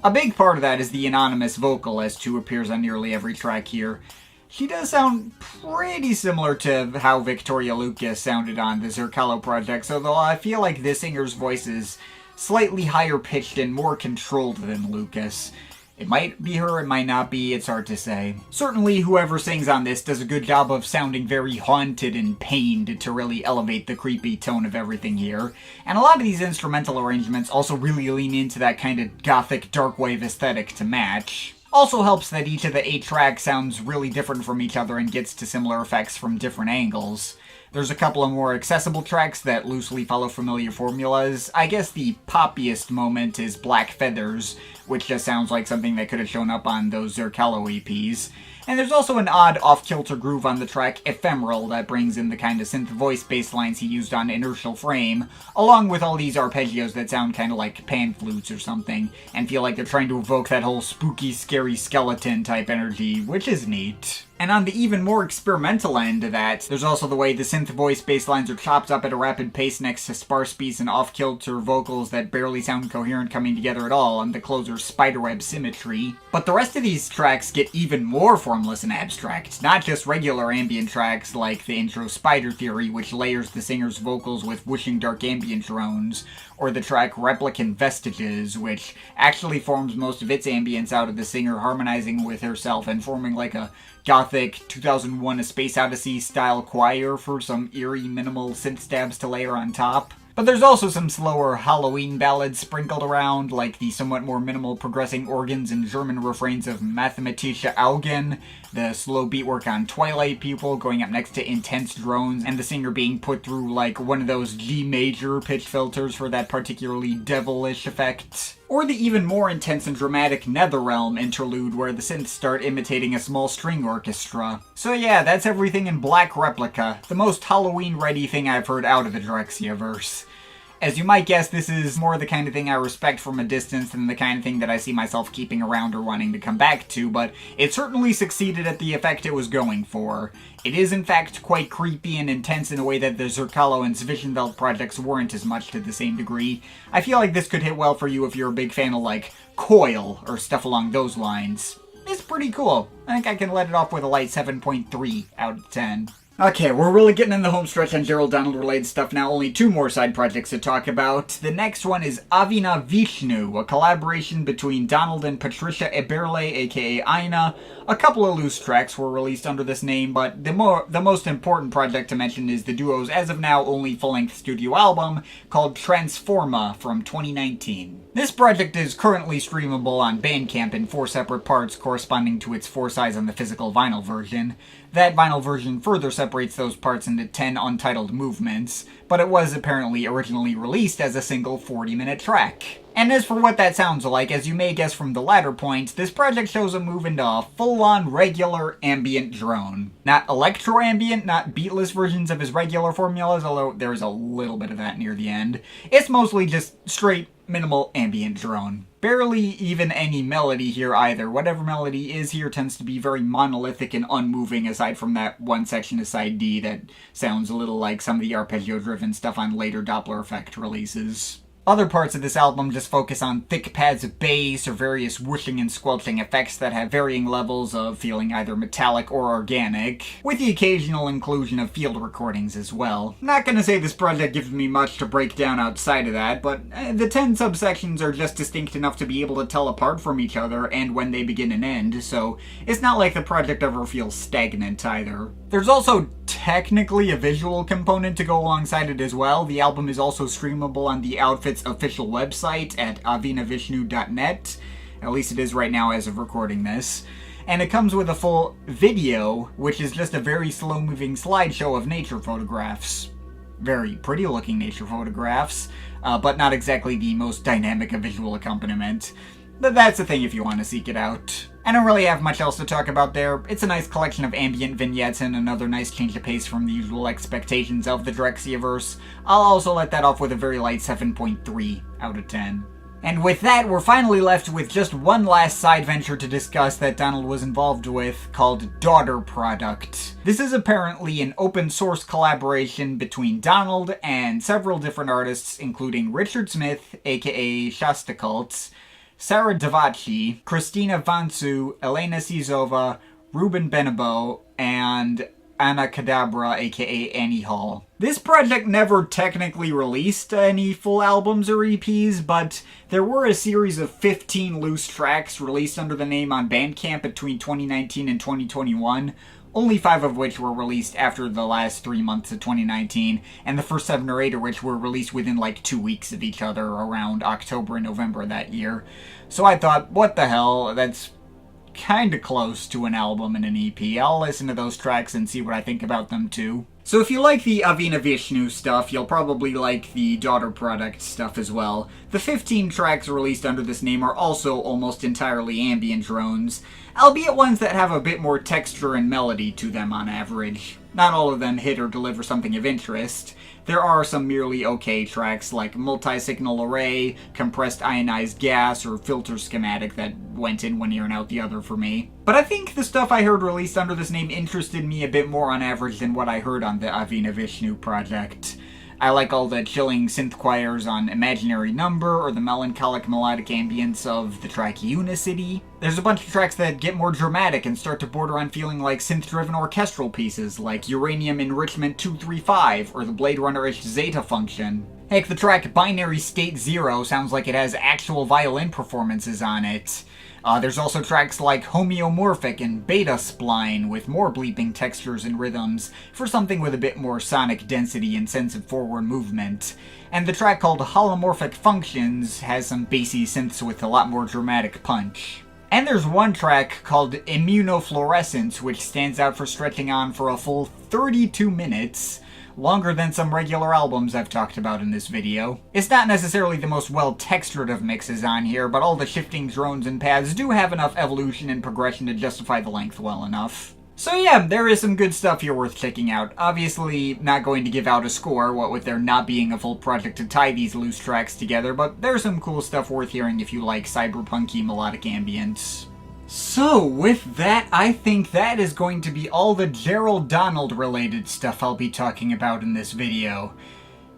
A big part of that is the anonymous vocalist who appears on nearly every track here. She does sound pretty similar to how Victoria Lucas sounded on the Zerkalo project, although I feel like this singer's voice is slightly higher pitched and more controlled than Lucas. It might be her, it might not be, it's hard to say. Certainly whoever sings on this does a good job of sounding very haunted and pained to really elevate the creepy tone of everything here. And a lot of these instrumental arrangements also really lean into that kind of gothic darkwave aesthetic to match. Also helps that each of the 8 tracks sounds really different from each other and gets to similar effects from different angles. There's a couple of more accessible tracks that loosely follow familiar formulas. I guess the poppiest moment is Black Feathers, which just sounds like something that could have shown up on those Zerkalo EPs. And there's also an odd off-kilter groove on the track Ephemeral that brings in the kind of synth voice bass lines he used on Inertial Frame, along with all these arpeggios that sound kind of like pan flutes or something, and feel like they're trying to evoke that whole spooky, scary skeleton type energy, which is neat. And on the even more experimental end of that, there's also the way the synth voice bass lines are chopped up at a rapid pace next to sparse beats and off-kilter vocals that barely sound coherent coming together at all on the closer's spiderweb symmetry. But the rest of these tracks get even more formless and abstract, not just regular ambient tracks like the intro Spider Theory, which layers the singer's vocals with whooshing dark ambient drones, or the track Replicant Vestiges, which actually forms most of its ambience out of the singer harmonizing with herself and forming like a gothic 2001 A Space Odyssey style choir for some eerie minimal synth stabs to layer on top. But there's also some slower Halloween ballads sprinkled around, like the somewhat more minimal progressing organs and German refrains of Mathematische Augen, the slow beatwork on Twilight People going up next to intense drones, and the singer being put through like one of those G major pitch filters for that particularly devilish effect. Or the even more intense and dramatic NetherRealm interlude where the synths start imitating a small string orchestra. So yeah, that's everything in Black Replica, the most Halloween-ready thing I've heard out of the Drexciya-verse. As you might guess, this is more the kind of thing I respect from a distance than the kind of thing that I see myself keeping around or wanting to come back to, but it certainly succeeded at the effect it was going for. It is in fact quite creepy and intense in a way that the Zerkalo and Zwischenwelt projects weren't as much to the same degree. I feel like this could hit well for you if you're a big fan of like Coil or stuff along those lines. It's pretty cool. I think I can let it off with a light 7.3 out of 10. Okay, we're really getting in the home stretch on Gerald Donald related stuff now. Only 2 more side projects to talk about. The next one is Avina Vishnu, a collaboration between Donald and Patricia Eberle, aka Aina. A couple of loose tracks were released under this name, but the most important project to mention is the duo's as of now only full-length studio album called Transforma from 2019. This project is currently streamable on Bandcamp in 4 separate parts corresponding to its 4 sides on the physical vinyl version. That vinyl version further separates those parts into 10 untitled movements, but it was apparently originally released as a single 40-minute track. And as for what that sounds like, as you may guess from the latter point, this project shows a move into a full-on regular ambient drone. Not electro-ambient, not beatless versions of his regular formulas, although there's a little bit of that near the end. It's mostly just straight, minimal ambient drone. Barely even any melody here either. Whatever melody is here tends to be very monolithic and unmoving, aside from that one section of side D that sounds a little like some of the arpeggio-driven stuff on later Dopplereffekt releases. Other parts of this album just focus on thick pads of bass or various whooshing and squelching effects that have varying levels of feeling either metallic or organic, with the occasional inclusion of field recordings as well. Not gonna say this project gives me much to break down outside of that, but the 10 subsections are just distinct enough to be able to tell apart from each other and when they begin and end, so it's not like the project ever feels stagnant either. There's also technically a visual component to go alongside it as well. The album is also streamable on the outfit's official website at avinavishnu.net. At least it is right now as of recording this. And it comes with a full video, which is just a very slow-moving slideshow of nature photographs. Very pretty-looking nature photographs, but not exactly the most dynamic of visual accompaniment. But that's the thing if you want to seek it out. I don't really have much else to talk about there. It's a nice collection of ambient vignettes and another nice change of pace from the usual expectations of the Drexciya-verse. I'll also let that off with a very light 7.3 out of 10. And with that, we're finally left with just one last side venture to discuss that Donald was involved with, called Daughter Product. This is apparently an open source collaboration between Donald and several different artists, including Richard Smith, aka Shostakultz, Sarah Davachi, Christina Vansu, Elena Sizova, Ruben Benabo, and Anna Kadabra, aka Annie Hall. This project never technically released any full albums or EPs, but there were a series of 15 loose tracks released under the name on Bandcamp between 2019 and 2021, only 5 of which were released after the last 3 months of 2019, and the first 7 or 8 of which were released within like 2 weeks of each other around October and November that year. So I thought, what the hell, that's kinda close to an album and an EP. I'll listen to those tracks and see what I think about them too. So if you like the Avina Vishnu stuff, you'll probably like the Daughter Product stuff as well. The 15 tracks released under this name are also almost entirely ambient drones, albeit ones that have a bit more texture and melody to them on average. Not all of them hit or deliver something of interest. There are some merely okay tracks like Multi-Signal Array, Compressed Ionized Gas, or Filter Schematic that went in one ear and out the other for me. But I think the stuff I heard released under this name interested me a bit more on average than what I heard on the Avina Vishnu project. I like all the chilling synth choirs on Imaginary Number, or the melancholic melodic ambience of the track Unicity. There's a bunch of tracks that get more dramatic and start to border on feeling like synth-driven orchestral pieces, like Uranium Enrichment 235, or the Blade Runner-ish Zeta Function. Heck, the track Binary State Zero sounds like it has actual violin performances on it. There's also tracks like Homeomorphic and Beta Spline with more bleeping textures and rhythms for something with a bit more sonic density and sense of forward movement. And the track called Holomorphic Functions has some bassy synths with a lot more dramatic punch. And there's one track called Immunofluorescence, which stands out for stretching on for a full 32 minutes. Longer than some regular albums I've talked about in this video. It's not necessarily the most well-textured of mixes on here, but all the shifting drones and paths do have enough evolution and progression to justify the length well enough. So yeah, there is some good stuff here worth checking out. Obviously not going to give out a score, what with there not being a full project to tie these loose tracks together, but there's some cool stuff worth hearing if you like cyberpunky melodic ambience. So, with that, I think that is going to be all the Gerald Donald related stuff I'll be talking about in this video.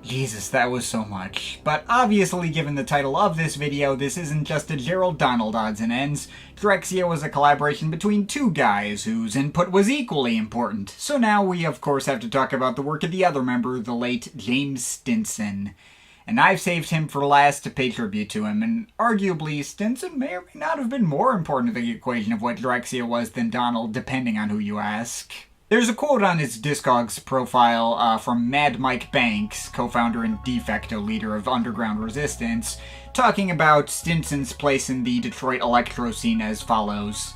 Jesus, that was so much. But obviously, given the title of this video, this isn't just a Gerald Donald odds and ends. Drexciya was a collaboration between 2 guys whose input was equally important. So now we of course have to talk about the work of the other member, the late James Stinson. And I've saved him for last to pay tribute to him, and arguably Stinson may or may not have been more important to the equation of what Drexciya was than Donald, depending on who you ask. There's a quote on his Discogs profile from Mad Mike Banks, co-founder and de facto leader of Underground Resistance, talking about Stinson's place in the Detroit electro scene as follows.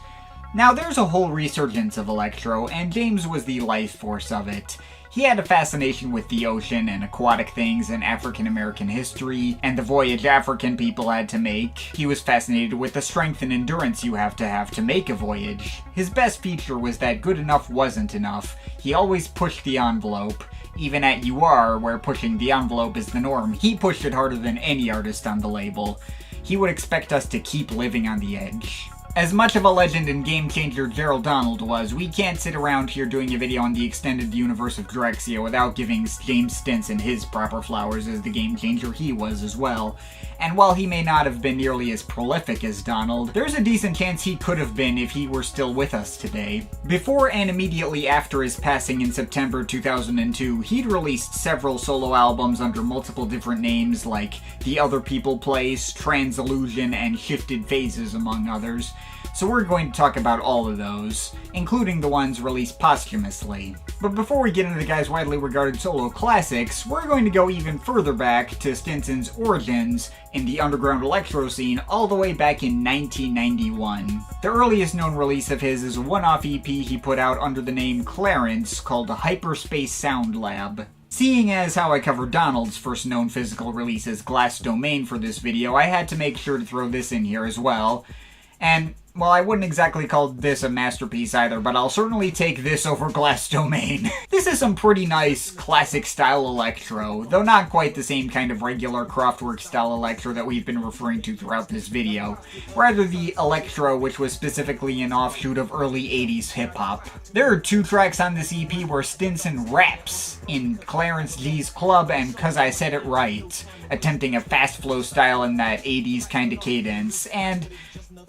Now, there's a whole resurgence of electro, and James was the life force of it. He had a fascination with the ocean and aquatic things and African-American history, and the voyage African people had to make. He was fascinated with the strength and endurance you have to make a voyage. His best feature was that good enough wasn't enough. He always pushed the envelope. Even at UR, where pushing the envelope is the norm, he pushed it harder than any artist on the label. He would expect us to keep living on the edge. As much of a legend and game changer Gerald Donald was, we can't sit around here doing a video on the extended universe of Drexciya without giving James Stinson his proper flowers as the game changer he was as well. And while he may not have been nearly as prolific as Donald, there's a decent chance he could have been if he were still with us today. Before and immediately after his passing in September 2002, he'd released several solo albums under multiple different names like The Other People Place, Transillusion, and Shifted Phases, among others. so we're going to talk about all of those, including the ones released posthumously. But before we get into the guy's widely regarded solo classics, we're going to go even further back to Stinson's origins in the underground electro scene all the way back in 1991. The earliest known release of his is a one-off EP he put out under the name Clarence called the Hyperspace Sound Lab. Seeing as how I covered Donald's first known physical release as Glass Domain for this video, I had to make sure to throw this in here as well. And, well, I wouldn't exactly call this a masterpiece either, but I'll certainly take this over Glass Domain. This is some pretty nice, classic-style electro, though not quite the same kind of regular Kraftwerk-style electro that we've been referring to throughout this video. Rather the electro which was specifically an offshoot of early 80s hip-hop. There are 2 tracks on this EP where Stinson raps in Clarence G's Club and 'Cause I Said It Right, attempting a fast flow style in that 80s kind of cadence, and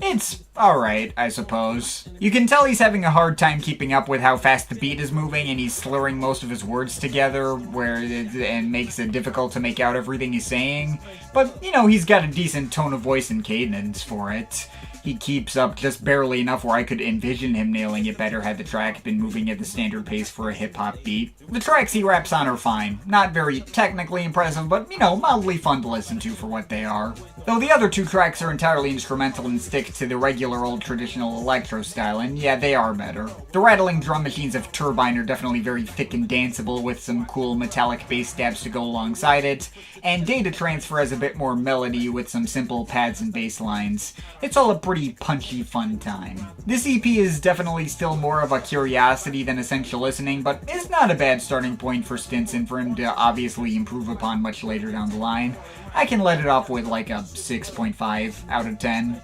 it's alright, I suppose. You can tell he's having a hard time keeping up with how fast the beat is moving, and he's slurring most of his words together, and makes it difficult to make out everything he's saying. But, you know, he's got a decent tone of voice and cadence for it. He keeps up just barely enough where I could envision him nailing it better had the track been moving at the standard pace for a hip-hop beat. The tracks he raps on are fine. Not very technically impressive, but, you know, mildly fun to listen to for what they are. Though the other 2 tracks are entirely instrumental and stick to the regular old traditional electro style, and yeah, they are better. The rattling drum machines of Turbine are definitely very thick and danceable with some cool metallic bass stabs to go alongside it, and Data Transfer has a bit more melody with some simple pads and bass lines. It's all a pretty punchy, fun time. This EP is definitely still more of a curiosity than essential listening, but it's not a bad starting point for Stinson for him to obviously improve upon much later down the line. I can let it off with like a 6.5 out of 10.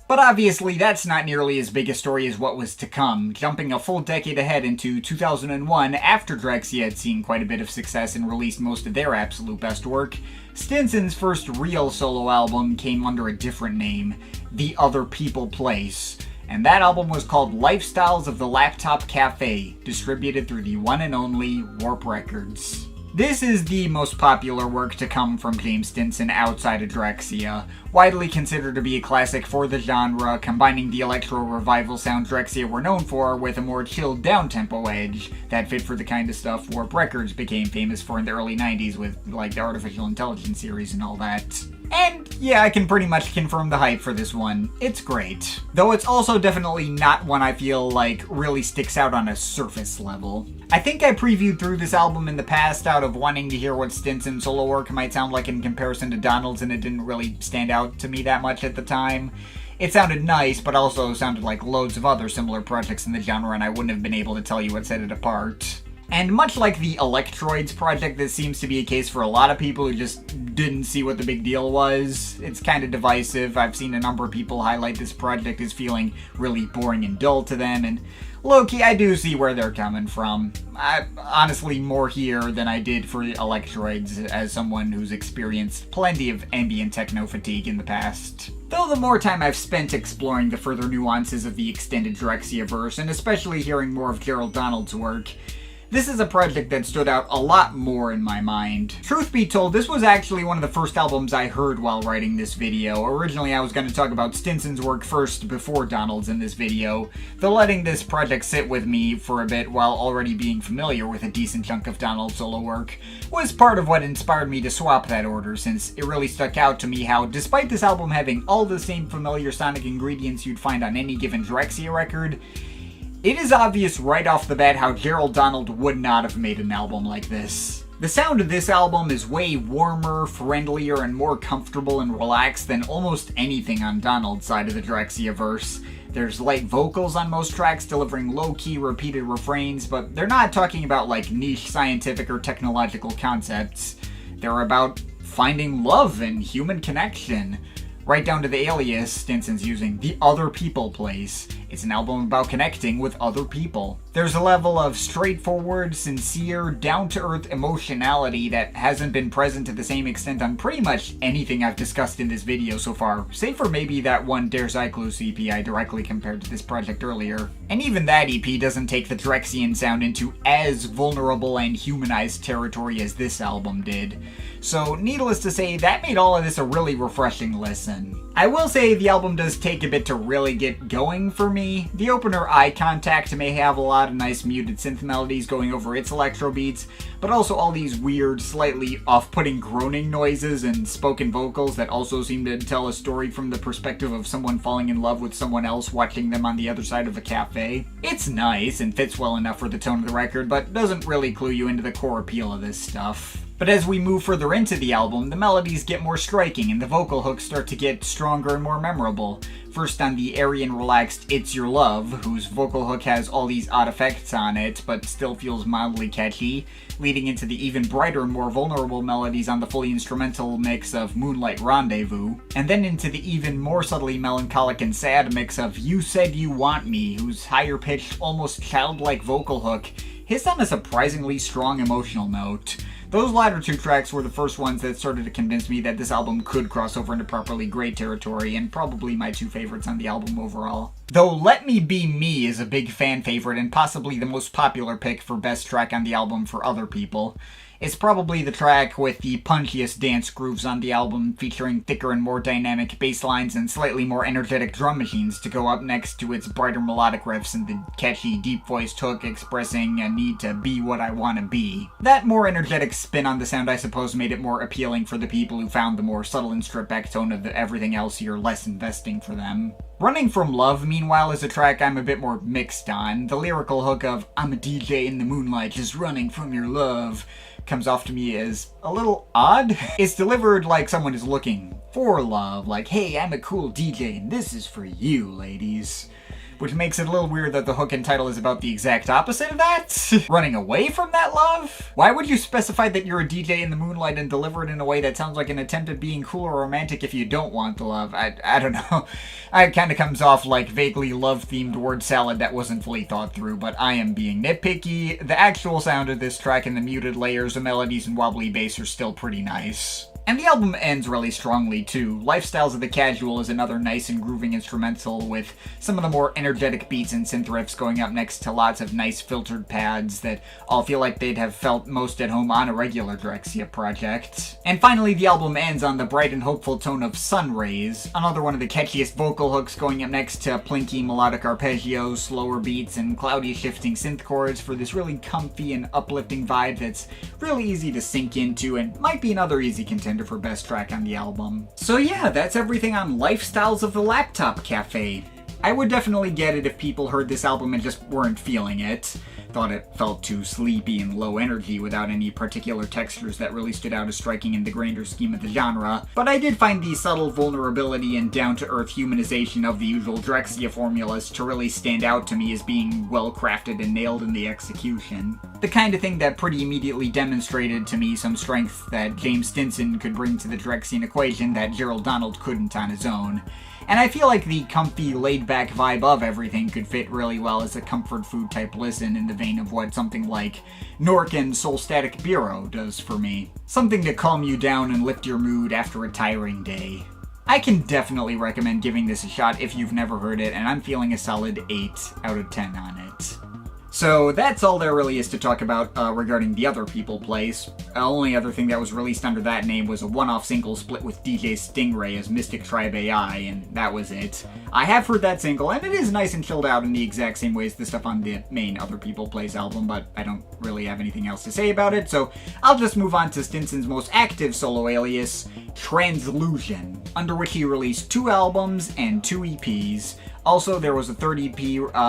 But obviously that's not nearly as big a story as what was to come, jumping a full decade ahead into 2001 after Drexciya had seen quite a bit of success and released most of their absolute best work. Stinson's first real solo album came under a different name, The Other People Place, and that album was called Lifestyles of the Laptop Cafe, distributed through the one and only Warp Records. This is the most popular work to come from James Stinson outside of Drexciya, widely considered to be a classic for the genre, combining the electro revival sound Drexciya were known for with a more chilled down-tempo edge that fit for the kind of stuff Warp Records became famous for in the early 90s with, like, the Artificial Intelligence series and all that. And yeah, I can pretty much confirm the hype for this one. It's great. Though it's also definitely not one I feel like really sticks out on a surface level. I think I previewed through this album in the past out of wanting to hear what Stinson's solo work might sound like in comparison to Donald's, and it didn't really stand out to me that much at the time. It sounded nice, but also sounded like loads of other similar projects in the genre, and I wouldn't have been able to tell you what set it apart. And much like the Electroids project, this seems to be a case for a lot of people who just didn't see what the big deal was. It's kind of divisive. I've seen a number of people highlight this project as feeling really boring and dull to them, and low-key, I do see where they're coming from. Honestly, more here than I did for Electroids, as someone who's experienced plenty of ambient techno fatigue in the past. Though the more time I've spent exploring the further nuances of the extended Drexciya verse, and especially hearing more of Gerald Donald's work, this is a project that stood out a lot more in my mind. Truth be told, this was actually one of the first albums I heard while writing this video. Originally, I was going to talk about Stinson's work first before Donald's in this video, though letting this project sit with me for a bit while already being familiar with a decent chunk of Donald's solo work was part of what inspired me to swap that order, since it really stuck out to me how, despite this album having all the same familiar sonic ingredients you'd find on any given Drexciya record, it is obvious right off the bat how Gerald Donald would not have made an album like this. The sound of this album is way warmer, friendlier, and more comfortable and relaxed than almost anything on Donald's side of the Drexciya verse. There's light vocals on most tracks delivering low-key repeated refrains, but they're not talking about like niche scientific or technological concepts. They're about finding love and human connection. Right down to the alias Stinson's using, The Other People Place. It's an album about connecting with other people. There's a level of straightforward, sincere, down-to-earth emotionality that hasn't been present to the same extent on pretty much anything I've discussed in this video so far, save for maybe that one Der Zyklus EP I directly compared to this project earlier. And even that EP doesn't take the Drexciyan sound into as vulnerable and humanized territory as this album did. So, needless to say, that made all of this a really refreshing listen. I will say the album does take a bit to really get going for me. The opener, Eye Contact, may have a lot of nice muted synth melodies going over its electro beats, but also all these weird, slightly off-putting groaning noises and spoken vocals that also seem to tell a story from the perspective of someone falling in love with someone else watching them on the other side of a cafe. It's nice and fits well enough for the tone of the record, but doesn't really clue you into the core appeal of this stuff. But as we move further into the album, the melodies get more striking and the vocal hooks start to get stronger and more memorable. First on the airy and relaxed It's Your Love, whose vocal hook has all these odd effects on it, but still feels mildly catchy, leading into the even brighter and more vulnerable melodies on the fully instrumental mix of Moonlight Rendezvous, and then into the even more subtly melancholic and sad mix of You Said You Want Me, whose higher-pitched, almost childlike vocal hook hits on a surprisingly strong emotional note. Those latter two tracks were the first ones that started to convince me that this album could cross over into properly great territory, and probably my two favorites on the album overall. Though Let Me Be Me is a big fan favorite and possibly the most popular pick for best track on the album for other people. It's probably the track with the punchiest dance grooves on the album, featuring thicker and more dynamic bass lines and slightly more energetic drum machines to go up next to its brighter melodic riffs and the catchy deep-voiced hook expressing a need to be what I want to be. That more energetic spin on the sound, I suppose, made it more appealing for the people who found the more subtle and stripped-back tone of everything else here less investing for them. Running From Love, meanwhile, is a track I'm a bit more mixed on. The lyrical hook of I'm a DJ in the moonlight just running from your love comes off to me as a little odd. It's delivered like someone is looking for love, like, hey, I'm a cool DJ and this is for you, ladies. Which makes it a little weird that the hook and title is about the exact opposite of that. Running away from that love? Why would you specify that you're a DJ in the moonlight and deliver it in a way that sounds like an attempt at being cool or romantic if you don't want the love? I don't know. It kind of comes off like vaguely love-themed word salad that wasn't fully thought through, but I am being nitpicky. The actual sound of this track and the muted layers of melodies and wobbly bass are still pretty nice. And the album ends really strongly, too. Lifestyles of the Casual is another nice and grooving instrumental with some of the more energetic beats and synth riffs going up next to lots of nice filtered pads that all feel like they'd have felt most at home on a regular Drexciya project. And finally, the album ends on the bright and hopeful tone of Sun Rays, another one of the catchiest vocal hooks going up next to plinky melodic arpeggios, slower beats, and cloudy shifting synth chords for this really comfy and uplifting vibe that's really easy to sink into and might be another easy contender for best track on the album. So yeah, that's everything on Lifestyles of the Laptop Cafe. I would definitely get it if people heard this album and just weren't feeling it. Thought it felt too sleepy and low energy without any particular textures that really stood out as striking in the grander scheme of the genre. But I did find the subtle vulnerability and down-to-earth humanization of the usual Drexciya formulas to really stand out to me as being well-crafted and nailed in the execution. The kind of thing that pretty immediately demonstrated to me some strength that James Stinson could bring to the Drexciyan equation that Gerald couldn't on his own. And I feel like the comfy, laid-back vibe of everything could fit really well as a comfort food type listen in the vein of what something like Nork and Soul Static Bureau does for me. Something to calm you down and lift your mood after a tiring day. I can definitely recommend giving this a shot if you've never heard it, and I'm feeling a solid 8 out of 10 on it. So that's all there really is to talk about regarding the other People Place. The only other thing that was released under that name was a one-off single split with DJ Stingray as Mystic Tribe AI, and that was it. I have heard that single, and it is nice and chilled out in the exact same way as the stuff on the main Other People Place album, but I don't really have anything else to say about it, so I'll just move on to Stinson's most active solo alias, Translusion, under which he released 2 albums and 2 EPs. Also, there was a third EP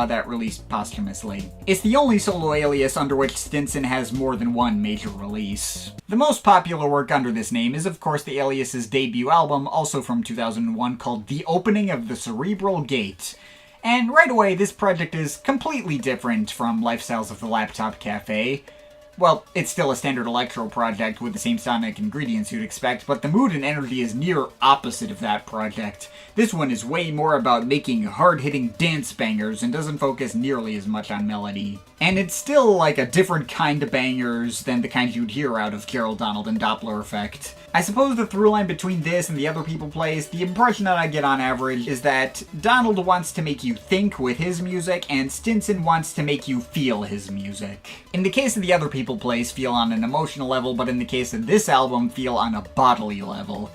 that released posthumously. It's the only solo alias under which Stinson has more than one major release. The most popular work under this name is, of course, the alias's debut album, also from 2001, called The Opening of the Cerebral Gate. And right away, this project is completely different from Lifestyles of the Laptop Cafe. well, it's still a standard electro project with the same sonic ingredients you'd expect, but the mood and energy is near opposite of that project. This one is way more about making hard-hitting dance bangers and doesn't focus nearly as much on melody. And it's still like a different kind of bangers than the kinds you'd hear out of Gerald, Donald, and Dopplereffekt. I suppose the through line between this and the other people plays, the impression that I get on average is that Donald wants to make you think with his music, and Stinson wants to make you feel his music. In the case of the other people plays, feel on an emotional level, but in the case of this album, feel on a bodily level.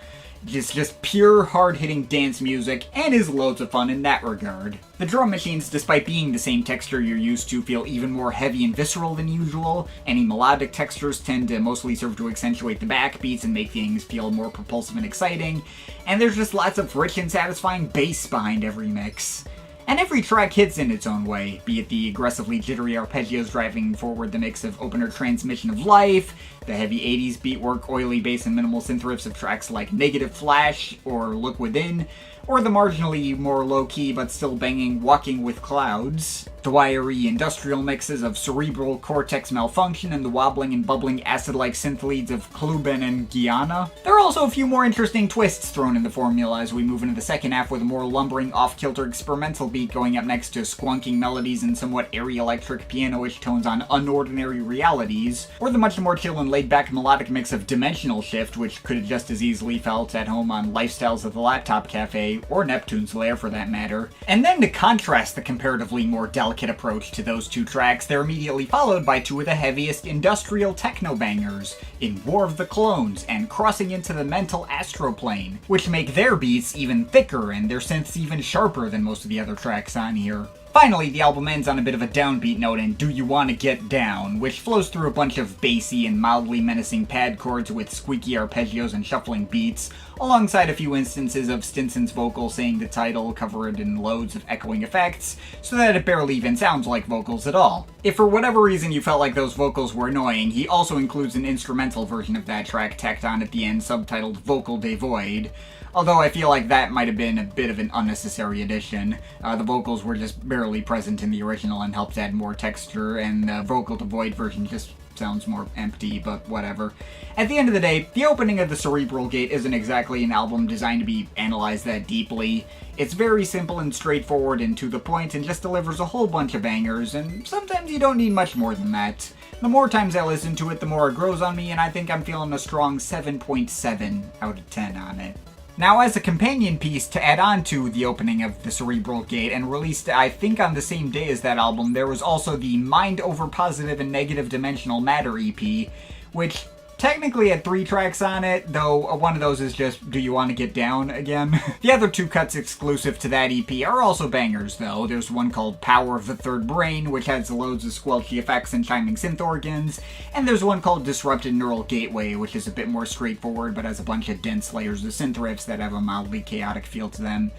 It's just pure, hard-hitting dance music, and is loads of fun in that regard. The drum machines, despite being the same texture you're used to, feel even more heavy and visceral than usual. Any melodic textures tend to mostly serve to accentuate the backbeats and make things feel more propulsive and exciting. And there's just lots of rich and satisfying bass behind every mix. And every track hits in its own way, be it the aggressively jittery arpeggios driving forward the mix of opener transmission of L.I.F.E, the heavy 80s beatwork, oily bass, and minimal synth riffs of tracks like Negative Flash or Look Within, or the marginally more low-key but still banging Walking with Clouds, the wiry industrial mixes of Cerebral Cortex Malfunction and the wobbling and bubbling acid-like synth leads of Kluben and Guyana. There are also a few more interesting twists thrown in the formula as we move into the second half with a more lumbering, off-kilter experimental beat going up next to squonking melodies and somewhat airy electric piano-ish tones on Unordinary Realities, or the much more chill and laid-back melodic mix of Dimensional Shift, which could have just as easily felt at home on Lifestyles of the Laptop Cafe, or Neptune's Lair for that matter. And then to contrast the comparatively more delicate approach to those two tracks, they're immediately followed by two of the heaviest industrial techno bangers in War of the Clones and Crossing into the Mental Astroplane, which make their beats even thicker and their synths even sharper than most of the other tracks on here. Finally, the album ends on a bit of a downbeat note in Do You Wanna Get Down, which flows through a bunch of bassy and mildly menacing pad chords with squeaky arpeggios and shuffling beats, alongside a few instances of Stinson's vocal saying the title covered in loads of echoing effects, so that it barely even sounds like vocals at all. If for whatever reason you felt like those vocals were annoying, he also includes an instrumental version of that track tacked on at the end subtitled Vocal Devoid. Although I feel like that might have been a bit of an unnecessary addition. The vocals were just barely present in the original and helped add more texture, and the Vocal Devoid version just sounds more empty, but whatever. At the end of the day, the opening of the Cerebral Gate isn't exactly an album designed to be analyzed that deeply. It's very simple and straightforward and to the point, and just delivers a whole bunch of bangers, and sometimes you don't need much more than that. The more times I listen to it, the more it grows on me, and I think I'm feeling a strong 7.7 out of 10 on it. Now, as a companion piece to add on to the opening of the Cerebral Gate, and released I think on the same day as that album, there was also the Mind Over Positive and Negative Dimensional Matter EP, which technically had 3 tracks on it, though one of those is just Do You Wanna Get Down again? The other 2 cuts exclusive to that EP are also bangers, though. There's one called Power of the Third Brain, which has loads of squelchy effects and chiming synth organs, and there's one called Disrupted Neural Gateway, which is a bit more straightforward but has a bunch of dense layers of synth riffs that have a mildly chaotic feel to them.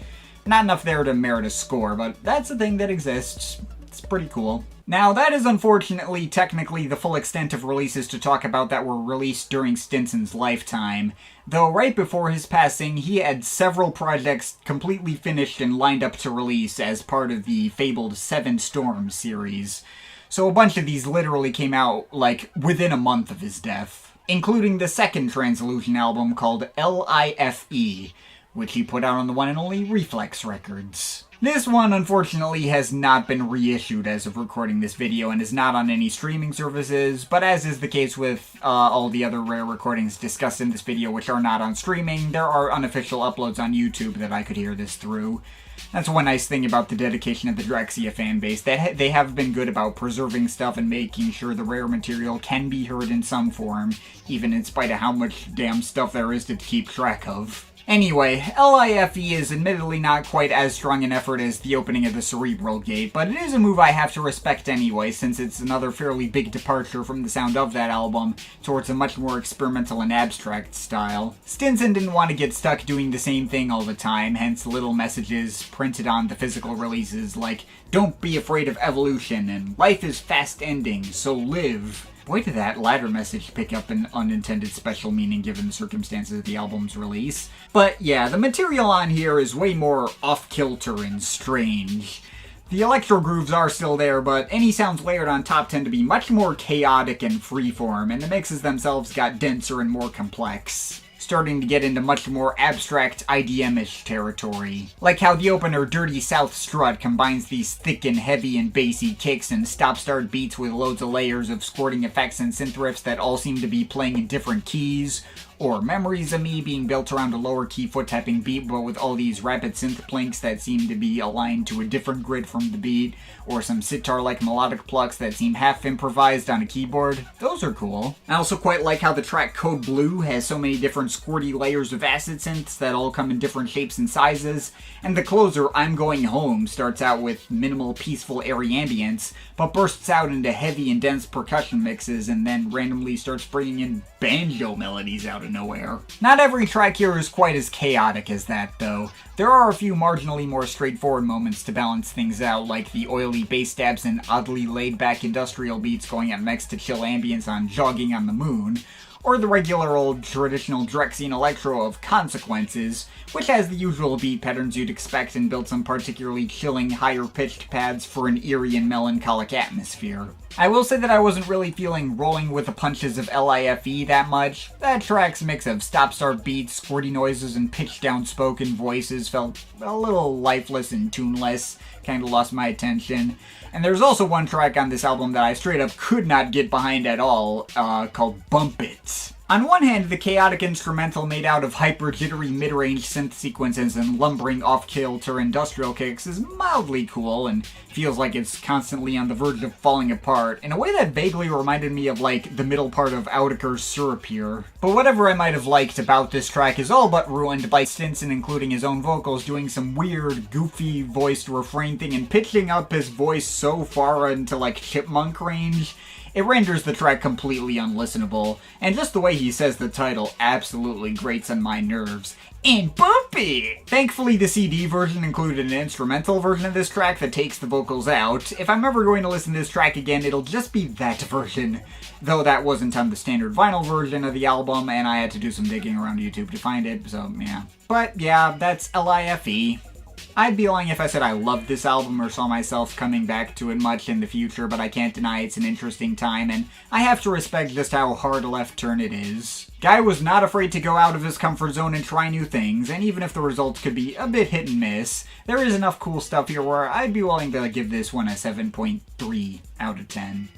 Not enough there to merit a score, but that's a thing that exists. It's pretty cool. Now, that is unfortunately technically the full extent of releases to talk about that were released during Stinson's lifetime, though right before his passing, he had several projects completely finished and lined up to release as part of the fabled Seven Storms series. So a bunch of these literally came out, like, within a month of his death, including the second Transillusion album called L.I.F.E, which he put out on the one and only Reflex Records. This one, unfortunately, has not been reissued as of recording this video and is not on any streaming services, but as is the case with all the other rare recordings discussed in this video which are not on streaming, there are unofficial uploads on YouTube that I could hear this through. That's one nice thing about the dedication of the Drexciya fanbase, that they have been good about preserving stuff and making sure the rare material can be heard in some form, even in spite of how much damn stuff there is to keep track of. Anyway, L.I.F.E is admittedly not quite as strong an effort as the opening of the Cerebral Gate, but it is a move I have to respect anyway, since it's another fairly big departure from the sound of that album towards a much more experimental and abstract style. Stinson didn't want to get stuck doing the same thing all the time, hence little messages printed on the physical releases like, "Don't be afraid of evolution," and "Life is fast ending, so live." Boy, did that latter message pick up an unintended special meaning given the circumstances of the album's release. But yeah, the material on here is way more off-kilter and strange. The electro grooves are still there, but any sounds layered on top tend to be much more chaotic and freeform, and the mixes themselves got denser and more complex, starting to get into much more abstract IDM-ish territory. Like how the opener Dirty South Strut combines these thick and heavy and bassy kicks and stop-start beats with loads of layers of squirting effects and synth riffs that all seem to be playing in different keys, or Memories of Me being built around a lower key foot tapping beat but with all these rapid synth plinks that seem to be aligned to a different grid from the beat, or some sitar-like melodic plucks that seem half improvised on a keyboard. Those are cool. I also quite like how the track Code Blue has so many different squirty layers of acid synths that all come in different shapes and sizes, and the closer I'm Going Home starts out with minimal peaceful airy ambience, but bursts out into heavy and dense percussion mixes and then randomly starts bringing in banjo melodies out of nowhere. Not every track here is quite as chaotic as that, though. There are a few marginally more straightforward moments to balance things out, like the oily bass stabs and oddly laid-back industrial beats going up next to chill ambience on Jogging on the Moon, or the regular old traditional Drexciya electro of Consequences, which has the usual beat patterns you'd expect and built some particularly chilling, higher-pitched pads for an eerie and melancholic atmosphere. I will say that I wasn't really feeling Rolling with the Punches of L.I.F.E. that much. That track's mix of stop-start beats, squirty noises, and pitched-down spoken voices felt a little lifeless and tuneless, kinda lost my attention. And there's also one track on this album that I straight up could not get behind at all, called Bump It. On one hand, the chaotic instrumental made out of hyper-jittery mid-range synth sequences and lumbering off-kilter industrial kicks is mildly cool and feels like it's constantly on the verge of falling apart, in a way that vaguely reminded me of, like, the middle part of Oudeker's Syrup here. But whatever I might have liked about this track is all but ruined by Stinson including his own vocals doing some weird, goofy voiced refrain thing and pitching up his voice so far into, like, chipmunk range. It renders the track completely unlistenable, and just the way he says the title absolutely grates on my nerves. And bumpy! Thankfully, the CD version included an instrumental version of this track that takes the vocals out. If I'm ever going to listen to this track again, it'll just be that version, though that wasn't on the standard vinyl version of the album, and I had to do some digging around YouTube to find it, so yeah. But yeah, that's L.I.F.E. I'd be lying if I said I loved this album or saw myself coming back to it much in the future, but I can't deny it's an interesting time, and I have to respect just how hard a left turn it is. Guy was not afraid to go out of his comfort zone and try new things, and even if the results could be a bit hit and miss, there is enough cool stuff here where I'd be willing to give this one a 7.3 out of 10.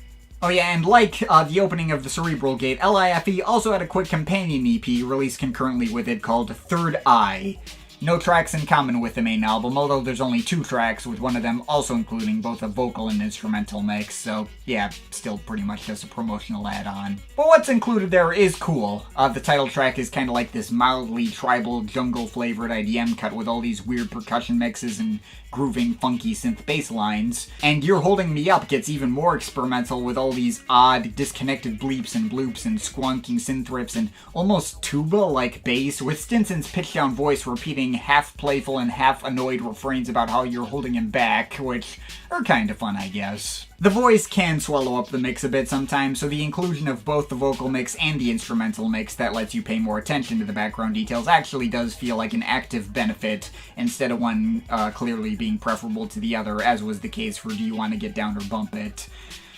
Oh yeah, and like the opening of the Cerebral Gate, L.I.F.E. also had a quick companion EP released concurrently with it called Third Eye. No tracks in common with the main album, although there's only 2 tracks, with one of them also including both a vocal and instrumental mix, so yeah, still pretty much just a promotional add-on. But what's included there is cool. The title track is kind of like this mildly tribal, jungle-flavored IDM cut with all these weird percussion mixes and grooving, funky synth bass lines. And You're Holding Me Up gets even more experimental with all these odd, disconnected bleeps and bloops and squonking synth riffs and almost tuba-like bass, with Stinson's pitch-down voice repeating half playful and half annoyed refrains about how you're holding him back, which are kind of fun, I guess. The voice can swallow up the mix a bit sometimes, so the inclusion of both the vocal mix and the instrumental mix that lets you pay more attention to the background details actually does feel like an active benefit, instead of one clearly being preferable to the other, as was the case for Do You Want to Get Down or Bump It.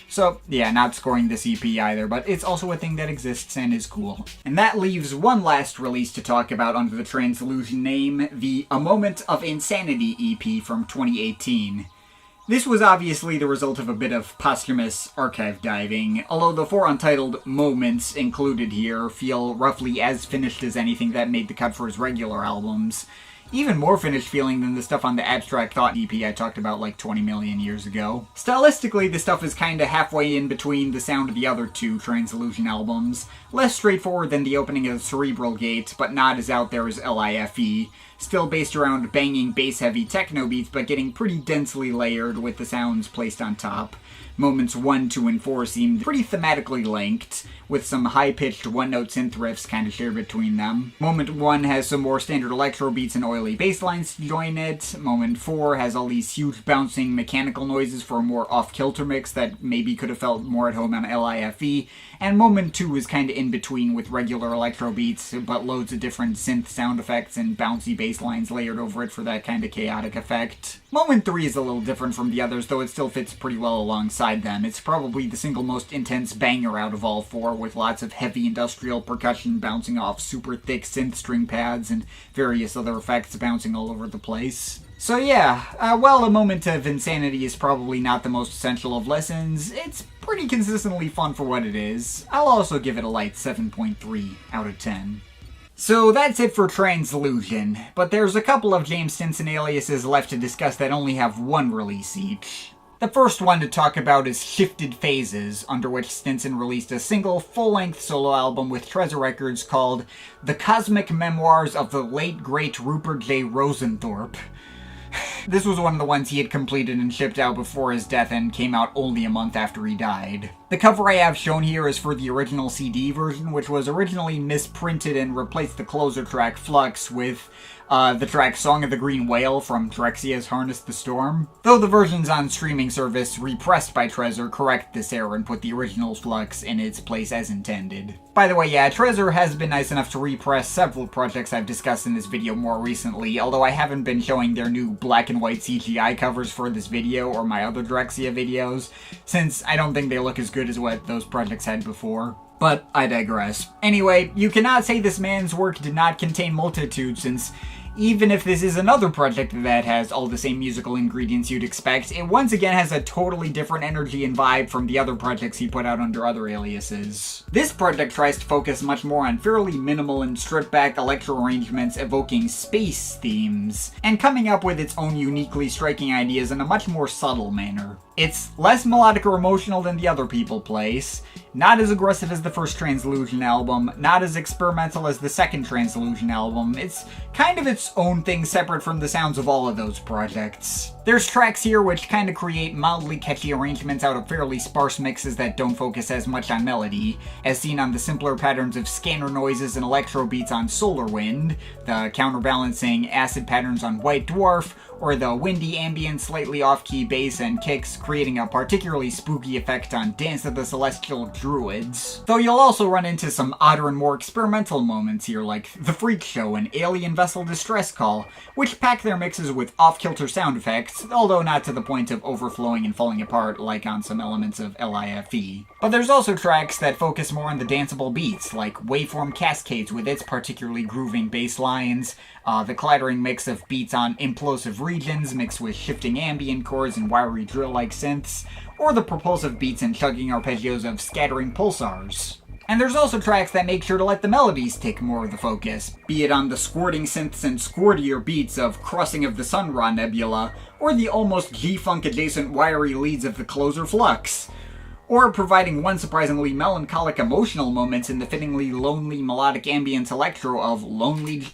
So, yeah, not scoring this EP either, but it's also a thing that exists and is cool. And that leaves one last release to talk about under the Transillusion name, the A Moment of Insanity EP from 2018. This was obviously the result of a bit of posthumous archive diving, although the 4 untitled moments included here feel roughly as finished as anything that made the cut for his regular albums. Even more finished feeling than the stuff on the Abstract Thought EP I talked about like 20 million years ago. Stylistically, the stuff is kinda halfway in between the sound of the other 2 Transillusion albums. Less straightforward than the opening of Cerebral Gate, but not as out there as L.I.F.E. Still based around banging bass-heavy techno beats, but getting pretty densely layered with the sounds placed on top. Moments 1, 2, and 4 seemed pretty thematically linked, with some high-pitched one-note synth riffs kind of shared between them. Moment 1 has some more standard electro beats and oily oily bass lines to join it. Moment 4 has all these huge bouncing mechanical noises for a more off-kilter mix that maybe could have felt more at home on L.I.F.E. And moment 2 is kind of in between with regular electro beats, but loads of different synth sound effects and bouncy bass lines layered over it for that kind of chaotic effect. Moment 3 is a little different from the others, though it still fits pretty well alongside them. It's probably the single most intense banger out of all 4, with lots of heavy industrial percussion bouncing off super thick synth string pads and various other effects bouncing all over the place. So yeah, while a moment of insanity is probably not the most essential of lessons, it's pretty consistently fun for what it is. I'll also give it a light 7.3 out of 10. So that's it for Translusion, but there's a couple of James Stinson aliases left to discuss that only have one release each. The first one to talk about is Shifted Phases, under which Stinson released a single, full-length solo album with Trezor Records called The Cosmic Memoirs of the Late Great Rupert J. Rosenthorpe. This was one of the ones he had completed and shipped out before his death and came out only a month after he died. The cover I have shown here is for the original CD version, which was originally misprinted and replaced the closer track Flux with the track Song of the Green Whale from Drexciya's Harness the Storm. Though the versions on streaming service repressed by Trezor correct this error and put the original Flux in its place as intended. By the way, yeah, Trezor has been nice enough to repress several projects I've discussed in this video more recently, although I haven't been showing their new black and white CGI covers for this video or my other Drexciya videos, since I don't think they look as good as what those projects had before. But I digress. Anyway, you cannot say this man's work did not contain multitude, since even if this is another project that has all the same musical ingredients you'd expect, it once again has a totally different energy and vibe from the other projects he put out under other aliases. This project tries to focus much more on fairly minimal and stripped-back electro arrangements evoking space themes, and coming up with its own uniquely striking ideas in a much more subtle manner. It's less melodic or emotional than the other People Place, not as aggressive as the first Translusion album, not as experimental as the second Translusion album. It's kind of its own thing separate from the sounds of all of those projects. There's tracks here which kind of create mildly catchy arrangements out of fairly sparse mixes that don't focus as much on melody, as seen on the simpler patterns of scanner noises and electro beats on Solar Wind, the counterbalancing acid patterns on White Dwarf, or the windy ambient slightly off-key bass and kicks creating a particularly spooky effect on Dance of the Celestial Druids. Though you'll also run into some odder and more experimental moments here, like The Freak Show and Alien Vessel Distress Call, which pack their mixes with off-kilter sound effects, although not to the point of overflowing and falling apart like on some elements of L.I.F.E. But there's also tracks that focus more on the danceable beats, like Waveform Cascades with its particularly grooving bass lines, the clattering mix of beats on Implosive Regions mixed with shifting ambient chords and wiry drill-like synths, or the propulsive beats and chugging arpeggios of Scattering Pulsars. And there's also tracks that make sure to let the melodies take more of the focus, be it on the squirting synths and squirtier beats of Crossing of the Sun Ra Nebula, or the almost G-Funk adjacent wiry leads of the closer Flux, or providing one surprisingly melancholic emotional moments in the fittingly lonely melodic ambient electro of Lonely...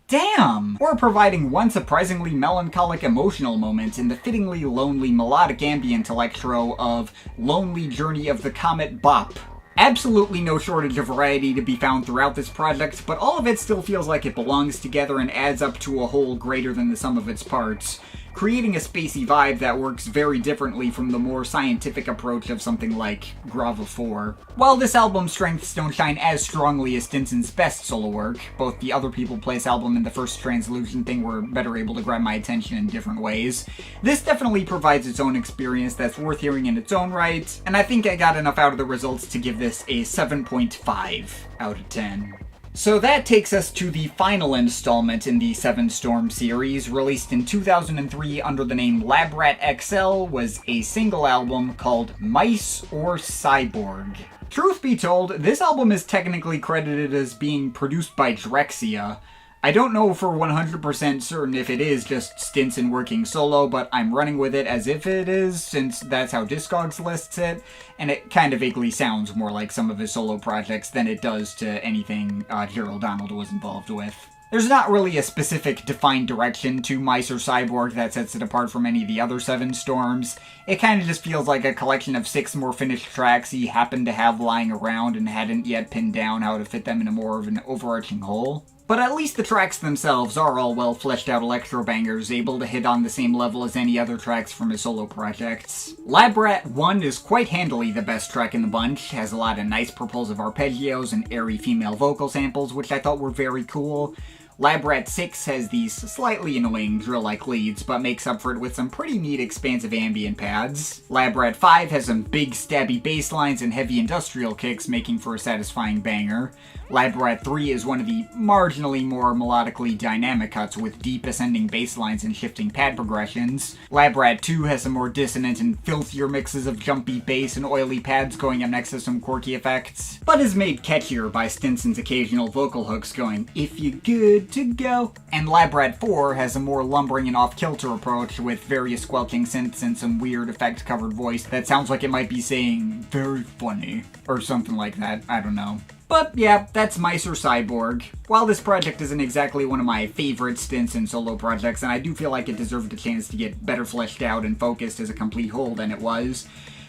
Damn! Or providing one surprisingly melancholic emotional moment in the fittingly lonely melodic ambient electro of Lonely Journey of the Comet Bop. Absolutely no shortage of variety to be found throughout this project, but all of it still feels like it belongs together and adds up to a whole greater than the sum of its parts, creating a spacey vibe that works very differently from the more scientific approach of something like Grava 4. While this album's strengths don't shine as strongly as Stinson's best solo work, both the Other People Place album and the first Translusion thing were better able to grab my attention in different ways, this definitely provides its own experience that's worth hearing in its own right, and I think I got enough out of the results to give this a 7.5 out of 10. So that takes us to the final installment in the Seven Storm series, released in 2003 under the name Labrat XL, was a single album called Mice or Cyborg. Truth be told, this album is technically credited as being produced by Drexciya. I don't know for 100% certain if it is just Stinson working solo, but I'm running with it as if it is, since that's how Discogs lists it, and it kind of vaguely sounds more like some of his solo projects than it does to anything Gerald was involved with. There's not really a specific defined direction to Mice or Cyborg that sets it apart from any of the other Seven Storms. It kind of just feels like a collection of 6 more finished tracks he happened to have lying around and hadn't yet pinned down how to fit them in a more of an overarching whole. But at least the tracks themselves are all well fleshed out electro bangers, able to hit on the same level as any other tracks from his solo projects. Lab Rat 1 is quite handily the best track in the bunch, has a lot of nice propulsive arpeggios and airy female vocal samples, which I thought were very cool. Lab Rat 6 has these slightly annoying drill-like leads, but makes up for it with some pretty neat expansive ambient pads. Lab Rat 5 has some big stabby bass lines and heavy industrial kicks, making for a satisfying banger. Lab Rat 3 is one of the marginally more melodically dynamic cuts with deep ascending bass lines and shifting pad progressions. Lab Rat 2 has some more dissonant and filthier mixes of jumpy bass and oily pads going up next to some quirky effects, but is made catchier by Stinson's occasional vocal hooks going, "If you're good to go." And Lab Rat 4 has a more lumbering and off-kilter approach with various squelching synths and some weird effect-covered voice that sounds like it might be saying, "very funny," or something like that, I don't know. But yeah, that's Or Cyborg. While this project isn't exactly one of my favorite Stinson solo projects, and I do feel like it deserved a chance to get better fleshed out and focused as a complete whole than it was,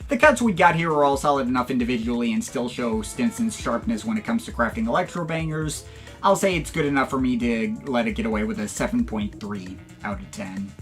the cuts we got here are all solid enough individually and still show Stinson's sharpness when it comes to crafting electro bangers. I'll say it's good enough for me to let it get away with a 7.3 out of 10.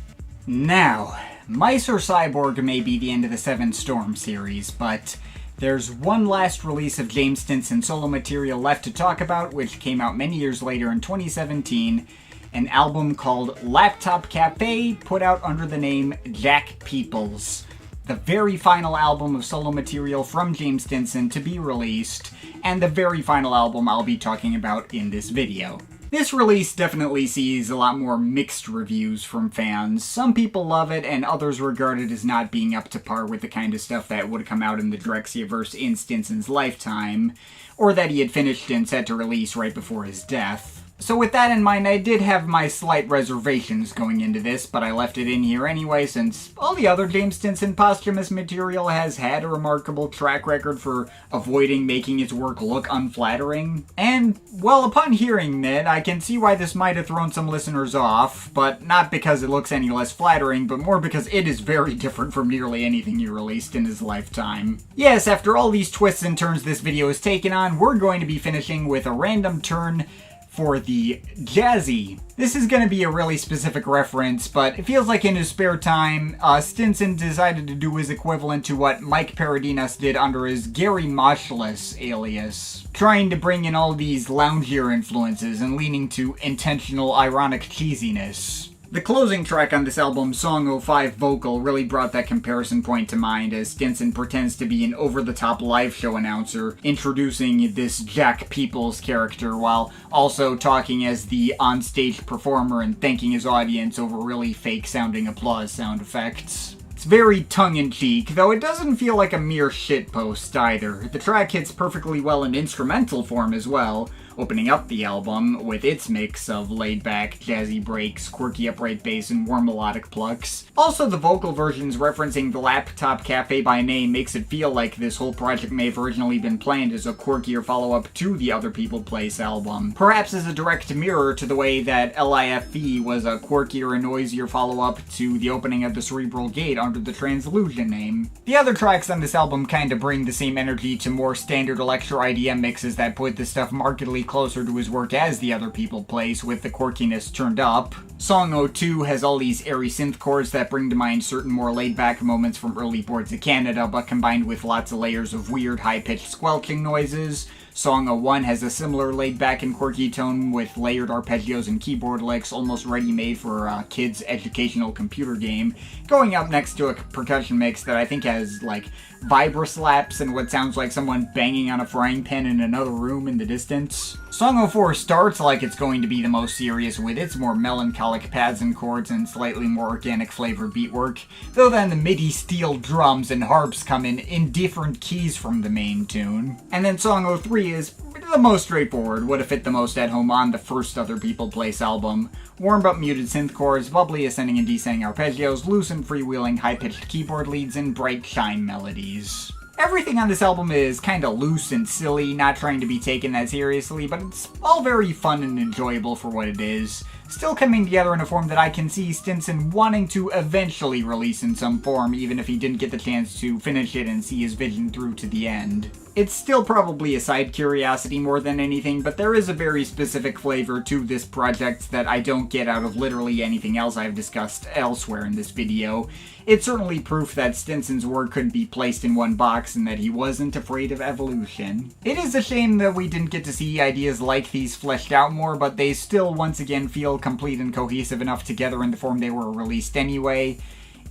Now, Or Cyborg may be the end of the Seven Storm series, but there's one last release of James Stinson solo material left to talk about, which came out many years later in 2017, an album called Laptop Cafe, put out under the name Jack Peoples. The very final album of solo material from James Stinson to be released, and the very final album I'll be talking about in this video. This release definitely sees a lot more mixed reviews from fans. Some people love it, and others regard it as not being up to par with the kind of stuff that would come out in the Drexciyaverse in Stinson's lifetime, or that he had finished and set to release right before his death. So with that in mind, I did have my slight reservations going into this, but I left it in here anyway since all the other James Stinson posthumous material has had a remarkable track record for avoiding making its work look unflattering. And, well, upon hearing that, I can see why this might have thrown some listeners off, but not because it looks any less flattering, but more because it is very different from nearly anything he released in his lifetime. Yes, after all these twists and turns this video has taken on, we're going to be finishing with a random turn for the jazzy. This is going to be a really specific reference, but it feels like in his spare time, Stinson decided to do his equivalent to what Mike Paradinas did under his Gary Moschless alias, trying to bring in all these loungier influences and leaning to intentional ironic cheesiness. The closing track on this album, Song 05 Vocal, really brought that comparison point to mind as Stinson pretends to be an over-the-top live show announcer, introducing this Jack Peoples character while also talking as the on-stage performer and thanking his audience over really fake-sounding applause sound effects. It's very tongue-in-cheek, though it doesn't feel like a mere shitpost either. The track hits perfectly well in instrumental form as well, opening up the album with its mix of laid-back, jazzy breaks, quirky upright bass, and warm melodic plucks. Also, the vocal versions referencing the Laptop Cafe by name makes it feel like this whole project may have originally been planned as a quirkier follow-up to the Other People Place album. Perhaps as a direct mirror to the way that L.I.F.E was a quirkier and noisier follow-up to the opening of the Cerebral Gate under the Translusion name. The other tracks on this album kinda bring the same energy to more standard electro IDM mixes that put this stuff markedly closer to his work as The Other People Place, with the quirkiness turned up. Song 02 has all these airy synth chords that bring to mind certain more laid-back moments from early Boards of Canada, but combined with lots of layers of weird high-pitched squelching noises. Song 01 has a similar laid-back and quirky tone with layered arpeggios and keyboard licks, almost ready-made for a kid's educational computer game, going up next to a percussion mix that I think has, like, vibra-slaps and what sounds like someone banging on a frying pan in another room in the distance. Song 04 starts like it's going to be the most serious with its more melancholic pads and chords and slightly more organic flavored beatwork, though then the MIDI steel drums and harps come in different keys from the main tune. And then Song 03 is the most straightforward, would have fit the most at home on the first Other People Place album. Warm but muted synth chords, bubbly ascending and descending arpeggios, loose and freewheeling high-pitched keyboard leads, and bright chime melodies. Everything on this album is kinda loose and silly, not trying to be taken that seriously, but it's all very fun and enjoyable for what it is. Still coming together in a form that I can see Stinson wanting to eventually release in some form, even if he didn't get the chance to finish it and see his vision through to the end. It's still probably a side curiosity more than anything, but there is a very specific flavor to this project that I don't get out of literally anything else I've discussed elsewhere in this video. It's certainly proof that Stinson's work couldn't be placed in one box and that he wasn't afraid of evolution. It is a shame that we didn't get to see ideas like these fleshed out more, but they still once again feel complete and cohesive enough together in the form they were released anyway.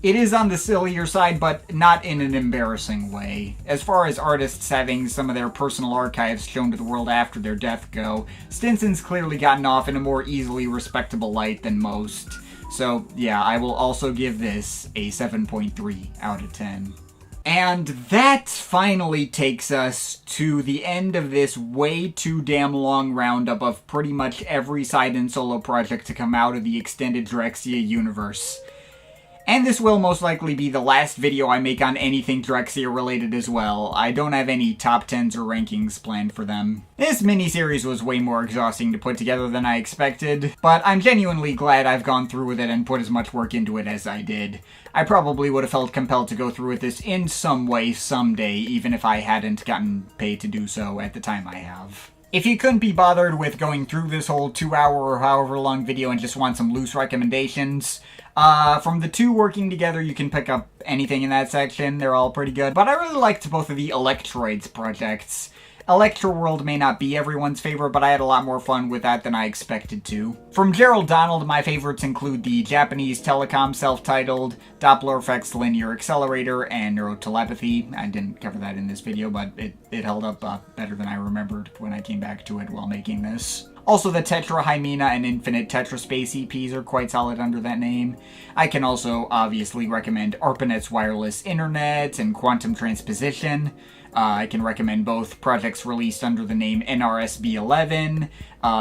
It is on the sillier side, but not in an embarrassing way. As far as artists having some of their personal archives shown to the world after their death go, Stinson's clearly gotten off in a more easily respectable light than most. So yeah, I will also give this a 7.3 out of 10. And that finally takes us to the end of this way too damn long roundup of pretty much every side and solo project to come out of the extended Drexciya universe. And this will most likely be the last video I make on anything Drexciya related as well. I don't have any top 10s or rankings planned for them. This miniseries was way more exhausting to put together than I expected, but I'm genuinely glad I've gone through with it and put as much work into it as I did. I probably would have felt compelled to go through with this in some way someday, even if I hadn't gotten paid to do so at the time I have. If you couldn't be bothered with going through this whole 2-hour or however long video and just want some loose recommendations, from the two working together, you can pick up anything in that section. They're all pretty good. But I really liked both of the Electroids projects. Electroworld may not be everyone's favorite, but I had a lot more fun with that than I expected to. From Gerald, my favorites include the Japanese Telecom self-titled, Dopplereffekt's Linear Accelerator, and Neurotelepathy. I didn't cover that in this video, but it held up better than I remembered when I came back to it while making this. Also, the Tetrahymena and Infinite Tetraspace EPs are quite solid under that name. I can also obviously recommend Arpanet's Wireless Internet and Quantum Transposition. I can recommend both projects released under the name NRSB11,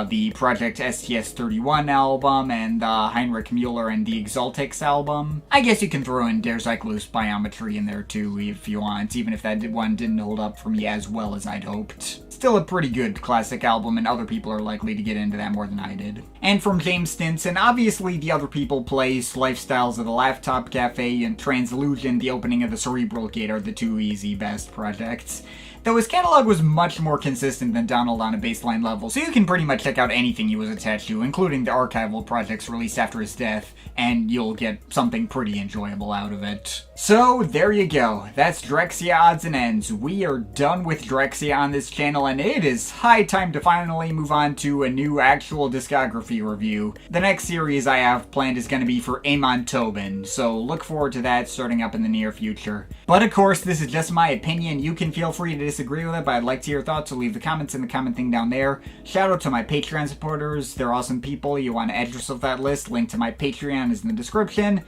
the Project STS31 album, and the Heinrich Müller and the Exaltix album. I guess you can throw in Der Zyklus Biometry in there too if you want, even if that one didn't hold up for me as well as I'd hoped. Still a pretty good classic album, and other people are likely to get into that more than I did. And from James Stinson, obviously the Other People Place, Lifestyles of the Laptop Cafe, and Translusion, the opening of the Cerebral Gate are the two easy best projects. Though his catalog was much more consistent than Donald on a baseline level, so you can pretty much check out anything he was attached to, including the archival projects released after his death, and you'll get something pretty enjoyable out of it. So, there you go. That's Drexciya Odds and Ends. We are done with Drexciya on this channel, and it is high time to finally move on to a new actual discography review. The next series I have planned is going to be for Amon Tobin, so look forward to that starting up in the near future. But of course, this is just my opinion. You can feel free to disagree with it, but I'd like to hear your thoughts, so leave the comments in the comment thing down there. Shout out to my Patreon supporters. They're awesome people. You want to add yourself to that list, link to my Patreon is in the description.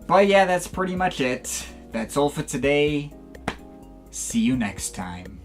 But yeah, that's pretty much it. That's all for today. See you next time.